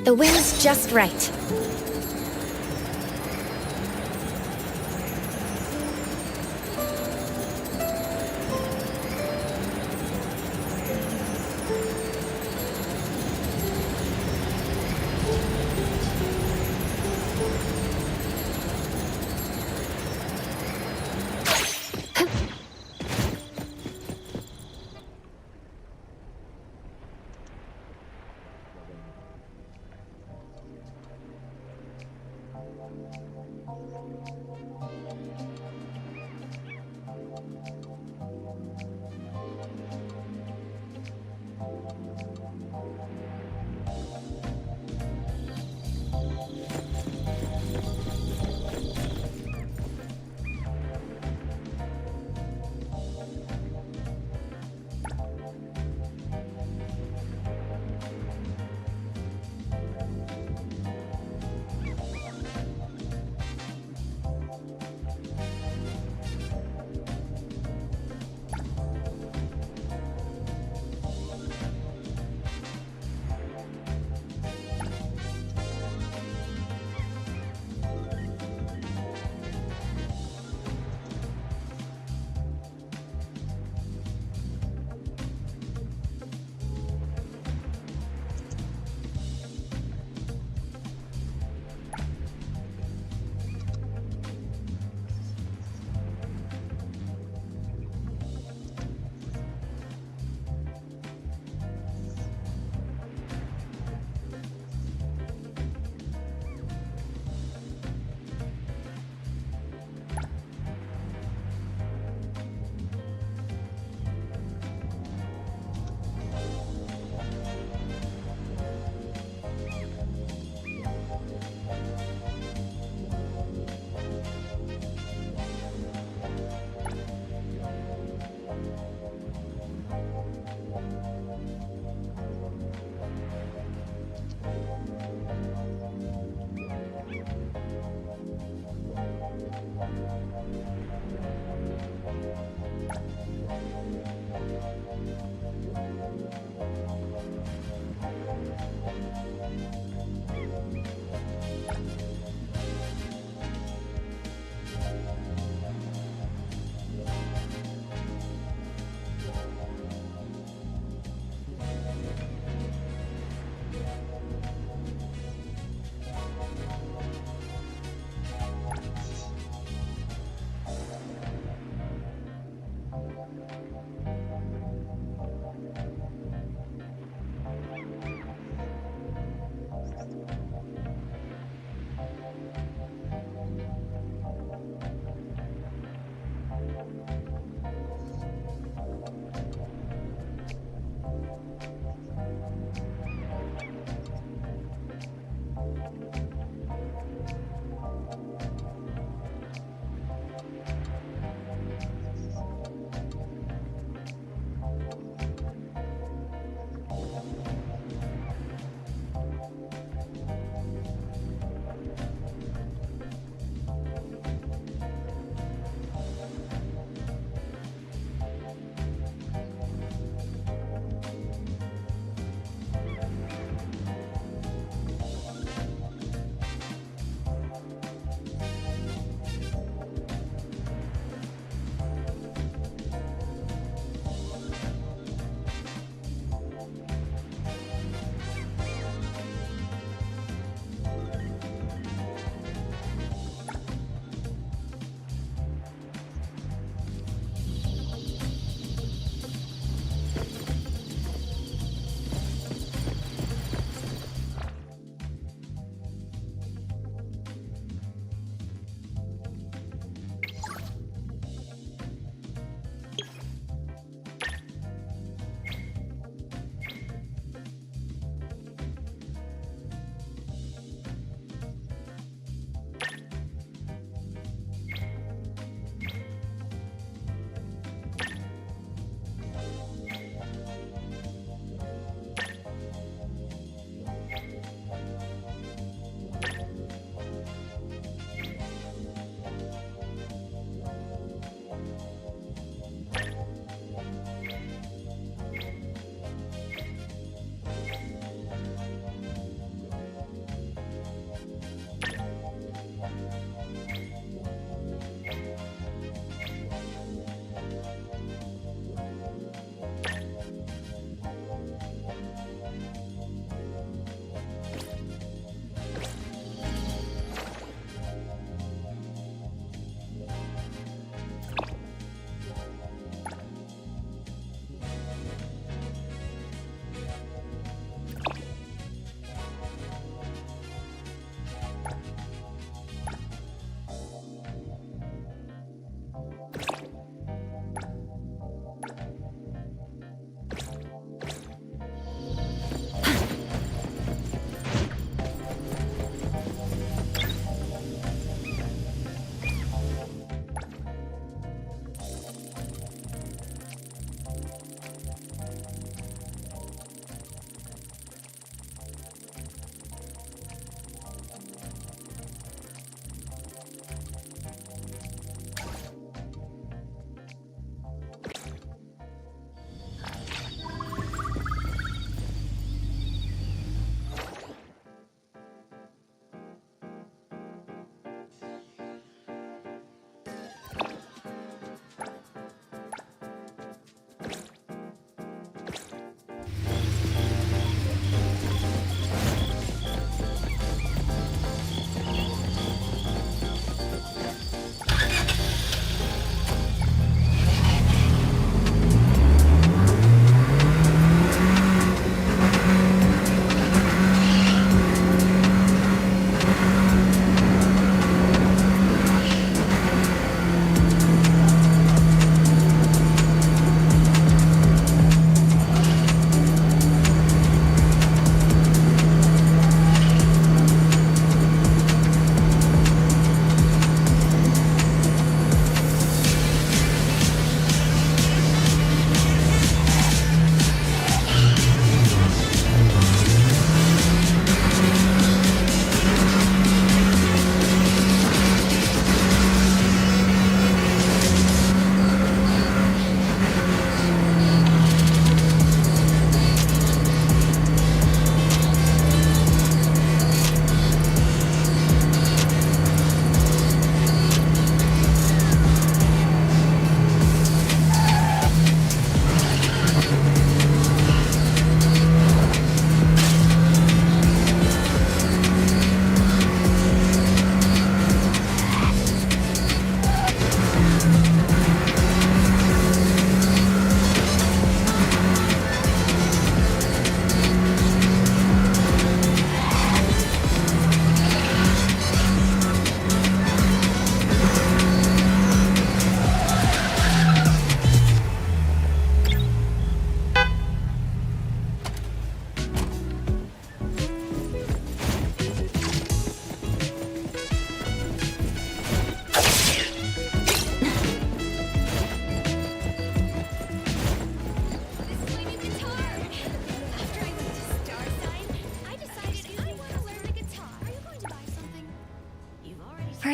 The wind's just right.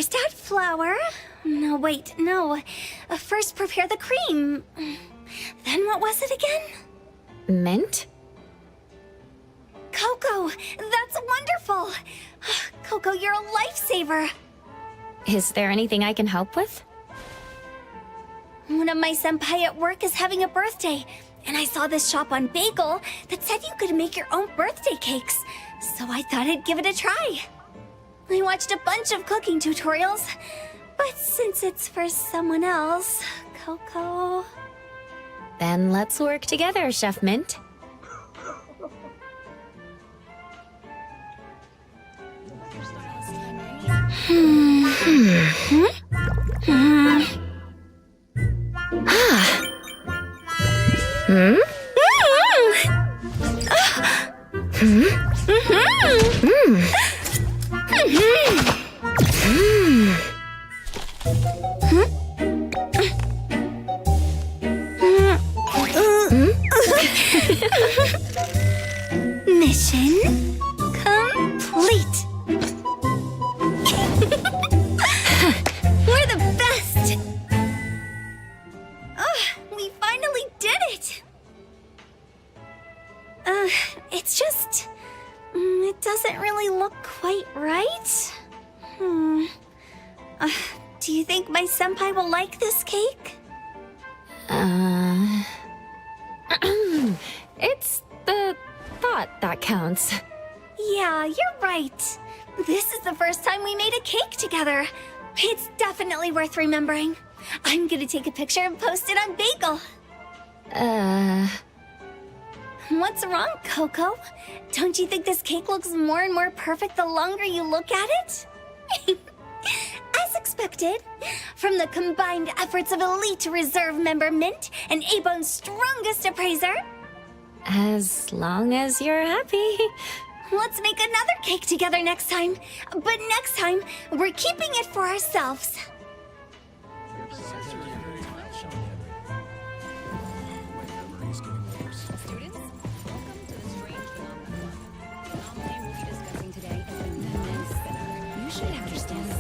First add flour. No, wait, no. First prepare the cream. Then what was it again?
Mint?
Coco, that's wonderful. Coco, you're a lifesaver.
Is there anything I can help with?
One of my senpai at work is having a birthday, and I saw this shop on Bagel that said you could make your own birthday cakes, so I thought I'd give it a try. I watched a bunch of cooking tutorials, but since it's for someone else, Coco...
Then let's work together, Chef Mint.
Mission complete. We're the best. We finally did it. It's just... it doesn't really look quite right. Do you think my senpai will like this cake?
It's the thought that counts.
Yeah, you're right. This is the first time we made a cake together. It's definitely worth remembering. I'm gonna take a picture and post it on Bagel. What's wrong, Coco? Don't you think this cake looks more and more perfect the longer you look at it? As expected, from the combined efforts of elite reserve member Mint and Abon's strongest appraiser.
As long as you're happy.
Let's make another cake together next time. But next time, we're keeping it for ourselves.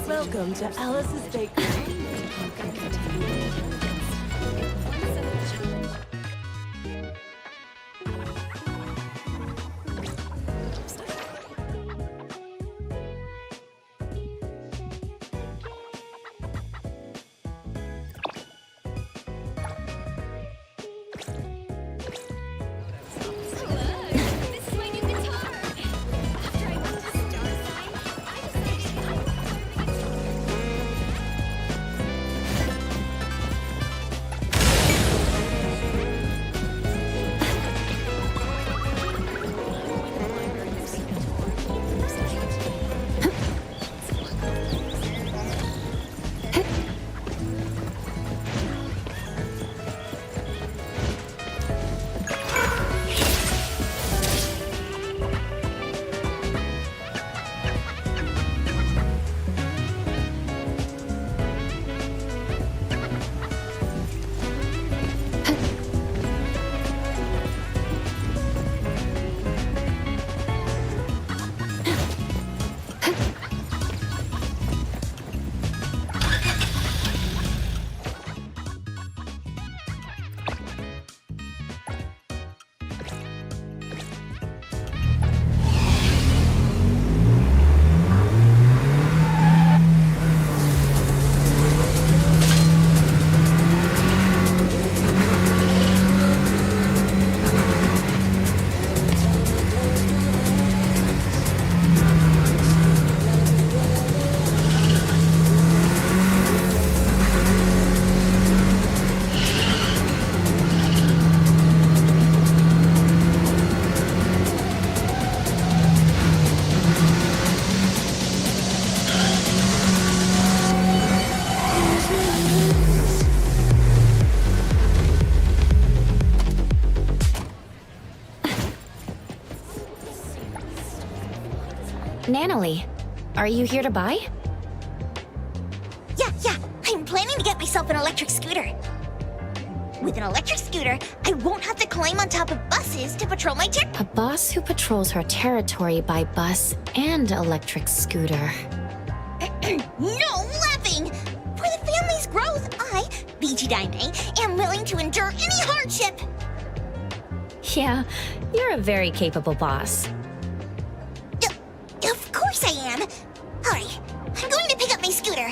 Welcome to Alice's Bakery.
Nanalie, are you here to buy?
Yeah. I'm planning to get myself an electric scooter. With an electric scooter, I won't have to climb on top of buses to patrol my territory.
A boss who patrols her territory by bus and electric scooter.
No
Beachy Dime, am willing to endure any hardship.
Yeah, you're a very capable boss.
Of course I am. Alright, I'm going to pick up my scooter.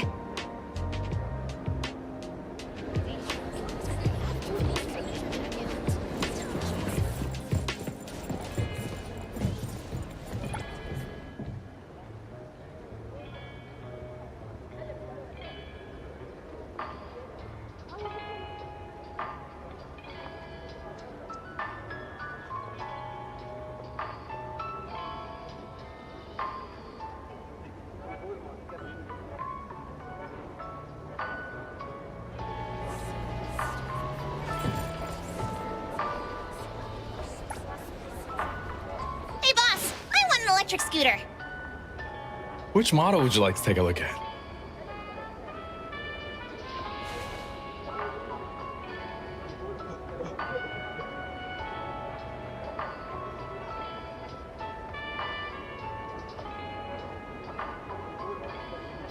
Hey boss, I want an electric scooter.
Which model would you like to take a look at?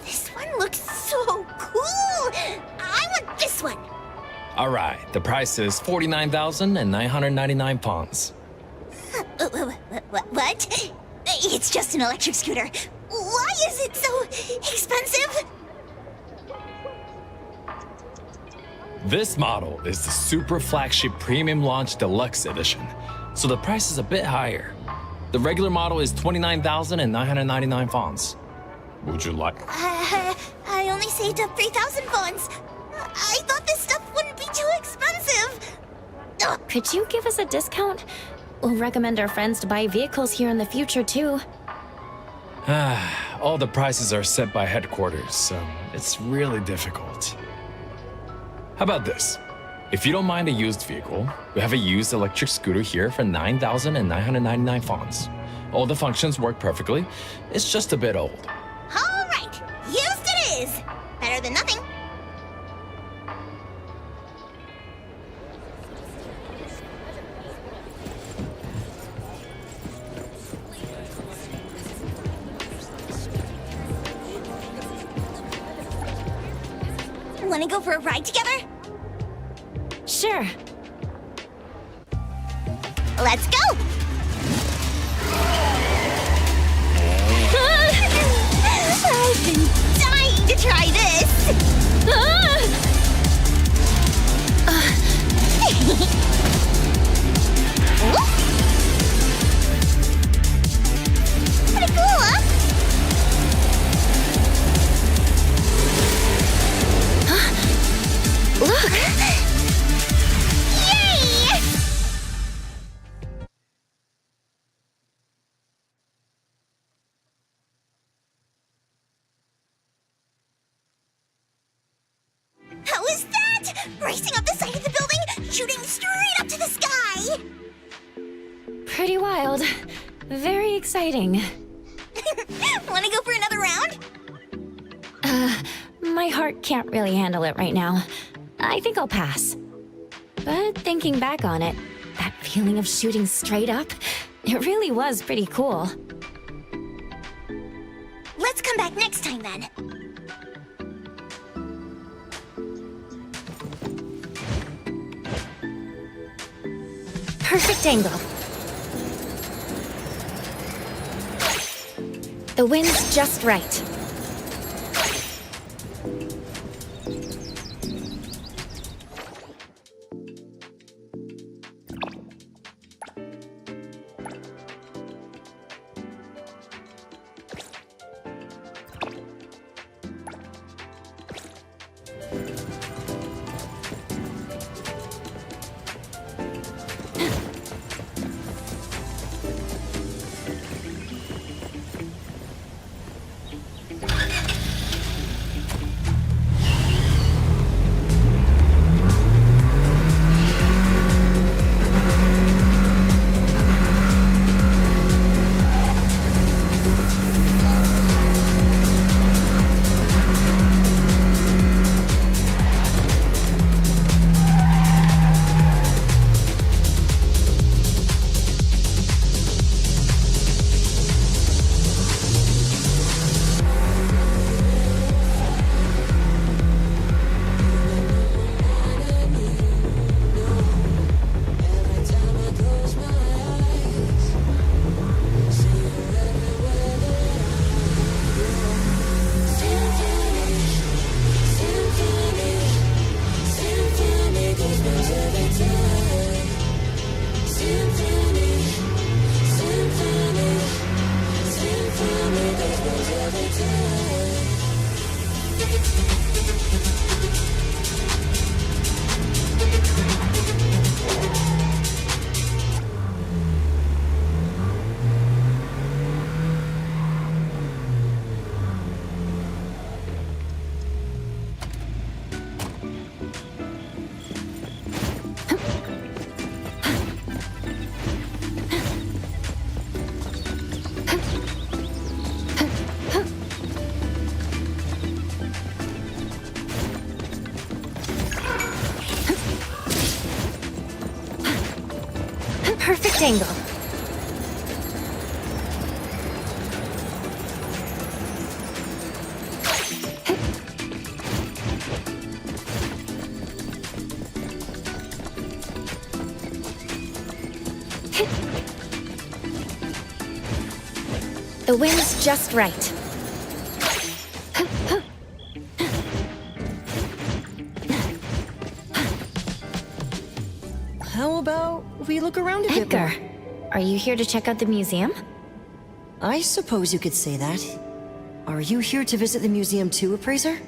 This one looks so cool. I want this one.
All right, the price is 49,999 pounds.
What? It's just an electric scooter. Why is it so expensive?
This model is the Super Flagship Premium Launch Deluxe Edition, so the price is a bit higher. The regular model is 29,999 pounds. Would you like?
I only saved up 3,000 bonds. I thought this stuff wouldn't be too expensive. Ugh.
Could you give us a discount? We'll recommend our friends to buy vehicles here in the future, too.
All the prices are set by headquarters, so it's really difficult. How about this? If you don't mind a used vehicle, we have a used electric scooter here for 9,999 pounds. All the functions work perfectly. It's just a bit old.
All right, used it is. Better than nothing. Want to go for a ride together?
Sure.
Let's go! I've been dying to try this! Pretty cool, huh?
Look!
Yay! How is that? Racing up the side of the building, shooting straight up to the sky!
Pretty wild. Very exciting.
Want to go for another round?
My heart can't really handle it right now. I think I'll pass. But thinking back on it, that feeling of shooting straight up, it really was pretty cool.
Let's come back next time then.
Perfect angle. The wind's just right. perfect angle. The wind's just right.
How about we look around a bit more?
Edgar, are you here to check out the museum?
I suppose you could say that. Are you here to visit the museum too, Appraiser?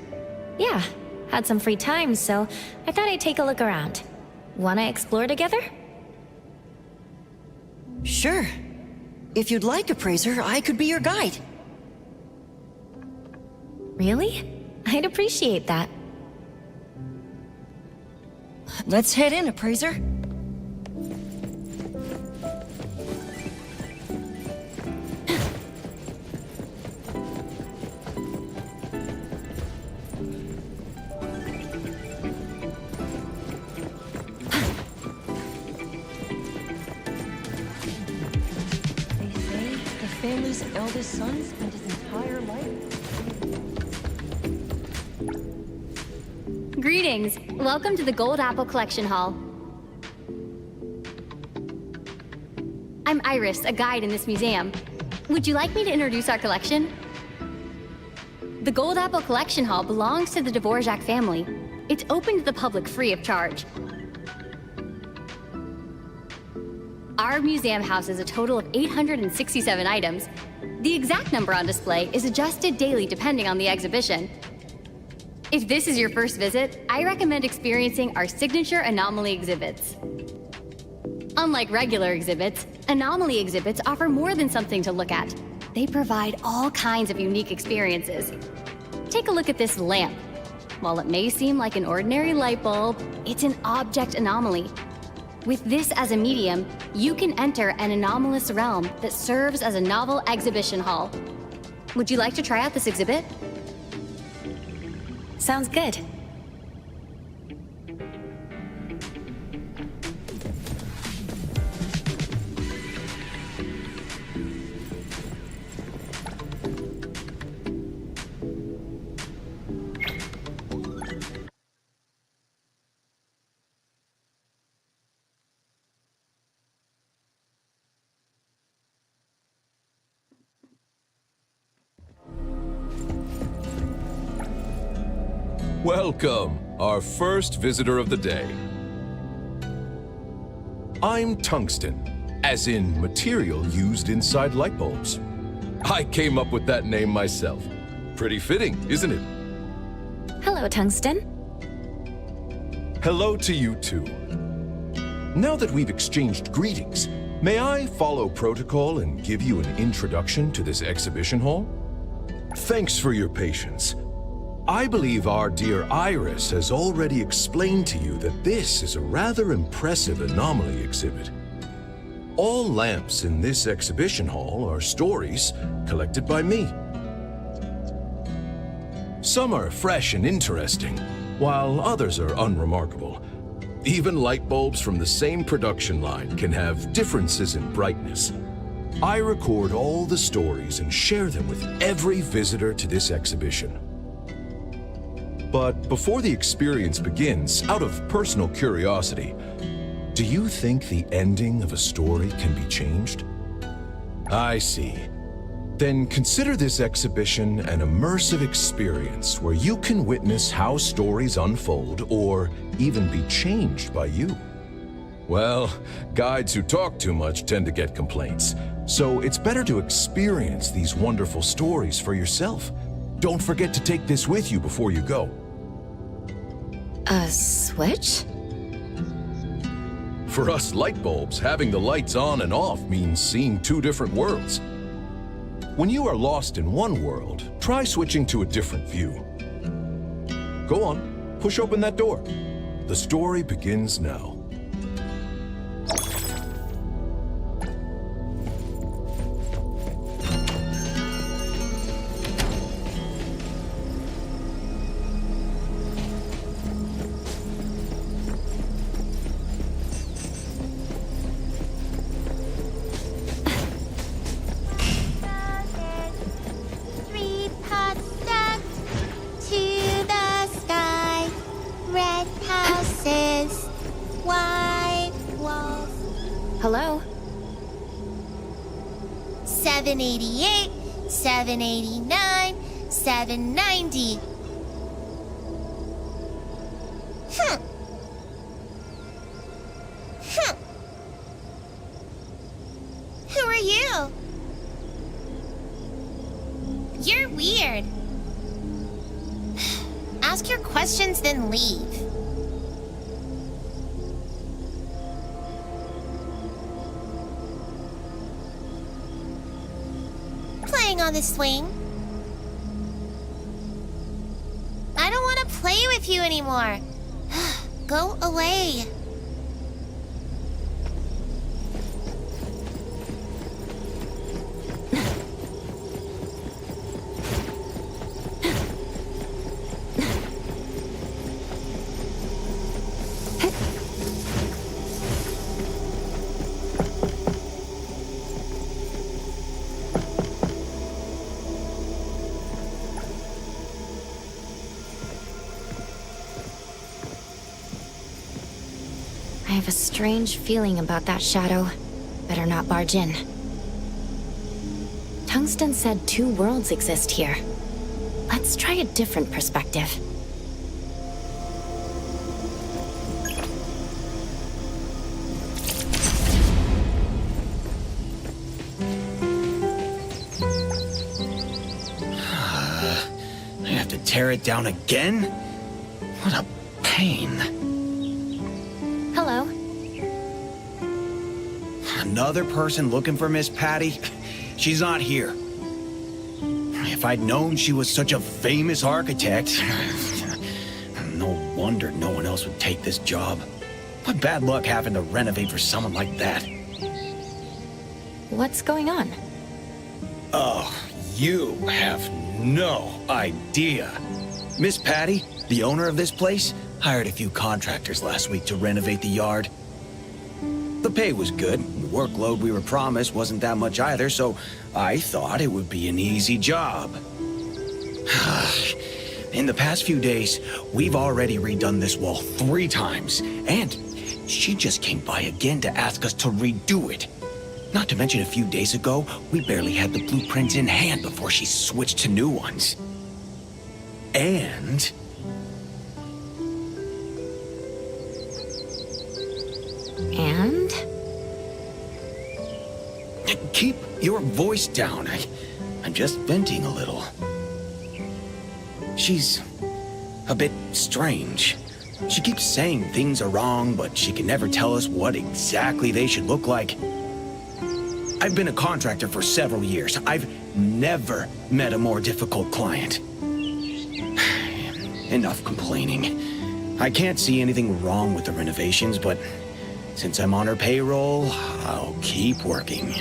Yeah, had some free time, so I thought I'd take a look around. Wanna explore together?
Sure. If you'd like, Appraiser, I could be your guide.
Really? I'd appreciate that.
Let's head in, Appraiser. Family's eldest son spent his entire life.
Greetings. Welcome to the Gold Apple Collection Hall. I'm Iris, a guide in this museum. Would you like me to introduce our collection? The Gold Apple Collection Hall belongs to the Dvorak family. It's open to the public free of charge. Our museum houses a total of 867 items. The exact number on display is adjusted daily depending on the exhibition. If this is your first visit, I recommend experiencing our signature anomaly exhibits. Unlike regular exhibits, anomaly exhibits offer more than something to look at. They provide all kinds of unique experiences. Take a look at this lamp. While it may seem like an ordinary light bulb, it's an object anomaly. With this as a medium, you can enter an anomalous realm that serves as a novel exhibition hall. Would you like to try out this exhibit?
Sounds good.
Welcome, our first visitor of the day. I'm tungsten, as in material used inside light bulbs. I came up with that name myself. Pretty fitting, isn't it?
Hello, Tungsten.
Hello to you too. Now that we've exchanged greetings, may I follow protocol and give you an introduction to this exhibition hall? Thanks for your patience. I believe our dear Iris has already explained to you that this is a rather impressive anomaly exhibit. All lamps in this exhibition hall are stories collected by me. Some are fresh and interesting, while others are unremarkable. Even light bulbs from the same production line can have differences in brightness. I record all the stories and share them with every visitor to this exhibition. But before the experience begins, out of personal curiosity, do you think the ending of a story can be changed? I see. Then consider this exhibition an immersive experience where you can witness how stories unfold or even be changed by you. Well, guides who talk too much tend to get complaints, so it's better to experience these wonderful stories for yourself. Don't forget to take this with you before you go.
A switch?
For us light bulbs, having the lights on and off means seeing two different worlds. When you are lost in one world, try switching to a different view. Go on, push open that door. The story begins now.
788, 789, 790. Who are you? You're weird. Ask your questions, then leave. Playing on the swing. I don't want to play with you anymore. Go away.
I have a strange feeling about that shadow. Better not barge in. Tungsten said 2 worlds exist here. Let's try a different perspective.
I have to tear it down again? What a pain.
Hello.
Another person looking for Miss Patty? She's not here. If I'd known she was such a famous architect, no wonder no one else would take this job. What bad luck having to renovate for someone like that.
What's going on?
Oh, you have no idea. Miss Patty, the owner of this place, hired a few contractors last week to renovate the yard. The pay was good. The workload we were promised wasn't that much either, so I thought it would be an easy job. In the past few days, we've already redone this wall 3 times, and she just came by again to ask us to redo it. Not to mention a few days ago, we barely had the blueprints in hand before she switched to new ones. And...
And?
Keep your voice down. I'm just venting a little. She's a bit strange. She keeps saying things are wrong, but she can never tell us what exactly they should look like. I've been a contractor for several years. I've never met a more difficult client. Enough complaining. I can't see anything wrong with the renovations, but since I'm on her payroll, I'll keep working.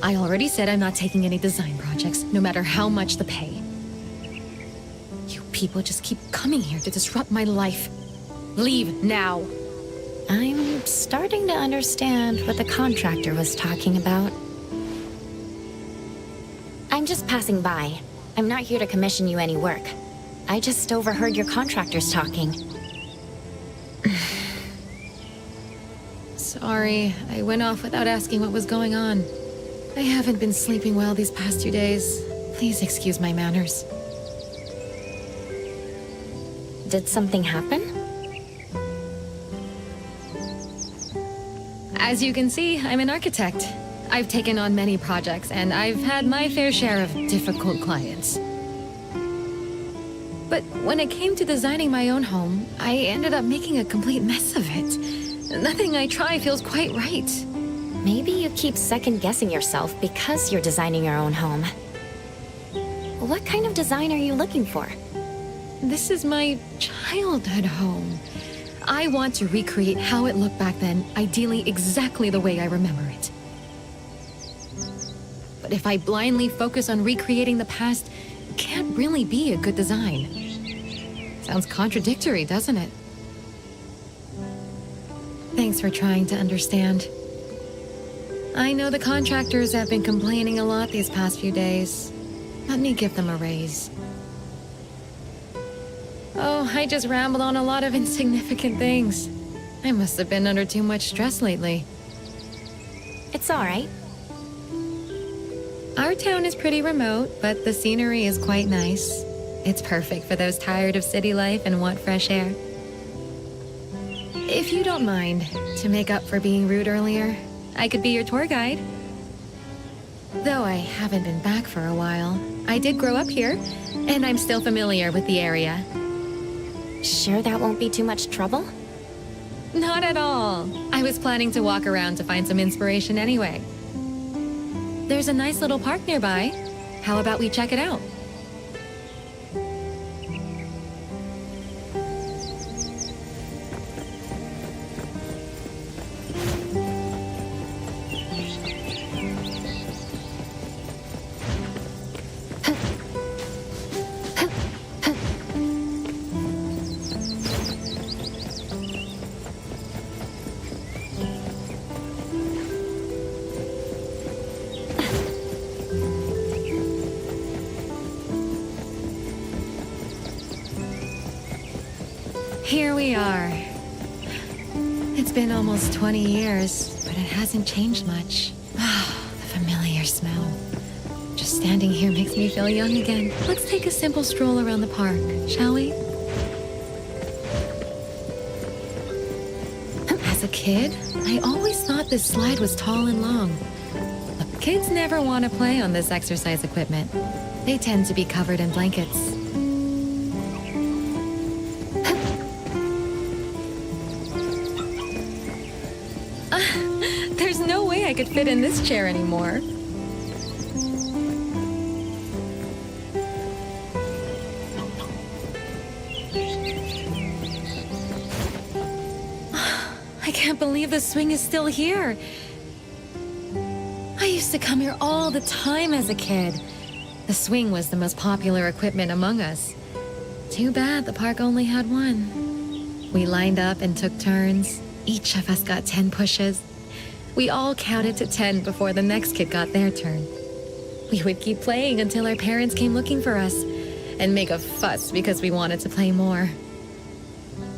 I already said I'm not taking any design projects, no matter how much the pay. You people just keep coming here to disrupt my life. Leave now.
I'm starting to understand what the contractor was talking about. I'm just passing by. I'm not here to commission you any work. I just overheard your contractors talking.
Sorry, I went off without asking what was going on. I haven't been sleeping well these past 2 days. Please excuse my manners.
Did something happen?
As you can see, I'm an architect. I've taken on many projects, and I've had my fair share of difficult clients. But when it came to designing my own home, I ended up making a complete mess of it. Nothing I try feels quite right.
Maybe you keep second-guessing yourself because you're designing your own home. What kind of design are you looking for?
This is my childhood home. I want to recreate how it looked back then, ideally exactly the way I remember it. But if I blindly focus on recreating the past, it can't really be a good design. Sounds contradictory, doesn't it? Thanks for trying to understand. I know the contractors have been complaining a lot these past few days. Let me give them a raise. Oh, I just rambled on a lot of insignificant things. I must have been under too much stress lately.
It's all right.
Our town is pretty remote, but the scenery is quite nice. It's perfect for those tired of city life and want fresh air. If you don't mind, to make up for being rude earlier, I could be your tour guide. Though I haven't been back for a while, I did grow up here, and I'm still familiar with the area.
Sure that won't be too much trouble?
Not at all. I was planning to walk around to find some inspiration anyway. There's a nice little park nearby. How about we check it out? Here we are. It's been almost 20 years, but it hasn't changed much. Ah, the familiar smell. Just standing here makes me feel young again. Let's take a simple stroll around the park, shall we? As a kid, I always thought this slide was tall and long. But kids never want to play on this exercise equipment. They tend to be covered in blankets. There's no way I could fit in this chair anymore. I can't believe the swing is still here. I used to come here all the time as a kid. The swing was the most popular equipment among us. Too bad the park only had one. We lined up and took turns. Each of us got 10 pushes. We all counted to 10 before the next kid got their turn. We would keep playing until our parents came looking for us and make a fuss because we wanted to play more.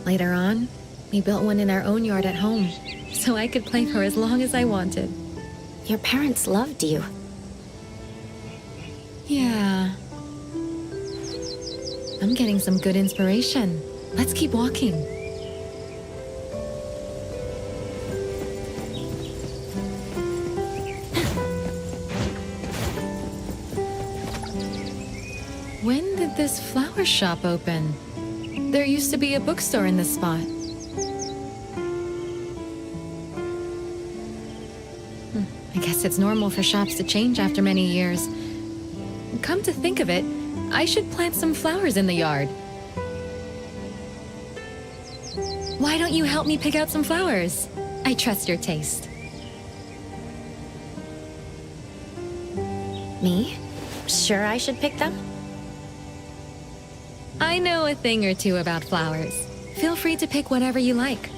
Later on, we built one in our own yard at home, so I could play for as long as I wanted.
Your parents loved you.
Yeah. I'm getting some good inspiration. Let's keep walking. When did this flower shop open? There used to be a bookstore in this spot. I guess it's normal for shops to change after many years. Come to think of it, I should plant some flowers in the yard. Why don't you help me pick out some flowers? I trust your taste.
Me? Sure I should pick them?
I know a thing or two about flowers. Feel free to pick whatever you like.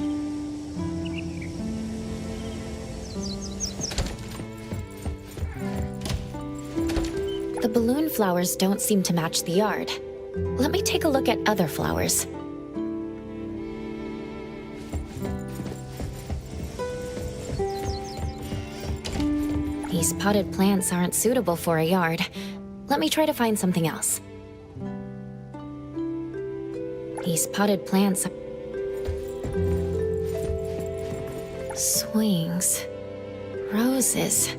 The balloon flowers don't seem to match the yard. Let me take a look at other flowers. These potted plants aren't suitable for a yard. Let me try to find something else. These potted plants... Swings. Roses.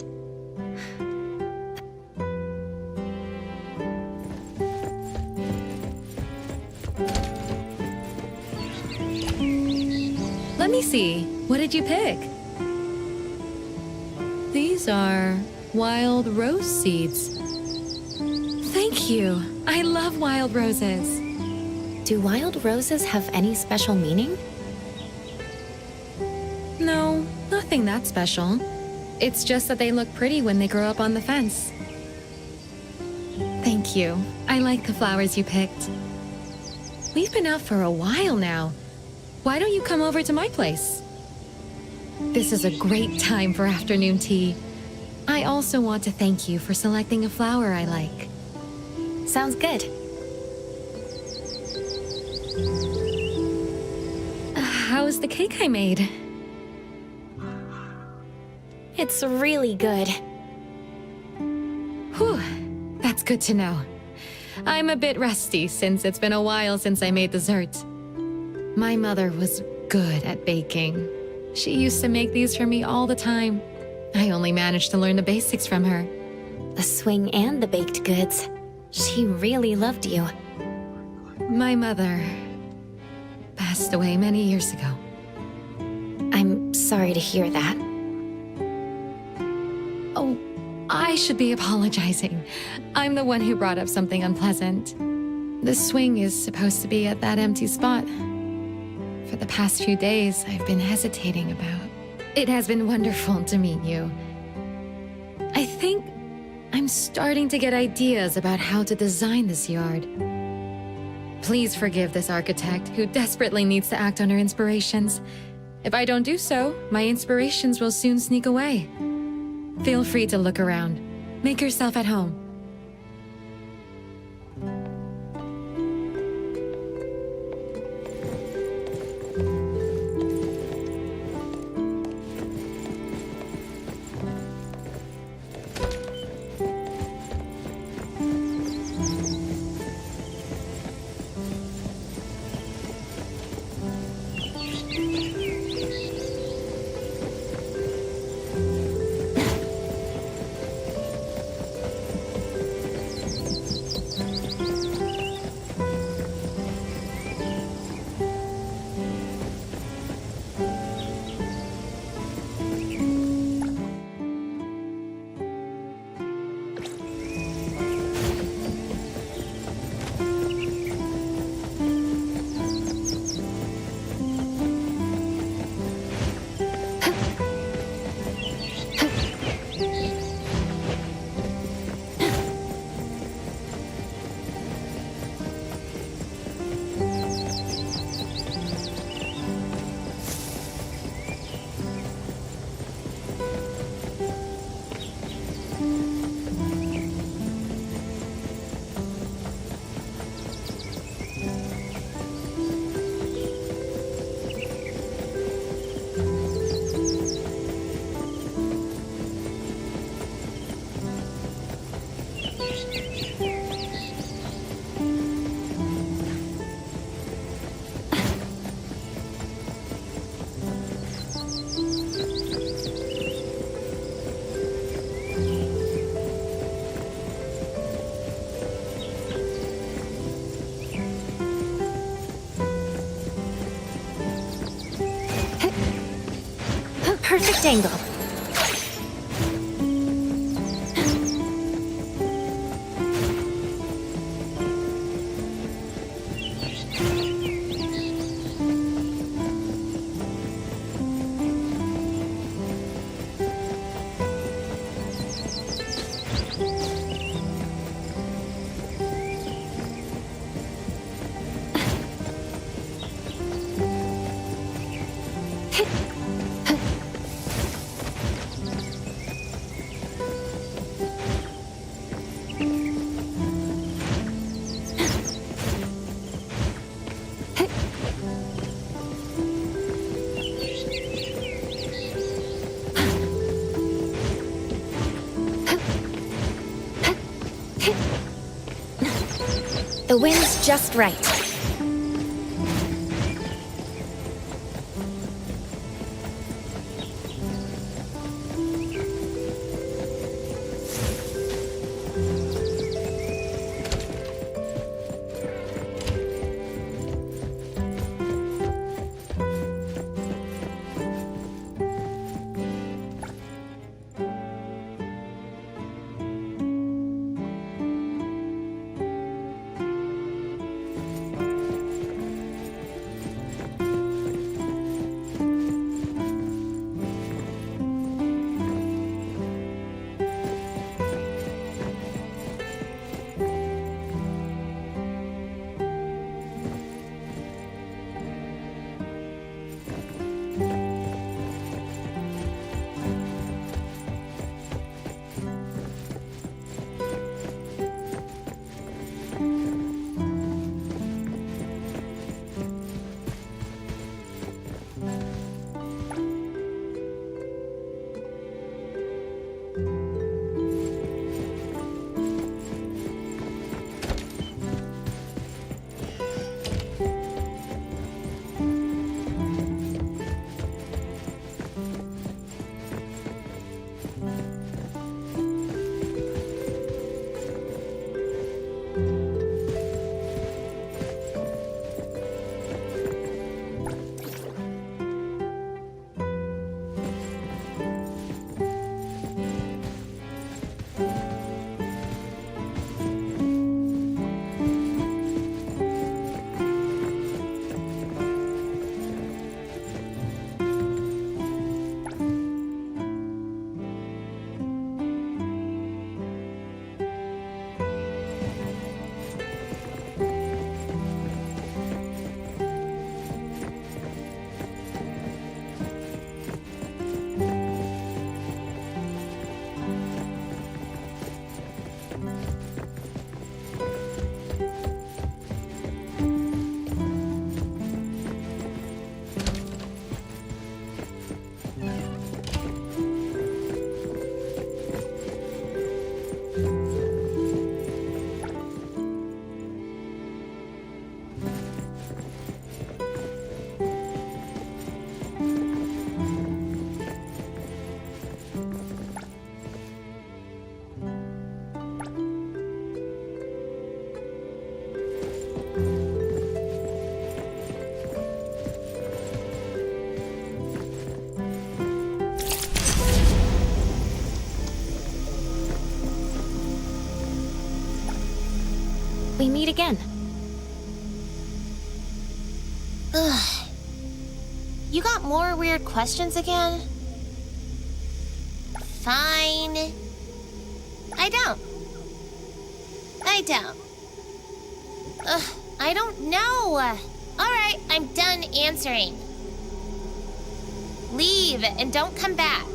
Let me see. What did you pick? These are wild rose seeds. Thank you. I love wild roses.
Do wild roses have any special meaning?
No, nothing that special. It's just that they look pretty when they grow up on the fence. Thank you. I like the flowers you picked. We've been out for a while now. Why don't you come over to my place? This is a great time for afternoon tea. I also want to thank you for selecting a flower I like.
Sounds good.
How's the cake I made?
It's really good.
Whew, that's good to know. I'm a bit rusty since it's been a while since I made dessert. My mother was good at baking. She used to make these for me all the time. I only managed to learn the basics from her.
The swing and the baked goods. She really loved you.
My mother passed away many years ago.
I'm sorry to hear that.
Oh, I should be apologizing. I'm the one who brought up something unpleasant. The swing is supposed to be at that empty spot. For the past few days, I've been hesitating about. It has been wonderful to meet you. I think I'm starting to get ideas about how to design this yard. Please forgive this architect who desperately needs to act on her inspirations. If I don't do so, my inspirations will soon sneak away. Feel free to look around. Make yourself at home.
Perfect angle. The wind's just right. we meet again.
Ugh. You got more weird questions again? Fine. I don't. Ugh, I don't know. Alright, I'm done answering. Leave and don't come back.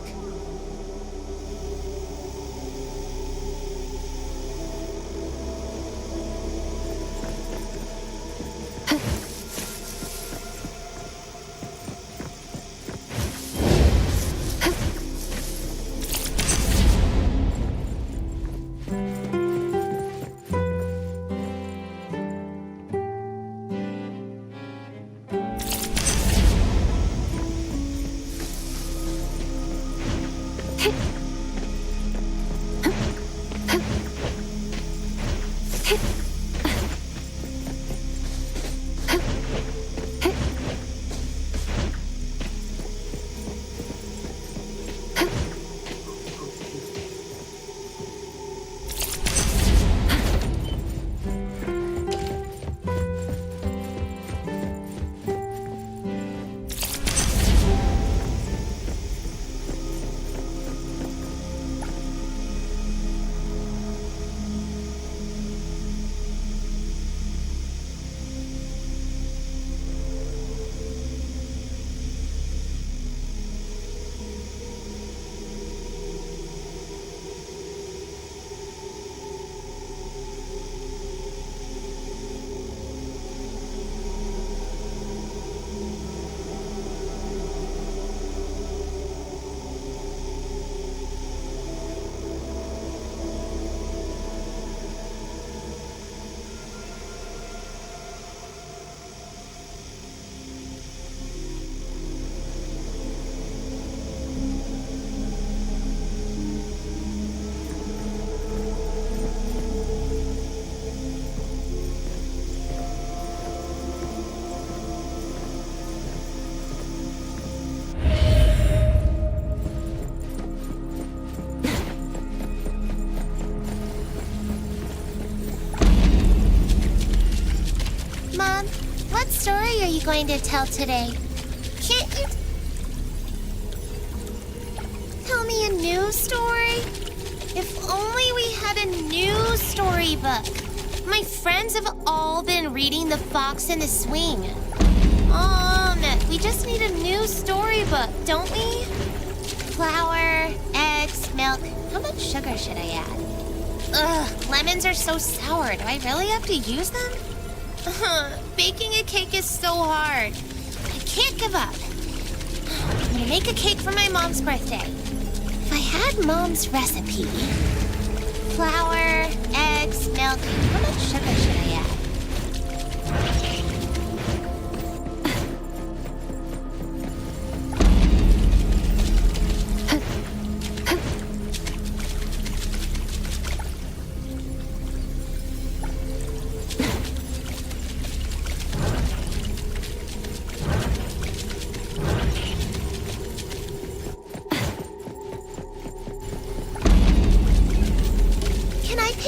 Mom, what story are you going to tell today? Can't you tell me a new story? If only we had a new storybook. My friends have all been reading The Fox and the Swing. We just need a new storybook, don't we? Flour, eggs, milk. How much sugar should I add? Ugh, lemons are so sour. Do I really have to use them? Baking a cake is so hard. I can't give up. I'm gonna make a cake for my mom's birthday. If I had Mom's recipe... Flour, eggs, milk. How much sugar should I add?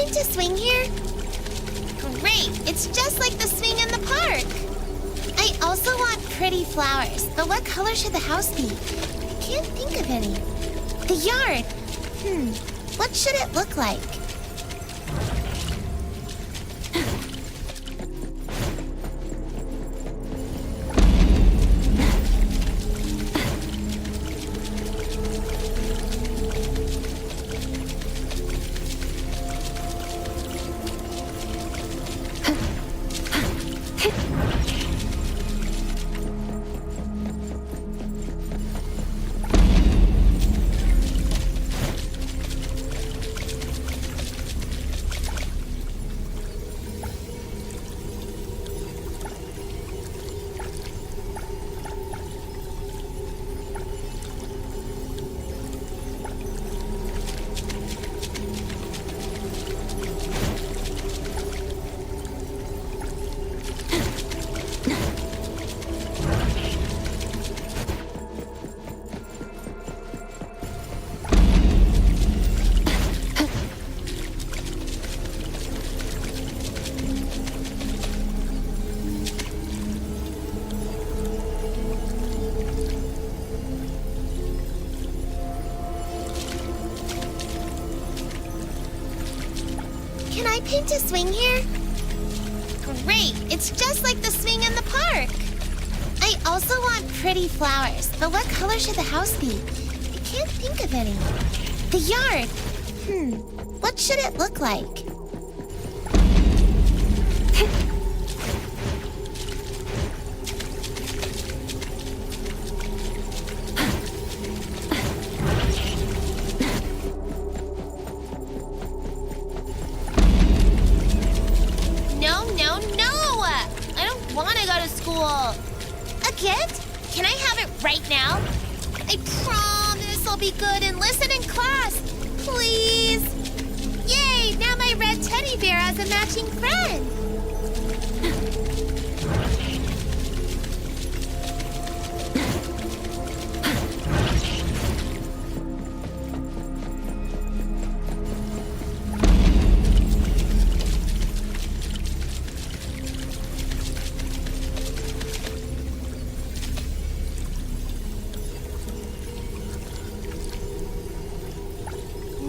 To swing here? Great! It's just like the swing in the park! I also want pretty flowers, but what color should the house be? I can't think of any. The yard! What should it look like? paint a swing here? Great, it's just like the swing in the park. I also want pretty flowers, but what color should the house be? I can't think of any. The yard. What should it look like? No! I don't want to go to school. A gift? Can I have it right now? I promise I'll be good and listen in class. Please. Yay! Now my red teddy bear has a matching friend.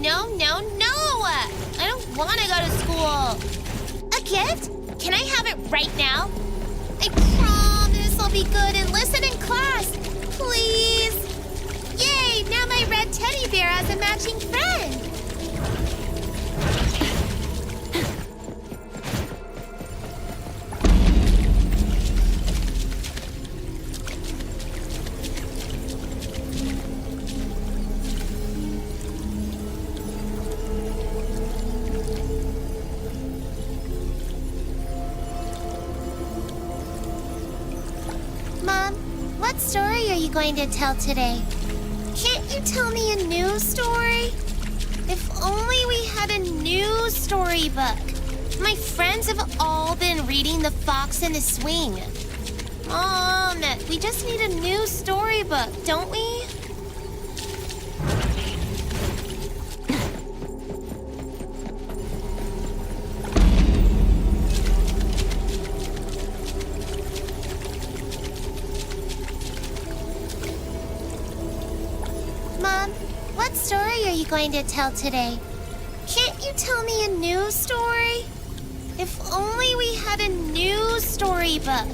No! I don't want to go to school. A gift? Can I have it right now? I promise I'll be good and listen in class. Please. Yay! Now my red teddy bear has a matching friend. Mom, what story are you going to tell today? Can't you tell me a new story? If only we had a new storybook. My friends have all been reading The Fox and the Swing. Mom, we just need a new storybook, don't we? Mom, what story are you going to tell today? Can't you tell me a new story? If only we had a new storybook.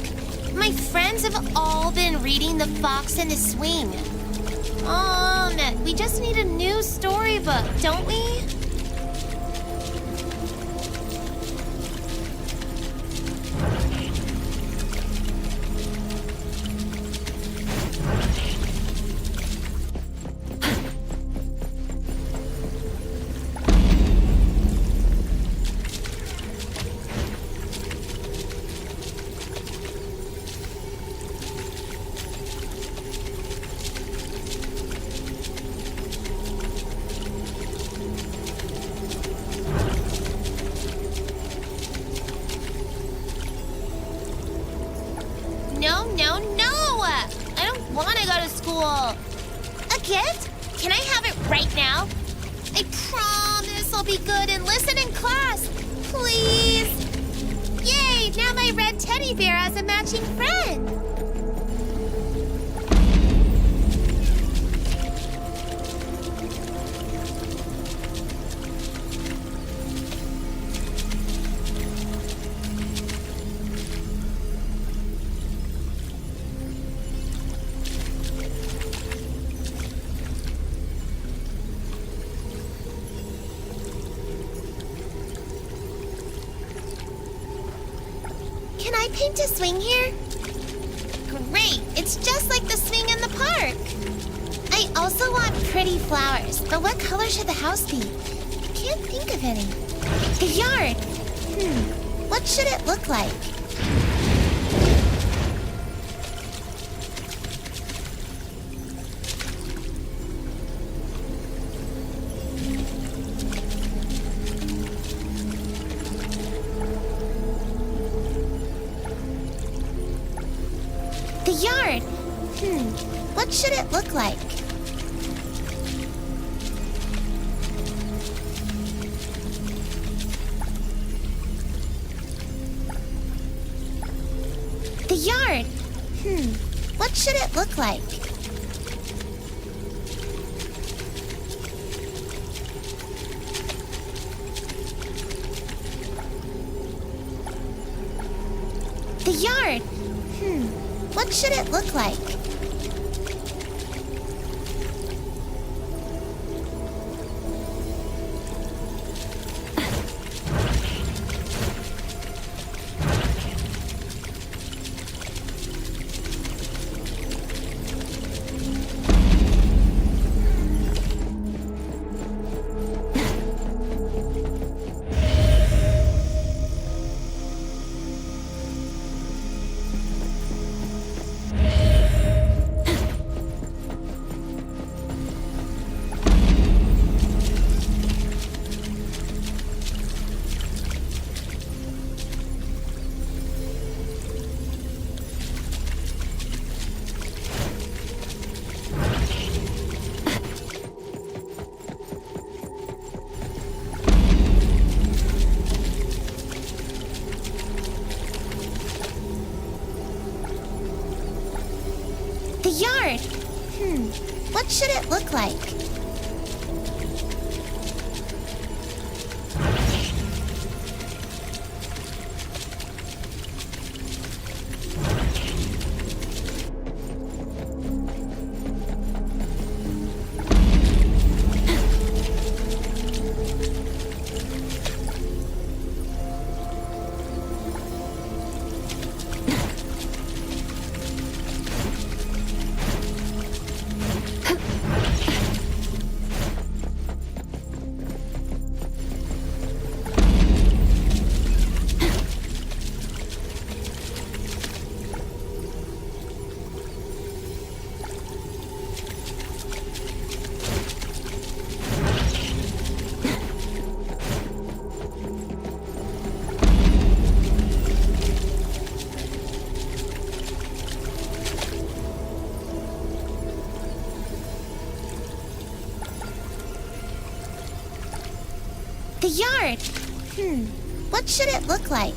My friends have all been reading The Fox and the Swing. Mom, we just need a new storybook, don't we? No! I don't want to go to school. A gift? Can I have it right now? I promise I'll be good and listen in class. Please. Yay! Now my red teddy bear has a matching friend. Can I paint a swing here? Great, it's just like the swing in the park. I also want pretty flowers, but what color should the house be? I can't think of any. The yard. What should it look like? The yard. What should it look like? The yard. What should it look like? The yard. What should it look like? The yard. What should it look like? The yard. What should it look like?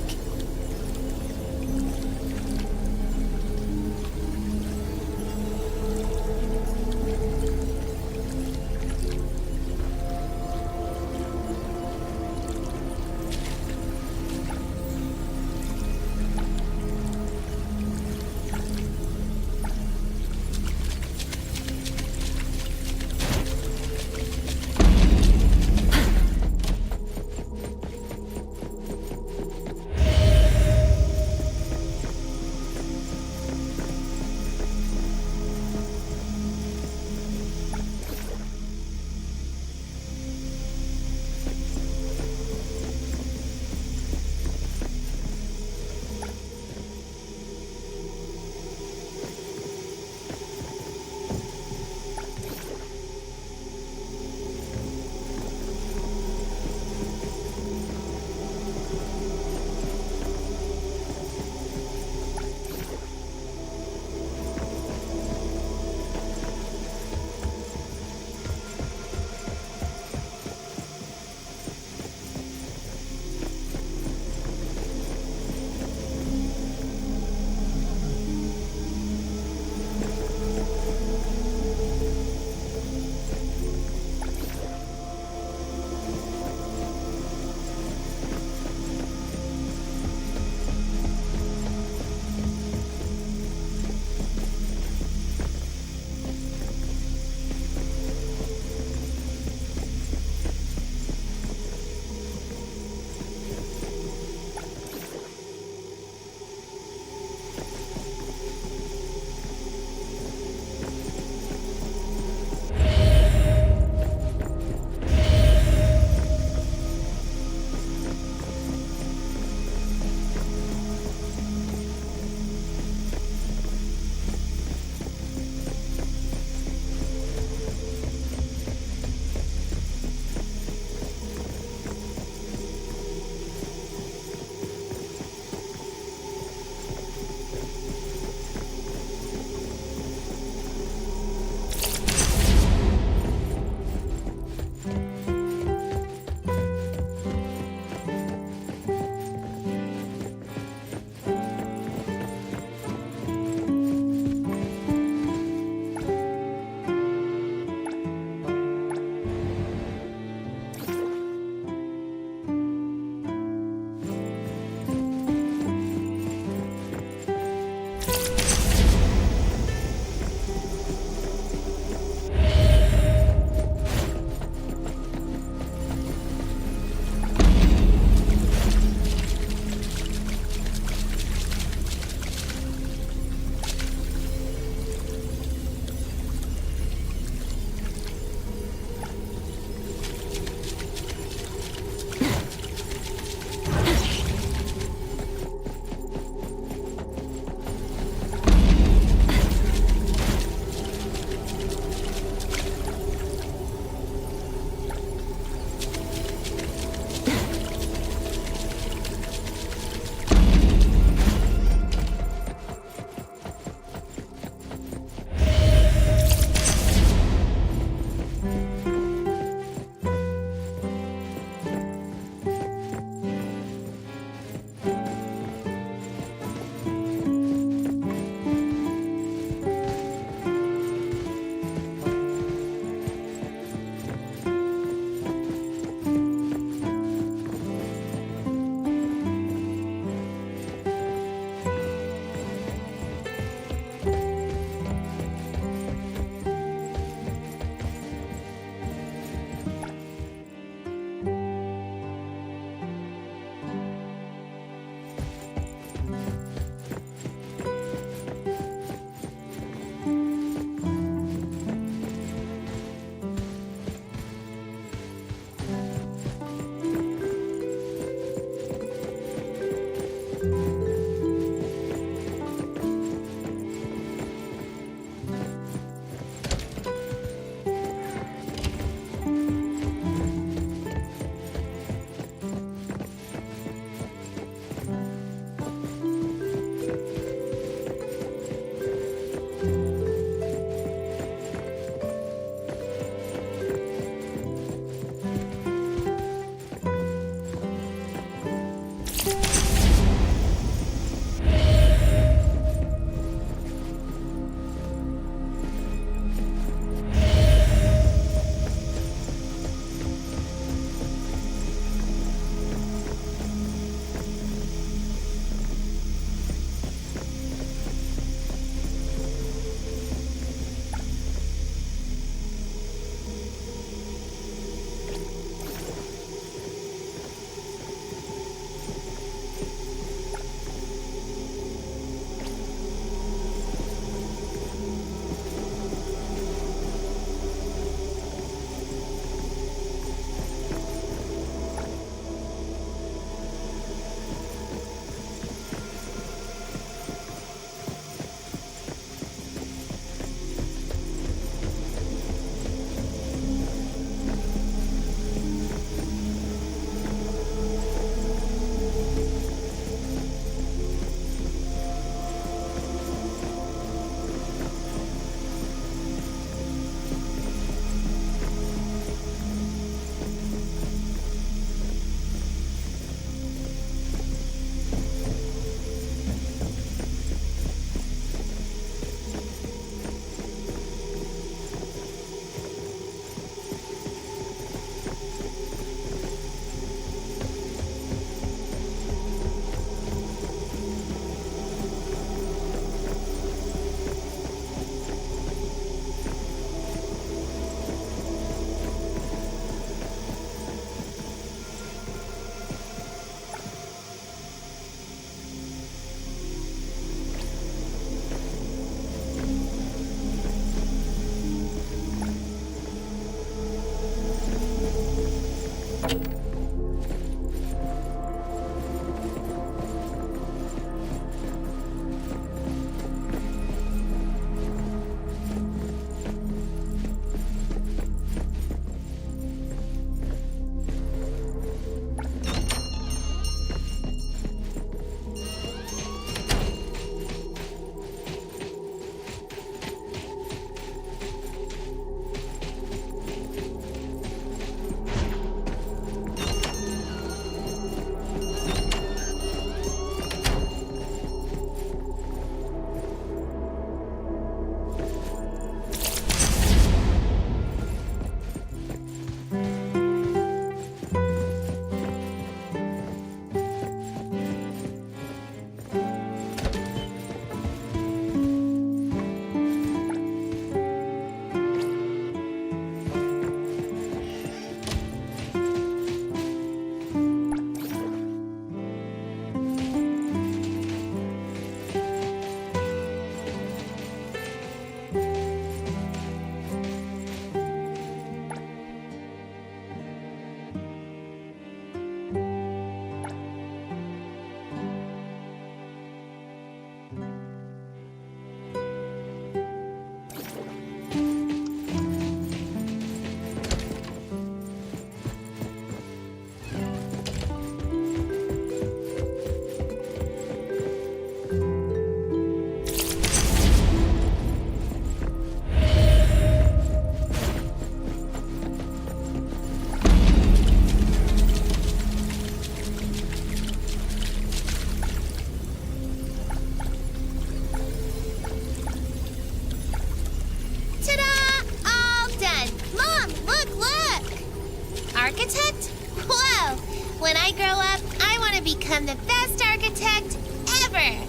best architect ever.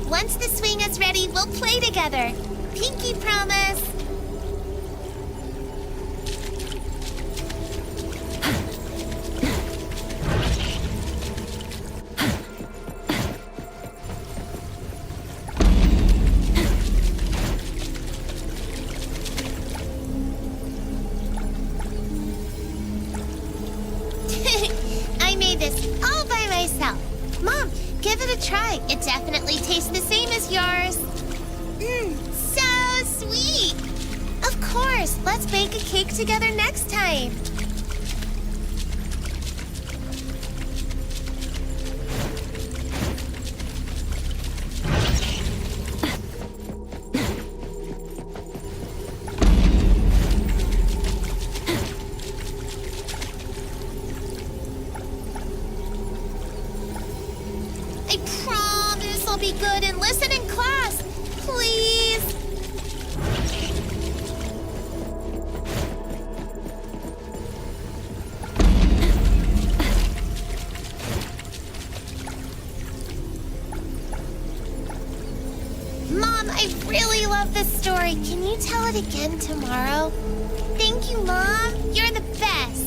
Once the swing is ready, we'll play together. Pinky promise. I made this all by myself. Mom, give it a try. It definitely tastes the same as yours. So sweet. Of course, let's bake a cake together next time. I promise I'll be good and listen in class. Please. Mom, I really love this story. Can you tell it again tomorrow? Thank you, Mom. You're the best.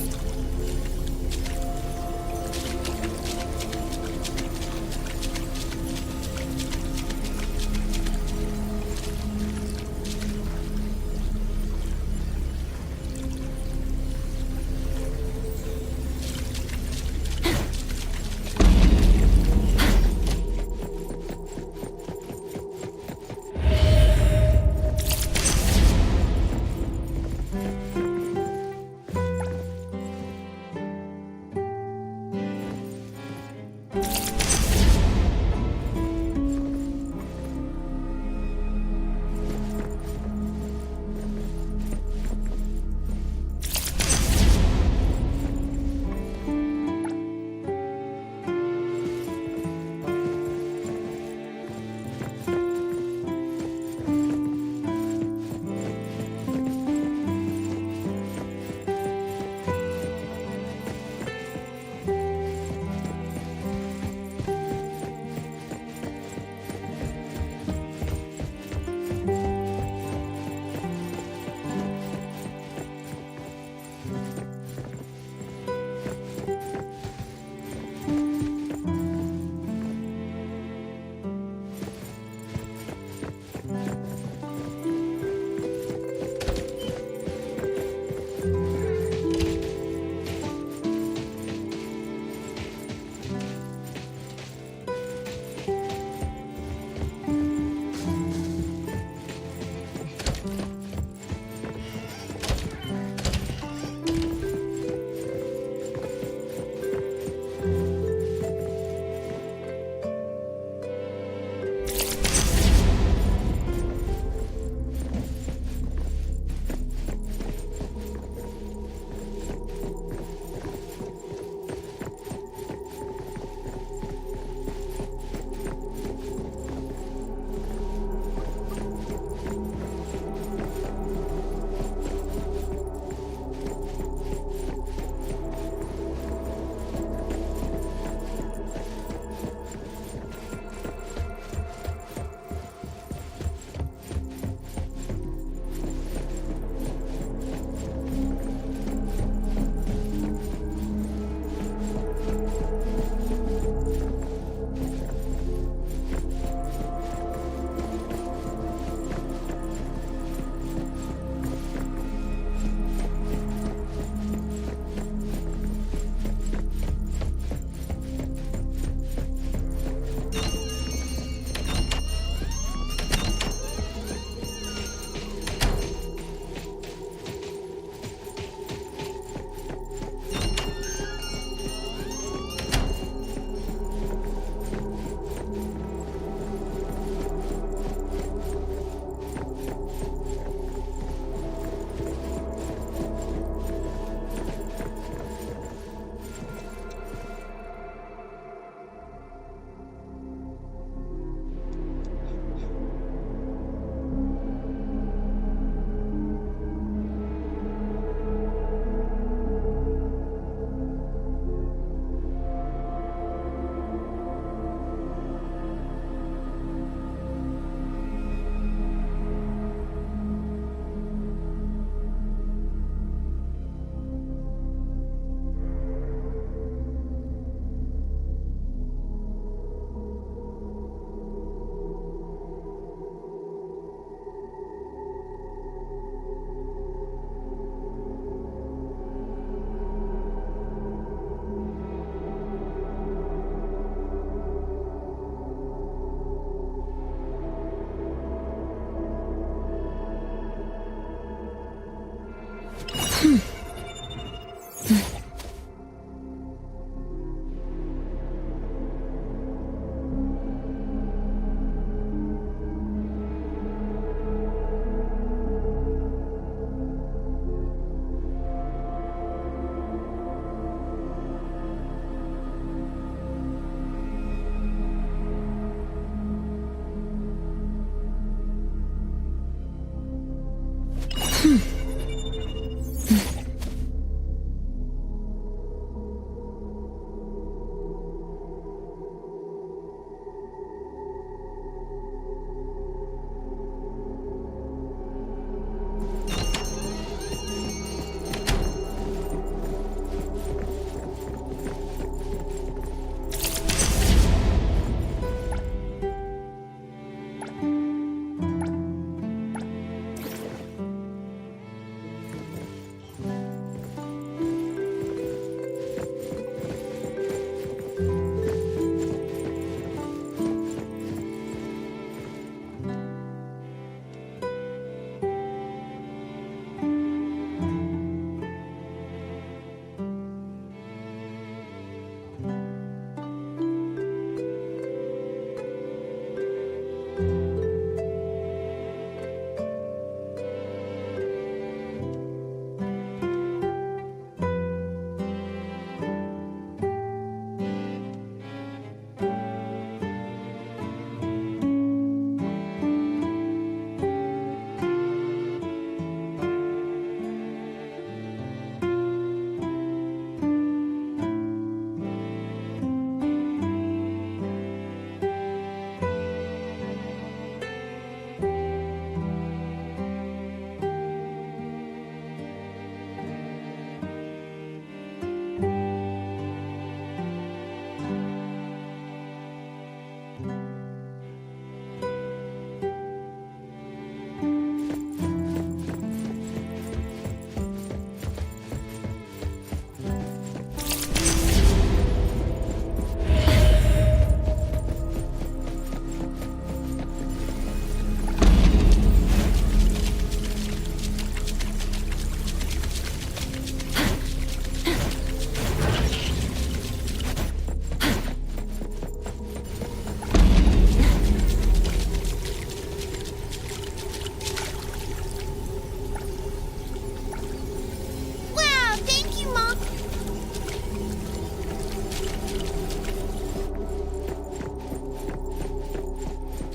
Wow, thank you, Mom.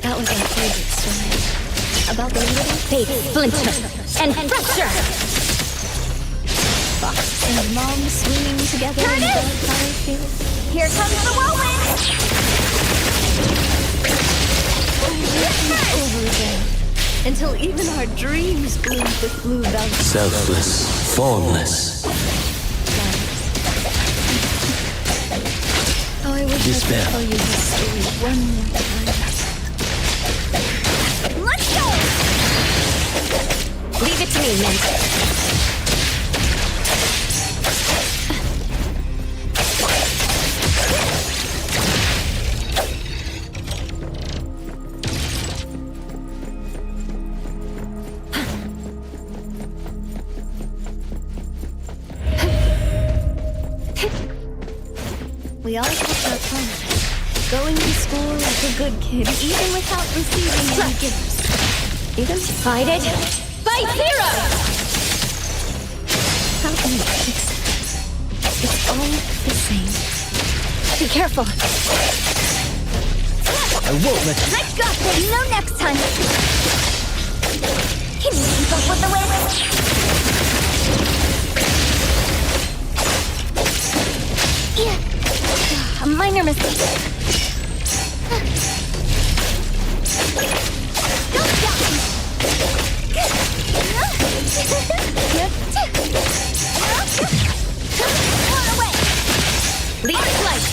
That was our favorite story. About the little baby splinter and pressure. Fox and Mom swinging together in the fire field.
Here comes the whirlwind!
Over again. Until even our dreams gleam with blue velvet.
Selfless, formless.
Oh, I wish I
Despair.
could tell you this story one more time.
Let's go!
Leave it to me, Mint.
We all kept our promise. Going to school like a good kid, even without receiving any gifts.
Even divided by zero!
How can you fix it? It's all the same.
Be careful.
I won't let you.
I got this! No next time! Can you keep up with the wind?
A minor mistake.
Don't stop me! Run away!
Lead flight.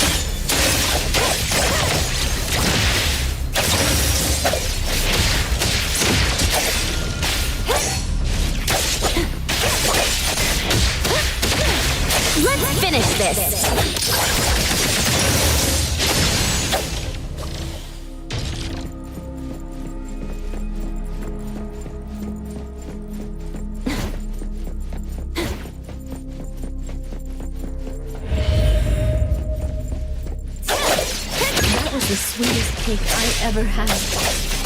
Let's finish this.
That was the sweetest cake I ever had.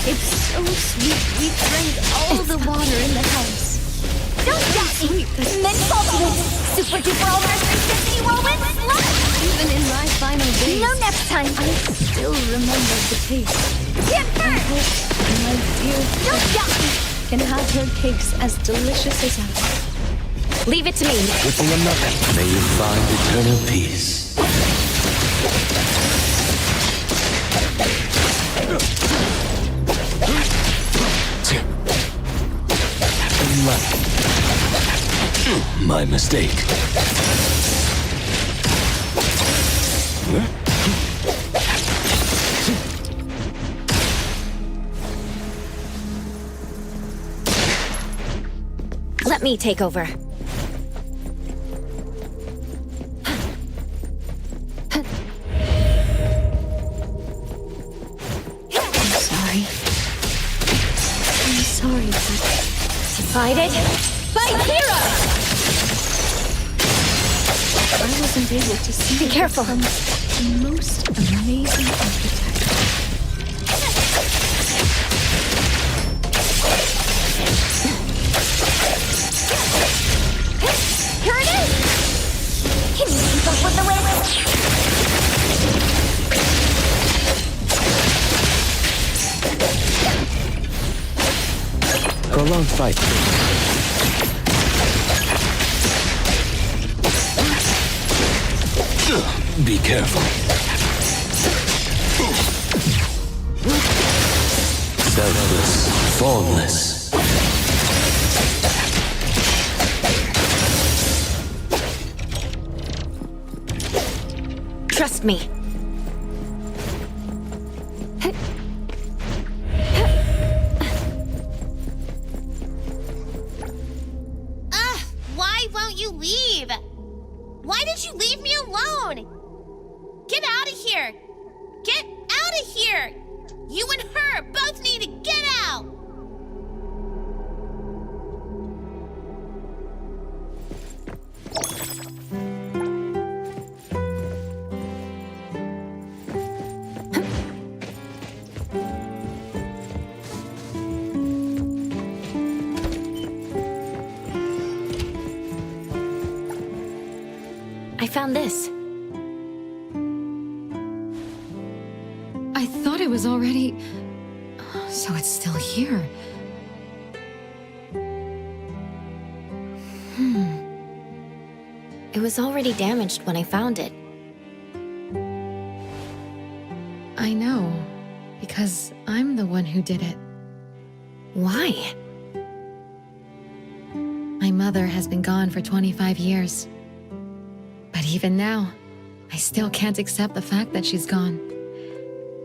It's so sweet, we drank all the water in the house.
Don't stop me! Mint saltiness! Super duper ultra 360 whirlwind slap!
Even in my final days,
No next time!
I still remember the taste.
Get
I
first!
hope my dear
Don't
friend
stop me!
can have her cakes as delicious as ours.
Leave it to me.
Wishing them nothing. May you find eternal peace. My mistake.
Let me take over.
I'm sorry, but
Divided by zero!
I wasn't able to see
Be careful.
from the most amazing architect.
Here it is! Can you keep up with the wind?
Prolonged fight. Be careful. Selfless, formless.
Trust me.
Why won't you leave? Why did you leave me alone? Get out of here! Get out of here! You and her both need to get out!
I found this.
I thought it was already... So it's still here.
It was already damaged when I found it.
I know, because I'm the one who did it.
Why?
My mother has been gone for 25 years. But even now, I still can't accept the fact that she's gone.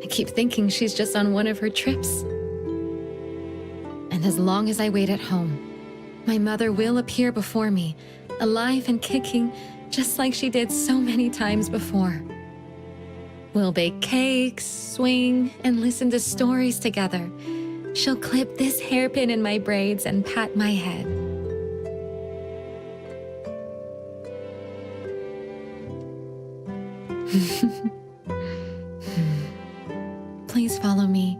I keep thinking she's just on one of her trips. And as long as I wait at home, my mother will appear before me, alive and kicking, just like she did so many times before. We'll bake cakes, swing, and listen to stories together. She'll clip this hairpin in my braids and pat my head. Please follow me.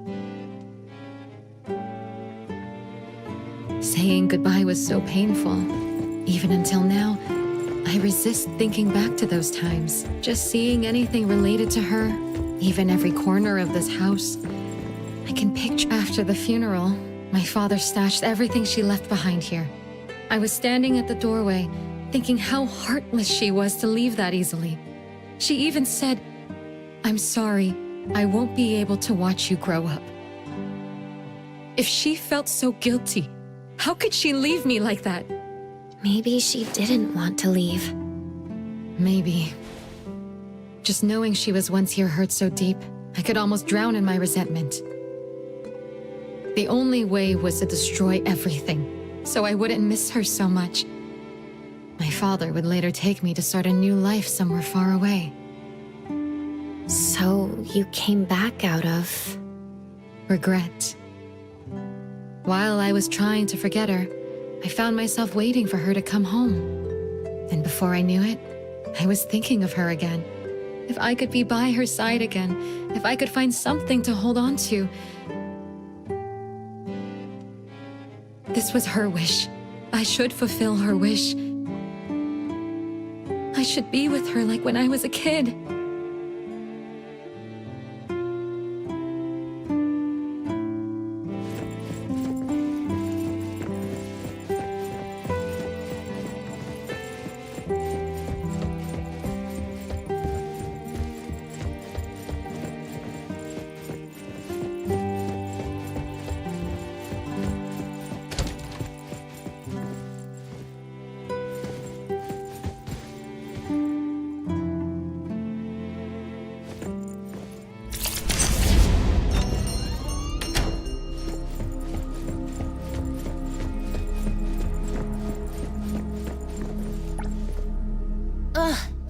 Saying goodbye was so painful. Even until now, I resist thinking back to those times. Just seeing anything related to her, even every corner of this house. I can picture after the funeral, my father stashed everything she left behind here. I was standing at the doorway, thinking how heartless she was to leave that easily. She even said, "I'm sorry, I won't be able to watch you grow up." If she felt so guilty, how could she leave me like that?
Maybe she didn't want to leave.
Maybe. Just knowing she was once here hurt so deep, I could almost drown in my resentment. The only way was to destroy everything, so I wouldn't miss her so much. My father would later take me to start a new life somewhere far away.
So you came back out of...
regret. While I was trying to forget her, I found myself waiting for her to come home. And before I knew it, I was thinking of her again. If I could be by her side again, if I could find something to hold on to. This was her wish. I should fulfill her wish. I should be with her like when I was a kid.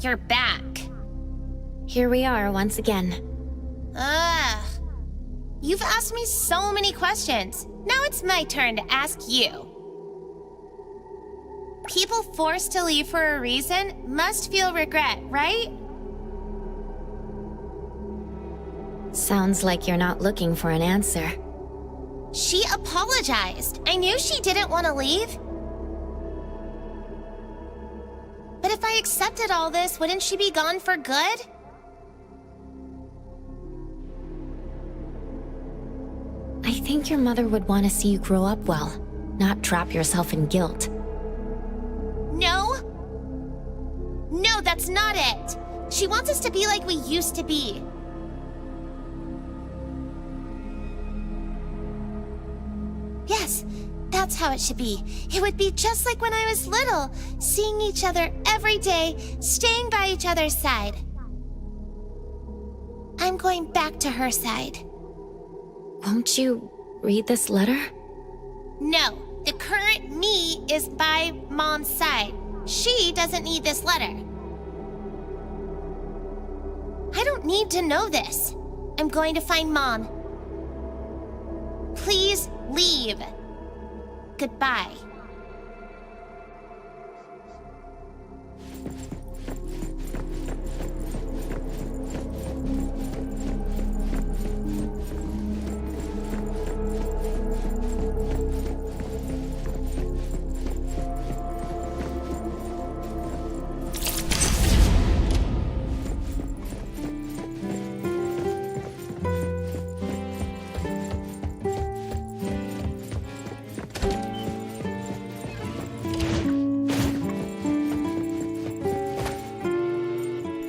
You're back.
Here we are once again.
Ugh. You've asked me so many questions. Now it's my turn to ask you. People forced to leave for a reason must feel regret, right?
Sounds like you're not looking for an answer.
She apologized. I knew she didn't want to leave. But if I accepted all this, wouldn't she be gone for good?
I think your mother would want to see you grow up well, not trap yourself in guilt.
No. No, that's not it. She wants us to be like we used to be. Yes, that's how it should be. It would be just like when I was little, seeing each other every day, staying by each other's side. I'm going back to her side.
Won't you read this letter?
No, the current me is by Mom's side. She doesn't need this letter. I don't need to know this. I'm going to find Mom. Please leave. Goodbye.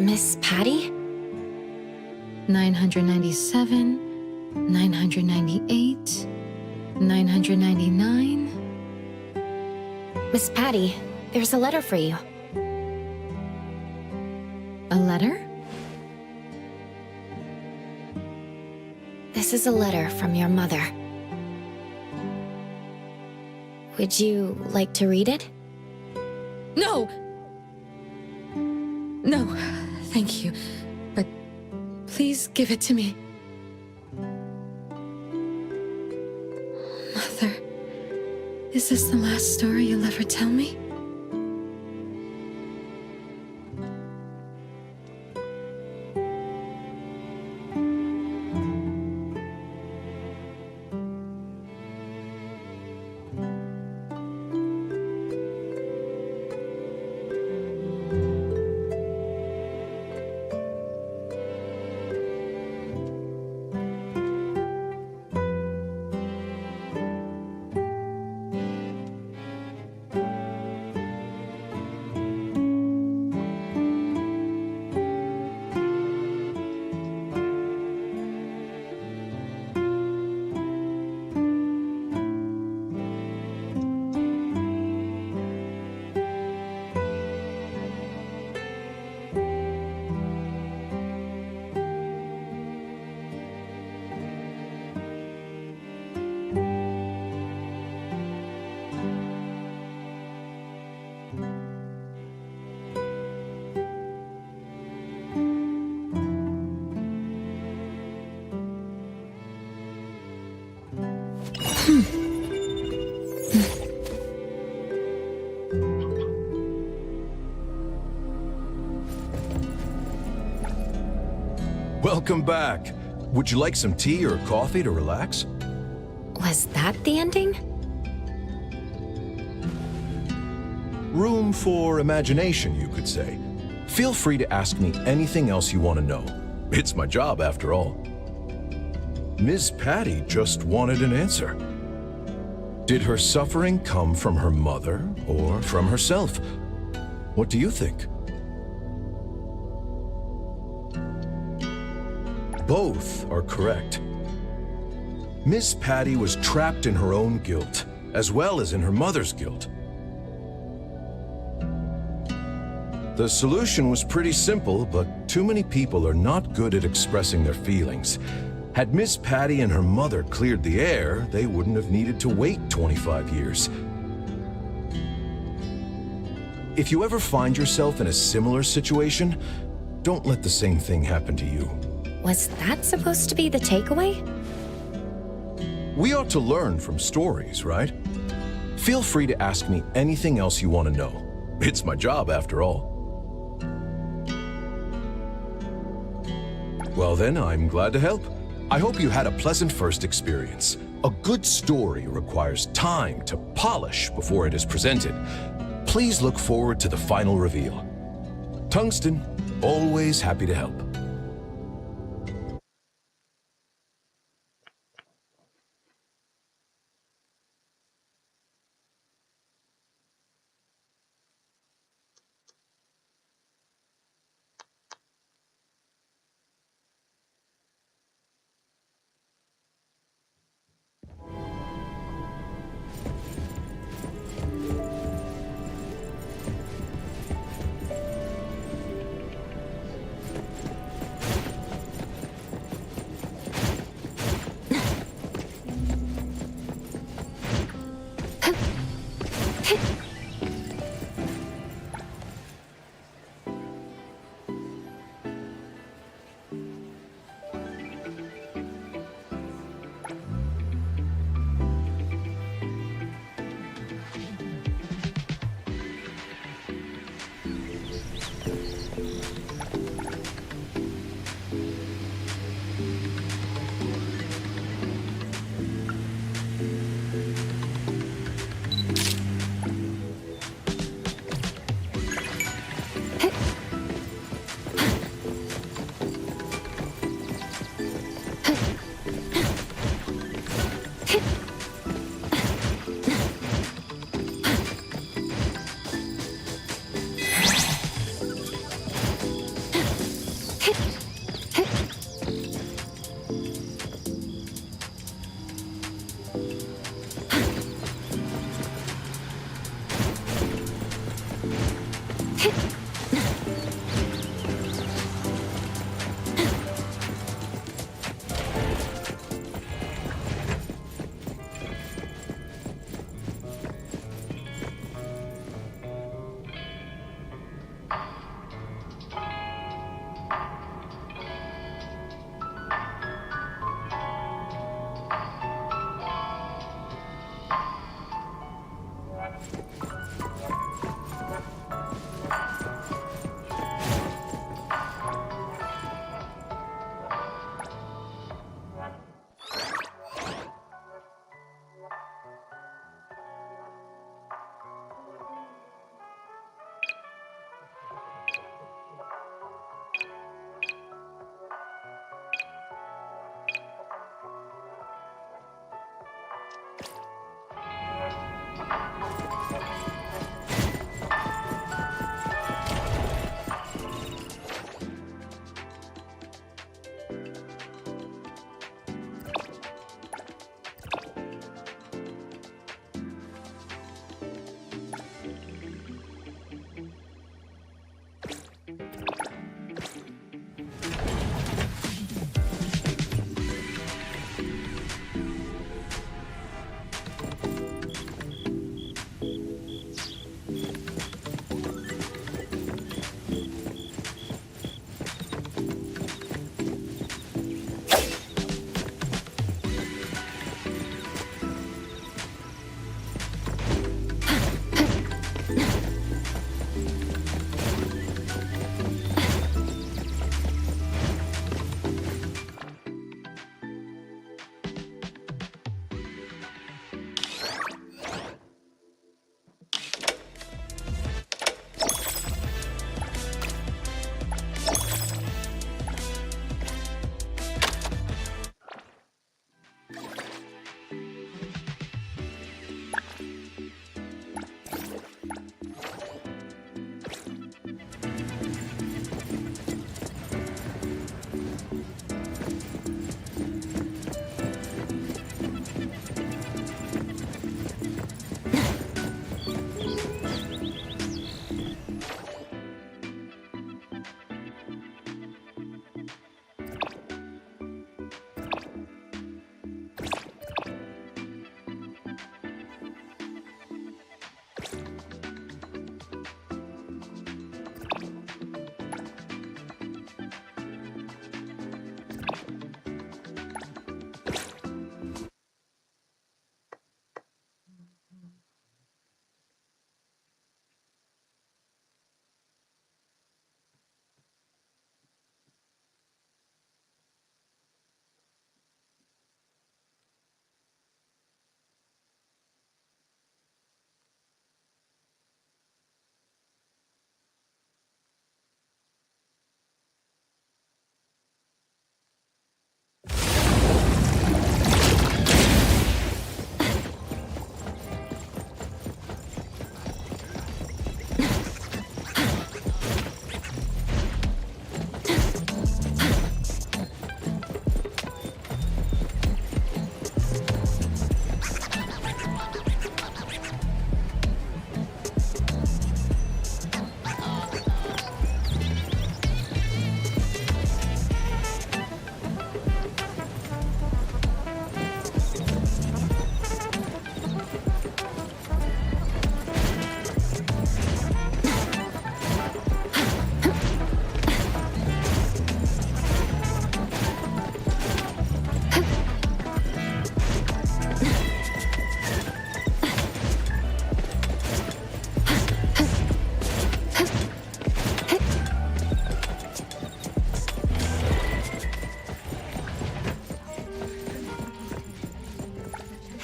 Miss Patty?
997, 998, 999.
Miss Patty, there's a letter for you.
A letter?
This is a letter from your mother. Would you like to read it?
No! No, thank you. But please give it to me. Mother, is this the last story you'll ever tell me?
Welcome back. Would you like some tea or coffee to relax?
Was that the ending?
Room for imagination, you could say. Feel free to ask me anything else you want to know. It's my job, after all. Ms. Patty just wanted an answer. Did her suffering come from her mother or from herself? What do you think? Both are correct. Miss Patty was trapped in her own guilt, as well as in her mother's guilt. The solution was pretty simple, but too many people are not good at expressing their feelings. Had Miss Patty and her mother cleared the air, they wouldn't have needed to wait 25 years. If you ever find yourself in a similar situation, don't let the same thing happen to you.
Was that supposed to be the takeaway?
We ought to learn from stories, right? Feel free to ask me anything else you want to know. It's my job, after all. Well then, I'm glad to help. I hope you had a pleasant first experience. A good story requires time to polish before it is presented. Please look forward to the final reveal. Tungsten, always happy to help.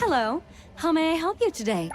Hello. How may I help you today?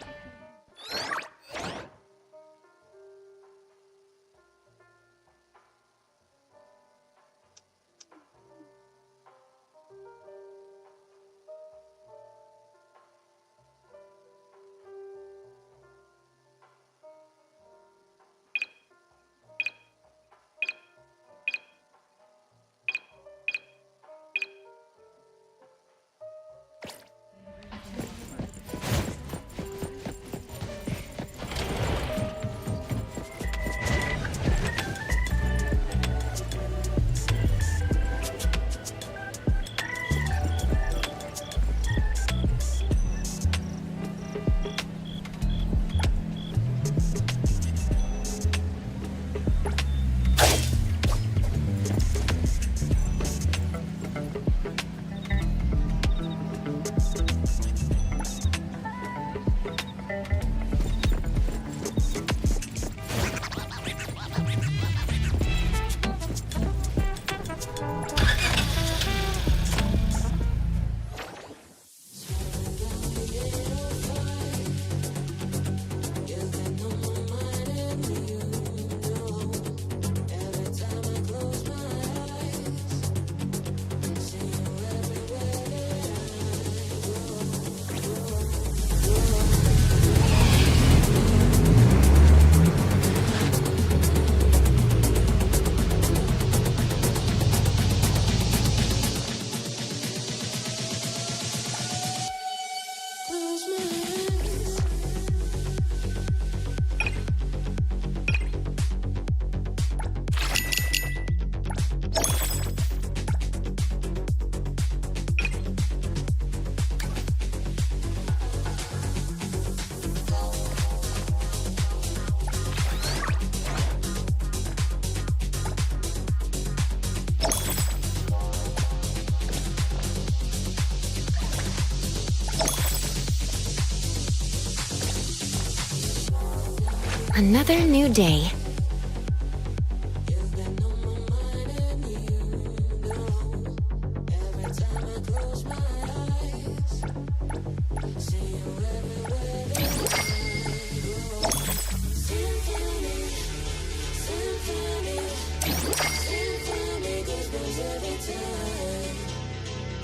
Another new day.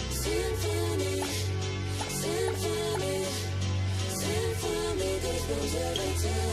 Symphony, symphony, goes every time.